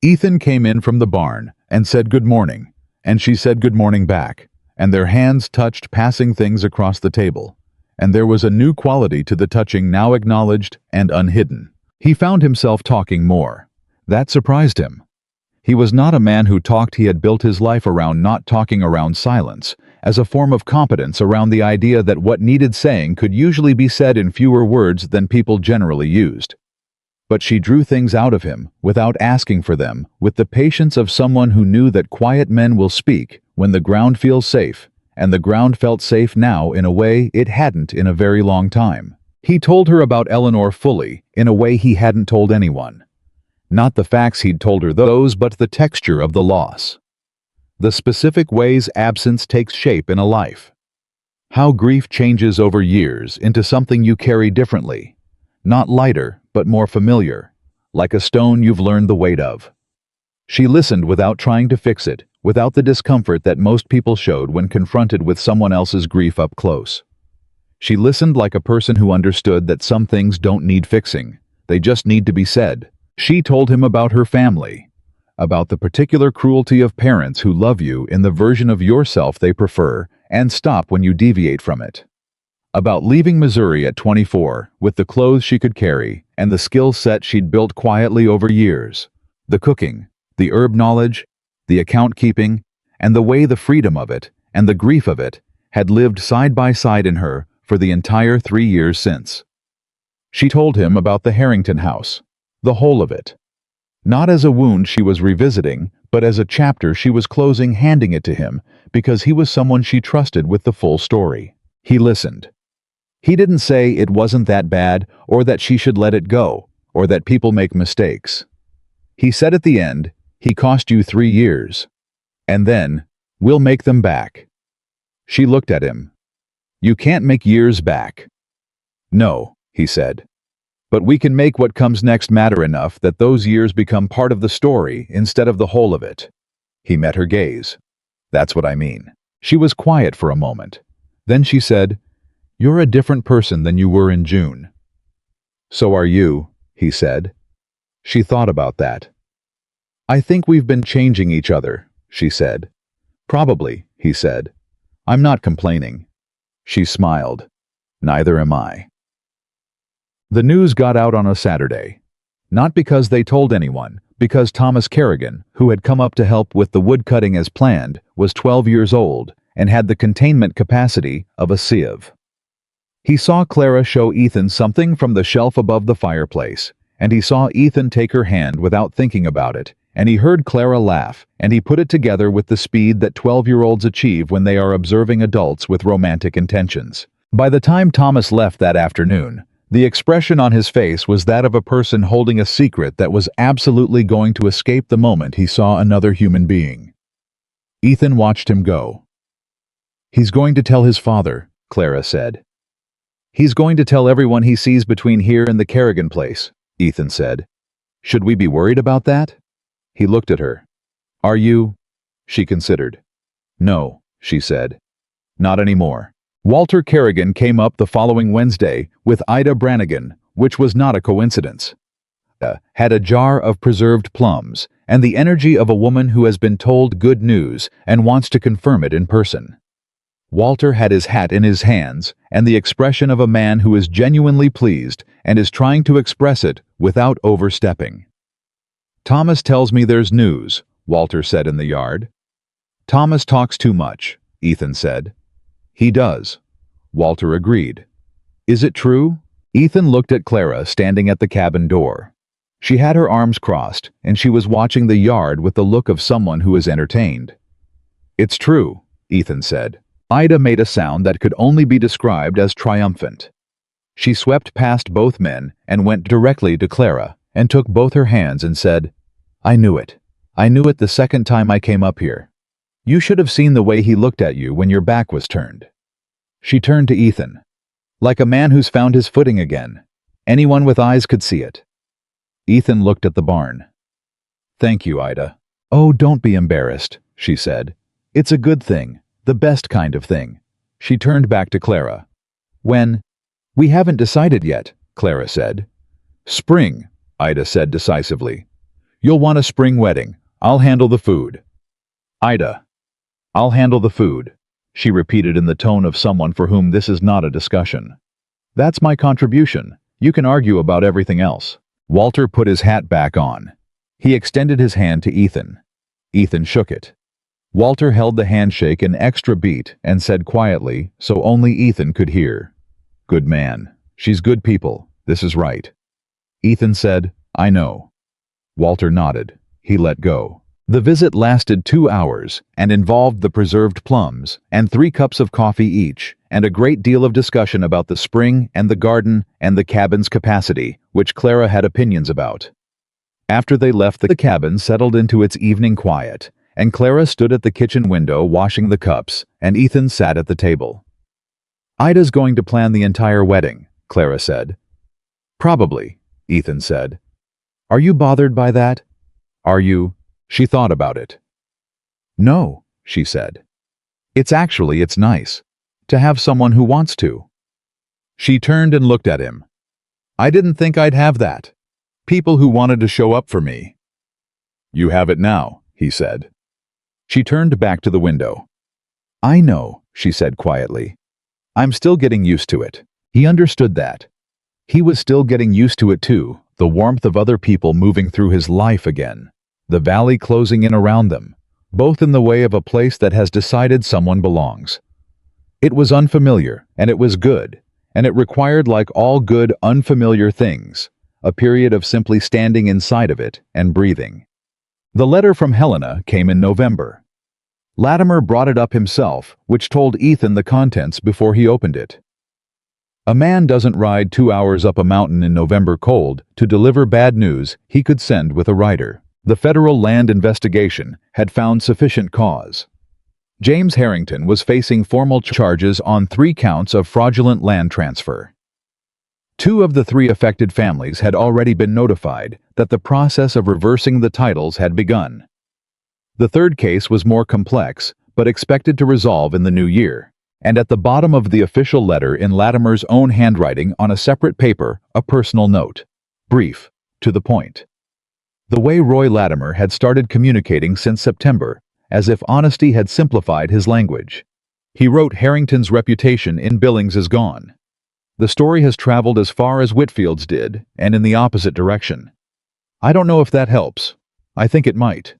Ethan came in from the barn and said good morning, and she said good morning back, and their hands touched, passing things across the table, and there was a new quality to the touching now acknowledged and unhidden. He found himself talking more. That surprised him. He was not a man who talked. He had built his life around not talking, around silence, as a form of competence, around the idea that what needed saying could usually be said in fewer words than people generally used. But she drew things out of him, without asking for them, with the patience of someone who knew that quiet men will speak when the ground feels safe, and the ground felt safe now in a way it hadn't in a very long time. He told her about Eleanor fully, in a way he hadn't told anyone. Not the facts he'd told her those, but the texture of the loss. The specific ways absence takes shape in a life. How grief changes over years into something you carry differently. Not lighter, but more familiar. Like a stone you've learned the weight of. She listened without trying to fix it, without the discomfort that most people showed when confronted with someone else's grief up close. She listened like a person who understood that some things don't need fixing. They just need to be said. She told him about her family, about the particular cruelty of parents who love you in the version of yourself they prefer and stop when you deviate from it. About leaving Missouri at 24 with the clothes she could carry and the skill set she'd built quietly over years. The cooking, the herb knowledge, the account keeping, and the way the freedom of it and the grief of it had lived side by side in her for the entire 3 years since. She told him about the Harrington house. The whole of it. Not as a wound she was revisiting, but as a chapter she was closing, handing it to him, because he was someone she trusted with the full story. He listened. He didn't say it wasn't that bad, or that she should let it go, or that people make mistakes. He said at the end, "He cost you 3 years. And then, we'll make them back." She looked at him. "You can't make years back." "No," he said. "But we can make what comes next matter enough that those years become part of the story instead of the whole of it." He met her gaze. "That's what I mean." She was quiet for a moment. Then she said, "You're a different person than you were in June." "So are you," he said. She thought about that. "I think we've been changing each other," she said. "Probably," he said. "I'm not complaining." She smiled. "Neither am I." The news got out on a Saturday. Not because they told anyone, because Thomas Kerrigan, who had come up to help with the woodcutting as planned, was 12 years old and had the containment capacity of a sieve. He saw Clara show Ethan something from the shelf above the fireplace, and he saw Ethan take her hand without thinking about it, and he heard Clara laugh, and he put it together with the speed that 12-year-olds achieve when they are observing adults with romantic intentions. By the time Thomas left that afternoon, the expression on his face was that of a person holding a secret that was absolutely going to escape the moment he saw another human being. Ethan watched him go. "He's going to tell his father," Clara said. "He's going to tell everyone he sees between here and the Kerrigan place," Ethan said. "Should we be worried about that?" He looked at her. "Are you?" She considered. "No," she said. "Not anymore." Walter Kerrigan came up the following Wednesday with Ida Brannigan, which was not a coincidence. Ida had a jar of preserved plums and the energy of a woman who has been told good news and wants to confirm it in person. Walter had his hat in his hands and the expression of a man who is genuinely pleased and is trying to express it without overstepping. "Thomas tells me there's news," Walter said in the yard. "Thomas talks too much," Ethan said. "He does," Walter agreed. "Is it true?" Ethan looked at Clara standing at the cabin door. She had her arms crossed, and she was watching the yard with the look of someone who is entertained. "It's true," Ethan said. Ida made a sound that could only be described as triumphant. She swept past both men and went directly to Clara and took both her hands and said, "I knew it. I knew it the second time I came up here. You should have seen the way he looked at you when your back was turned." She turned to Ethan. "Like a man who's found his footing again. Anyone with eyes could see it." Ethan looked at the barn. "Thank you, Ida." "Oh, don't be embarrassed," she said. "It's a good thing. The best kind of thing." She turned back to Clara. "When?" "We haven't decided yet," Clara said. "Spring," Ida said decisively. "You'll want a spring wedding. I'll handle the food." "Ida." "I'll handle the food," she repeated in the tone of someone for whom this is not a discussion. "That's my contribution. You can argue about everything else." Walter put his hat back on. He extended his hand to Ethan. Ethan shook it. Walter held the handshake an extra beat and said quietly, so only Ethan could hear, "Good man. She's good people. This is right." Ethan said, "I know." Walter nodded. He let go. The visit lasted 2 hours and involved the preserved plums and 3 cups of coffee each and a great deal of discussion about the spring and the garden and the cabin's capacity, which Clara had opinions about. After they left, the cabin settled into its evening quiet, and Clara stood at the kitchen window washing the cups, and Ethan sat at the table. "Ida's going to plan the entire wedding," Clara said. "Probably," Ethan said. "Are you bothered by that? Are you?" She thought about it. "No," she said. It's nice to have someone who wants to." She turned and looked at him. "I didn't think I'd have that. People who wanted to show up for me." "You have it now," he said. She turned back to the window. "I know," she said quietly. "I'm still getting used to it." He understood that. He was still getting used to it too, the warmth of other people moving through his life again, the valley closing in around them, both in the way of a place that has decided someone belongs. It was unfamiliar, and it was good, and it required, like all good, unfamiliar things, a period of simply standing inside of it and breathing. The letter from Helena came in November. Latimer brought it up himself, which told Ethan the contents before he opened it. A man doesn't ride 2 hours up a mountain in November cold to deliver bad news he could send with a rider. The federal land investigation had found sufficient cause. James Harrington was facing formal charges on 3 counts of fraudulent land transfer. 2 of the 3 affected families had already been notified that the process of reversing the titles had begun. The 3rd case was more complex, but expected to resolve in the new year, and at the bottom of the official letter in Latimer's own handwriting on a separate paper, a personal note. Brief, to the point. The way Roy Latimer had started communicating since September, as if honesty had simplified his language. He wrote, "Harrington's reputation in Billings is gone. The story has traveled as far as Whitfield's did, and in the opposite direction. I don't know if that helps. I think it might."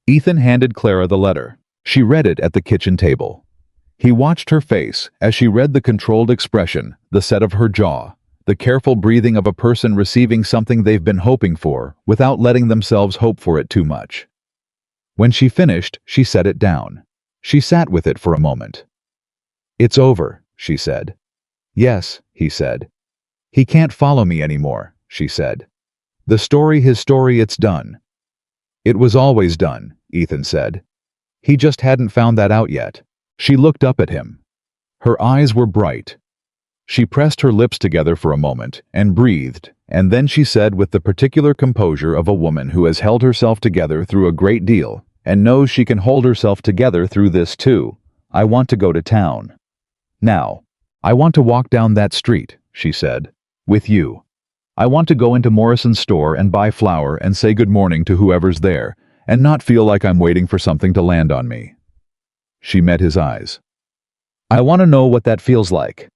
Ethan handed Clara the letter. She read it at the kitchen table. He watched her face as she read the controlled expression, the set of her jaw, the careful breathing of a person receiving something they've been hoping for without letting themselves hope for it too much. When she finished, she set it down. She sat with it for a moment. "It's over," she said. "Yes," he said. "He can't follow me anymore," she said. "His story, it's done." "It was always done," Ethan said. "He just hadn't found that out yet." She looked up at him. Her eyes were bright. She pressed her lips together for a moment and breathed, and then she said with the particular composure of a woman who has held herself together through a great deal and knows she can hold herself together through this too, "I want to go to town. Now. I want to walk down that street," she said, "with you. I want to go into Morrison's store and buy flour and say good morning to whoever's there, and not feel like I'm waiting for something to land on me." She met his eyes. "I want to know what that feels like."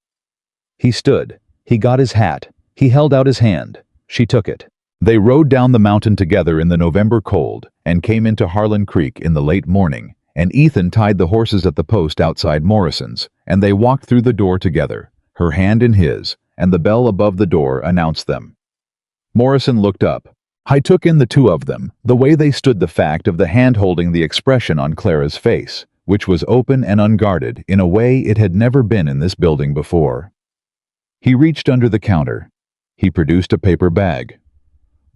He stood. He got his hat. He held out his hand. She took it. They rode down the mountain together in the November cold and came into Harlan Creek in the late morning, and Ethan tied the horses at the post outside Morrison's, and they walked through the door together, her hand in his, and the bell above the door announced them. Morrison looked up. I took in the two of them, the way they stood, the fact of the hand holding, the expression on Clara's face, which was open and unguarded in a way it had never been in this building before. He reached under the counter. He produced a paper bag.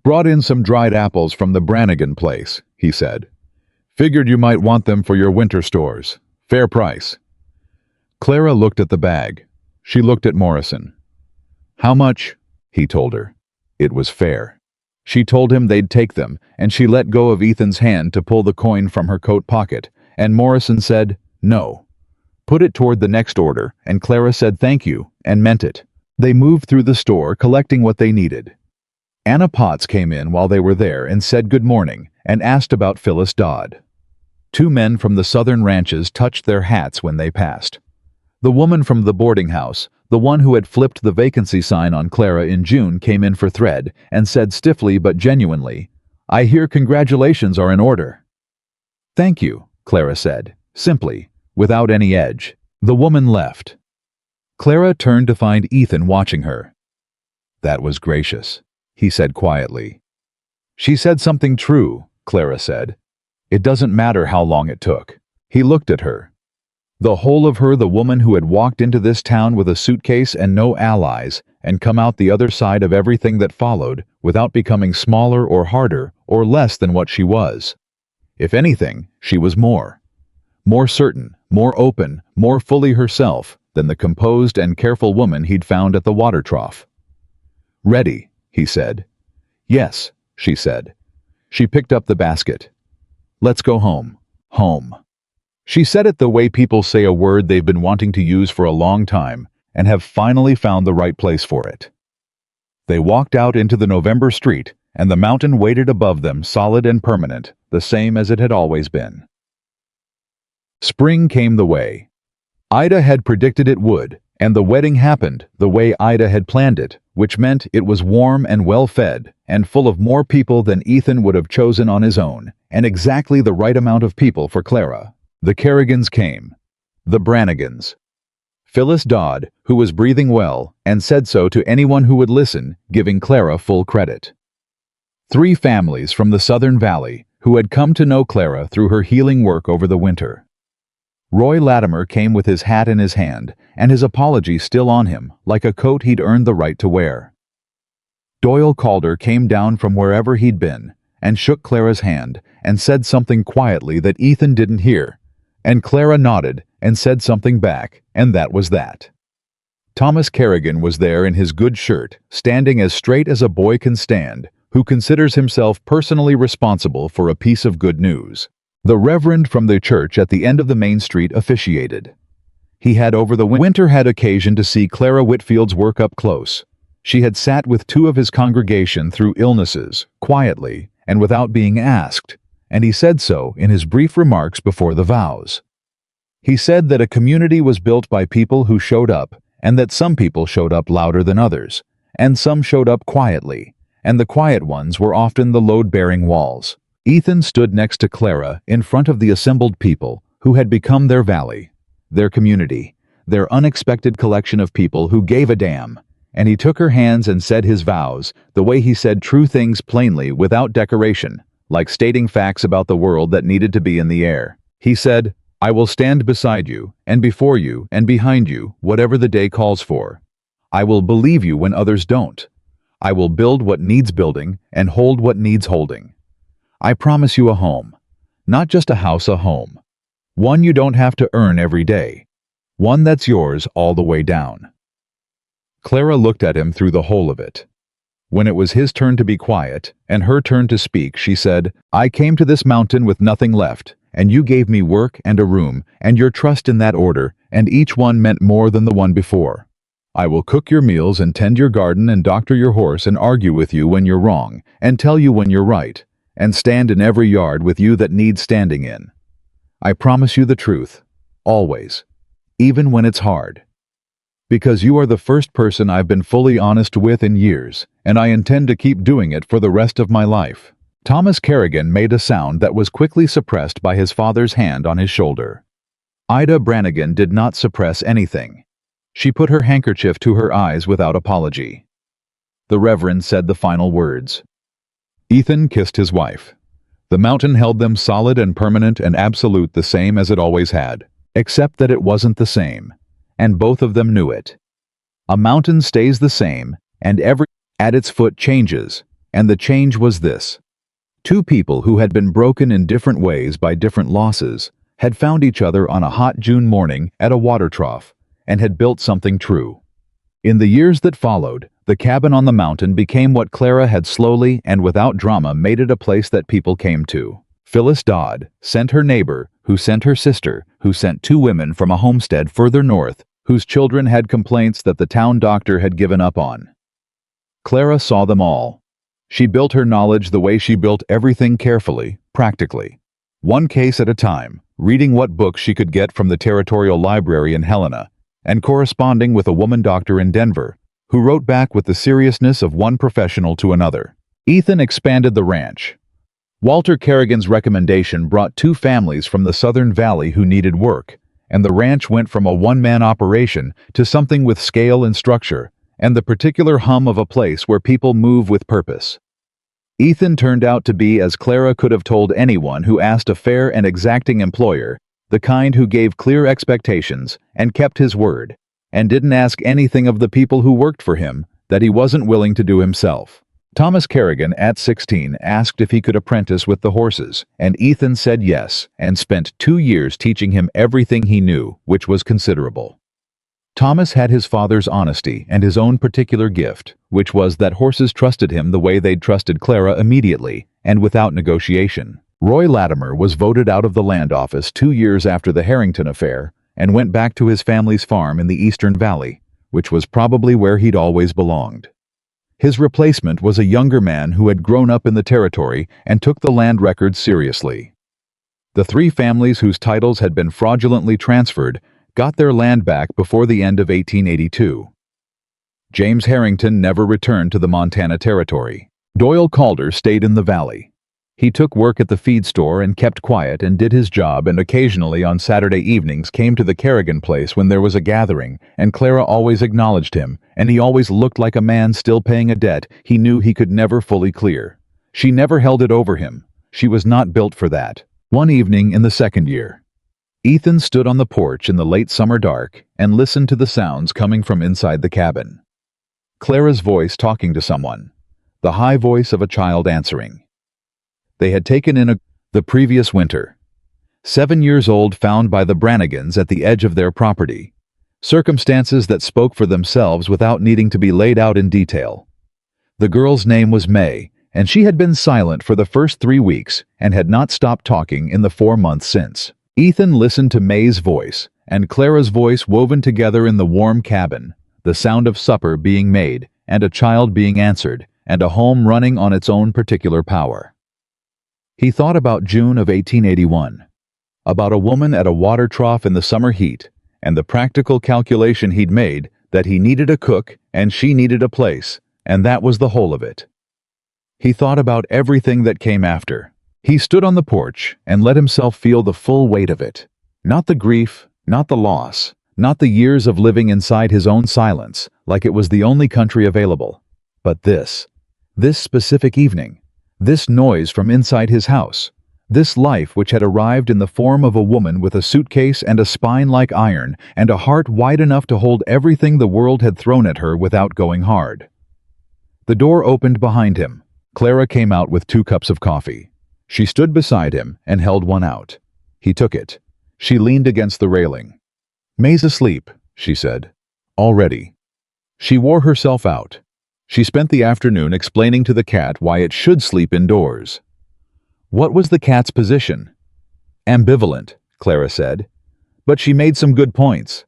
"Brought in some dried apples from the Brannigan place," he said. "Figured you might want them for your winter stores. Fair price." Clara looked at the bag. She looked at Morrison. "How much?" he told her. It was fair. She told him they'd take them, and she let go of Ethan's hand to pull the coin from her coat pocket, and Morrison said, "No." Put it toward the next order, and Clara said thank you, and meant it. They moved through the store, collecting what they needed. Anna Potts came in while they were there and said good morning, and asked about Phyllis Dodd. Two men from the southern ranches touched their hats when they passed. The woman from the boarding house, the one who had flipped the vacancy sign on Clara in June, came in for thread and said stiffly but genuinely, "I hear congratulations are in order." "Thank you," Clara said, simply, without any edge. The woman left. Clara turned to find Ethan watching her. "That was gracious," he said quietly. "She said something true," Clara said. "It doesn't matter how long it took." He looked at her. The whole of her, the woman who had walked into this town with a suitcase and no allies, and come out the other side of everything that followed, without becoming smaller or harder or less than what she was. If anything, she was more. More certain, more open, more fully herself than the composed and careful woman he'd found at the water trough. "Ready," he said. "Yes," she said. She picked up the basket. "Let's go home." Home. She said it the way people say a word they've been wanting to use for a long time and have finally found the right place for it. They walked out into the November street, and the mountain waited above them, solid and permanent, the same as it had always been. Spring came the way Ida had predicted it would, and the wedding happened the way Ida had planned it, which meant it was warm and well-fed and full of more people than Ethan would have chosen on his own, and exactly the right amount of people for Clara. The Kerrigans came. The Brannigans. Phyllis Dodd, who was breathing well, and said so to anyone who would listen, giving Clara full credit. 3 families from the Southern Valley who had come to know Clara through her healing work over the winter. Roy Latimer came with his hat in his hand, and his apology still on him, like a coat he'd earned the right to wear. Doyle Calder came down from wherever he'd been, and shook Clara's hand, and said something quietly that Ethan didn't hear, and Clara nodded and said something back, and that was that. Thomas Kerrigan was there in his good shirt, standing as straight as a boy can stand, who considers himself personally responsible for a piece of good news. The reverend from the church at the end of the main street officiated. He had over the winter had occasion to see Clara Whitfield's work up close. She had sat with 2 of his congregation through illnesses, quietly, and without being asked, and he said so in his brief remarks before the vows. He said that a community was built by people who showed up, and that some people showed up louder than others, and some showed up quietly, and the quiet ones were often the load-bearing walls. Ethan stood next to Clara in front of the assembled people who had become their valley. their community, their unexpected collection of people who gave a damn. And he took her hands and said his vows, the way he said true things plainly without decoration, like stating facts about the world that needed to be in the air. He said, "I will stand beside you, and before you, and behind you, whatever the day calls for. I will believe you when others don't. I will build what needs building, and hold what needs holding. I promise you a home. Not just a house, a home. One you don't have to earn every day. One that's yours all the way down." Clara looked at him through the whole of it. When it was his turn to be quiet, and her turn to speak, she said, "I came to this mountain with nothing left, and you gave me work and a room, and your trust in that order, and each one meant more than the one before. I will cook your meals and tend your garden and doctor your horse and argue with you when you're wrong, and tell you when you're right, and stand in every yard with you that needs standing in. I promise you the truth, always, even when it's hard. Because you are the first person I've been fully honest with in years, and I intend to keep doing it for the rest of my life." Thomas Kerrigan made a sound that was quickly suppressed by his father's hand on his shoulder. Ida Brannigan did not suppress anything. She put her handkerchief to her eyes without apology. The Reverend said the final words. Ethan kissed his wife. The mountain held them solid and permanent and absolute, the same as it always had, except that it wasn't the same, and both of them knew it. A mountain stays the same, and every at its foot changes, and the change was this. Two people who had been broken in different ways by different losses had found each other on a hot June morning at a water trough, and had built something true. In the years that followed, the cabin on the mountain became what Clara had slowly and without drama made it a place that people came to. Phyllis Dodd sent her neighbor, who sent her sister, who sent two women from a homestead further north, whose children had complaints that the town doctor had given up on. Clara saw them all. She built her knowledge the way she built everything, carefully, practically. One case at a time, reading what books she could get from the Territorial Library in Helena, and corresponding with a woman doctor in Denver, who wrote back with the seriousness of one professional to another. Ethan expanded the ranch. Walter Kerrigan's recommendation brought two families from the Southern Valley who needed work, and the ranch went from a one-man operation to something with scale and structure, and the particular hum of a place where people move with purpose. Ethan turned out to be, as Clara could have told anyone who asked, a fair and exacting employer, the kind who gave clear expectations and kept his word, and didn't ask anything of the people who worked for him that he wasn't willing to do himself. Thomas Kerrigan, at 16, asked if he could apprentice with the horses, and Ethan said yes, and spent 2 years teaching him everything he knew, which was considerable. Thomas had his father's honesty and his own particular gift, which was that horses trusted him the way they'd trusted Clara immediately, and without negotiation. Roy Latimer was voted out of the land office 2 years after the Harrington affair, and went back to his family's farm in the Eastern Valley, which was probably where he'd always belonged. His replacement was a younger man who had grown up in the territory and took the land records seriously. The three families whose titles had been fraudulently transferred got their land back before the end of 1882. James Harrington never returned to the Montana Territory. Doyle Calder stayed in the valley. He took work at the feed store and kept quiet and did his job, and occasionally on Saturday evenings came to the Kerrigan place when there was a gathering, and Clara always acknowledged him, and he always looked like a man still paying a debt he knew he could never fully clear. She never held it over him. She was not built for that. One evening in the second year, Ethan stood on the porch in the late summer dark and listened to the sounds coming from inside the cabin. Clara's voice talking to someone, the high voice of a child answering. They had taken in the previous winter. 7 years old, found by the Brannigans at the edge of their property. Circumstances that spoke for themselves without needing to be laid out in detail. The girl's name was May, and she had been silent for the first 3 weeks and had not stopped talking in the 4 months since. Ethan listened to May's voice and Clara's voice woven together in the warm cabin, the sound of supper being made and a child being answered and a home running on its own particular power. He thought about June of 1881, about a woman at a water trough in the summer heat, and the practical calculation he'd made that he needed a cook and she needed a place, and that was the whole of it. He thought about everything that came after. He stood on the porch and let himself feel the full weight of it. Not the grief, Not the loss, not the years of living inside his own silence, like it was the only country available. But this specific evening, this noise from inside his house, this life which had arrived in the form of a woman with a suitcase and a spine like iron and a heart wide enough to hold everything the world had thrown at her without going hard. The door opened behind him. Clara came out with 2 cups of coffee. She stood beside him and held one out. He took it. She leaned against the railing. "May's asleep," she said. "Already." She wore herself out. She spent the afternoon explaining to the cat why it should sleep indoors. What was the cat's position? Ambivalent, Clara said. But she made some good points.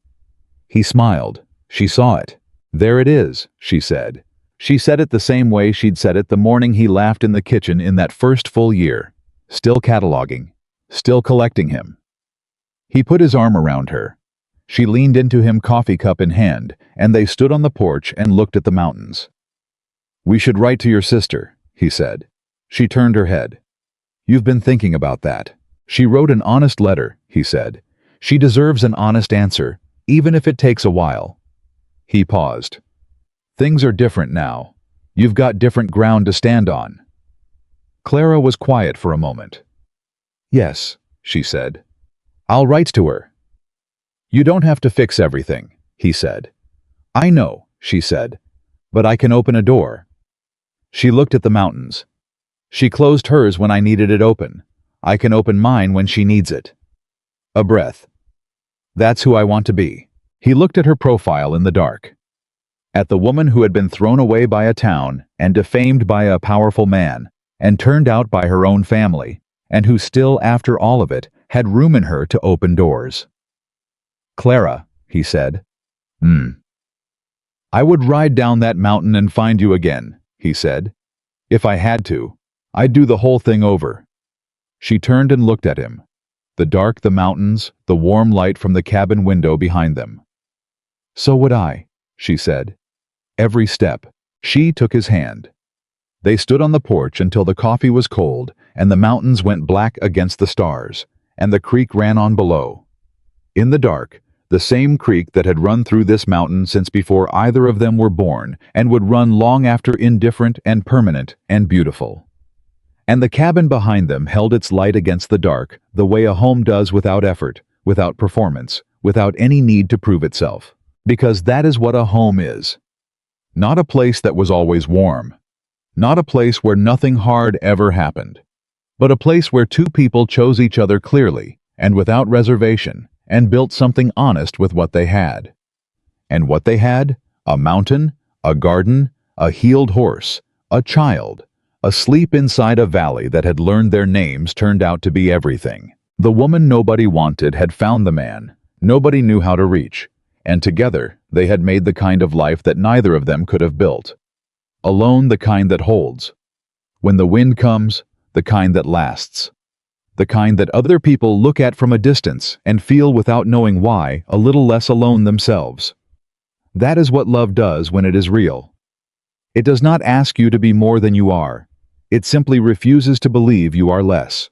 He smiled. She saw it. "There it is," she said. She said it the same way she'd said it the morning he laughed in the kitchen in that first full year. Still cataloging. Still collecting him. He put his arm around her. She leaned into him, coffee cup in hand, and they stood on the porch and looked at the mountains. "We should write to your sister," he said. She turned her head. "You've been thinking about that. She wrote an honest letter," he said. "She deserves an honest answer, even if it takes a while." He paused. "Things are different now. You've got different ground to stand on." Clara was quiet for a moment. "Yes," she said. "I'll write to her." "You don't have to fix everything," he said. "I know," she said, "but I can open a door." She looked at the mountains. "She closed hers when I needed it open. I can open mine when she needs it." A breath. "That's who I want to be." He looked at her profile in the dark. At the woman who had been thrown away by a town and defamed by a powerful man and turned out by her own family, and who still, after all of it, had room in her to open doors. "Clara," he said. "I would ride down that mountain and find you again," he said. "If I had to, I'd do the whole thing over." She turned and looked at him. The dark, the mountains, the warm light from the cabin window behind them. "So would I," she said. Every step, she took his hand. They stood on the porch until the coffee was cold and the mountains went black against the stars, and the creek ran on below. In the dark, the same creek that had run through this mountain since before either of them were born and would run long after, indifferent and permanent and beautiful. And the cabin behind them held its light against the dark, the way a home does, without effort, without performance, without any need to prove itself. Because that is what a home is. Not a place that was always warm. Not a place where nothing hard ever happened. But a place where 2 people chose each other clearly and without reservation and built something honest with what they had. And what they had? A mountain, a garden, a healed horse, a child. Asleep inside a valley that had learned their names turned out to be everything. The woman nobody wanted had found the man nobody knew how to reach, and together they had made the kind of life that neither of them could have built. Alone, the kind that holds. When the wind comes, the kind that lasts. The kind that other people look at from a distance and feel, without knowing why, a little less alone themselves. That is what love does when it is real. It does not ask you to be more than you are. It simply refuses to believe you are less.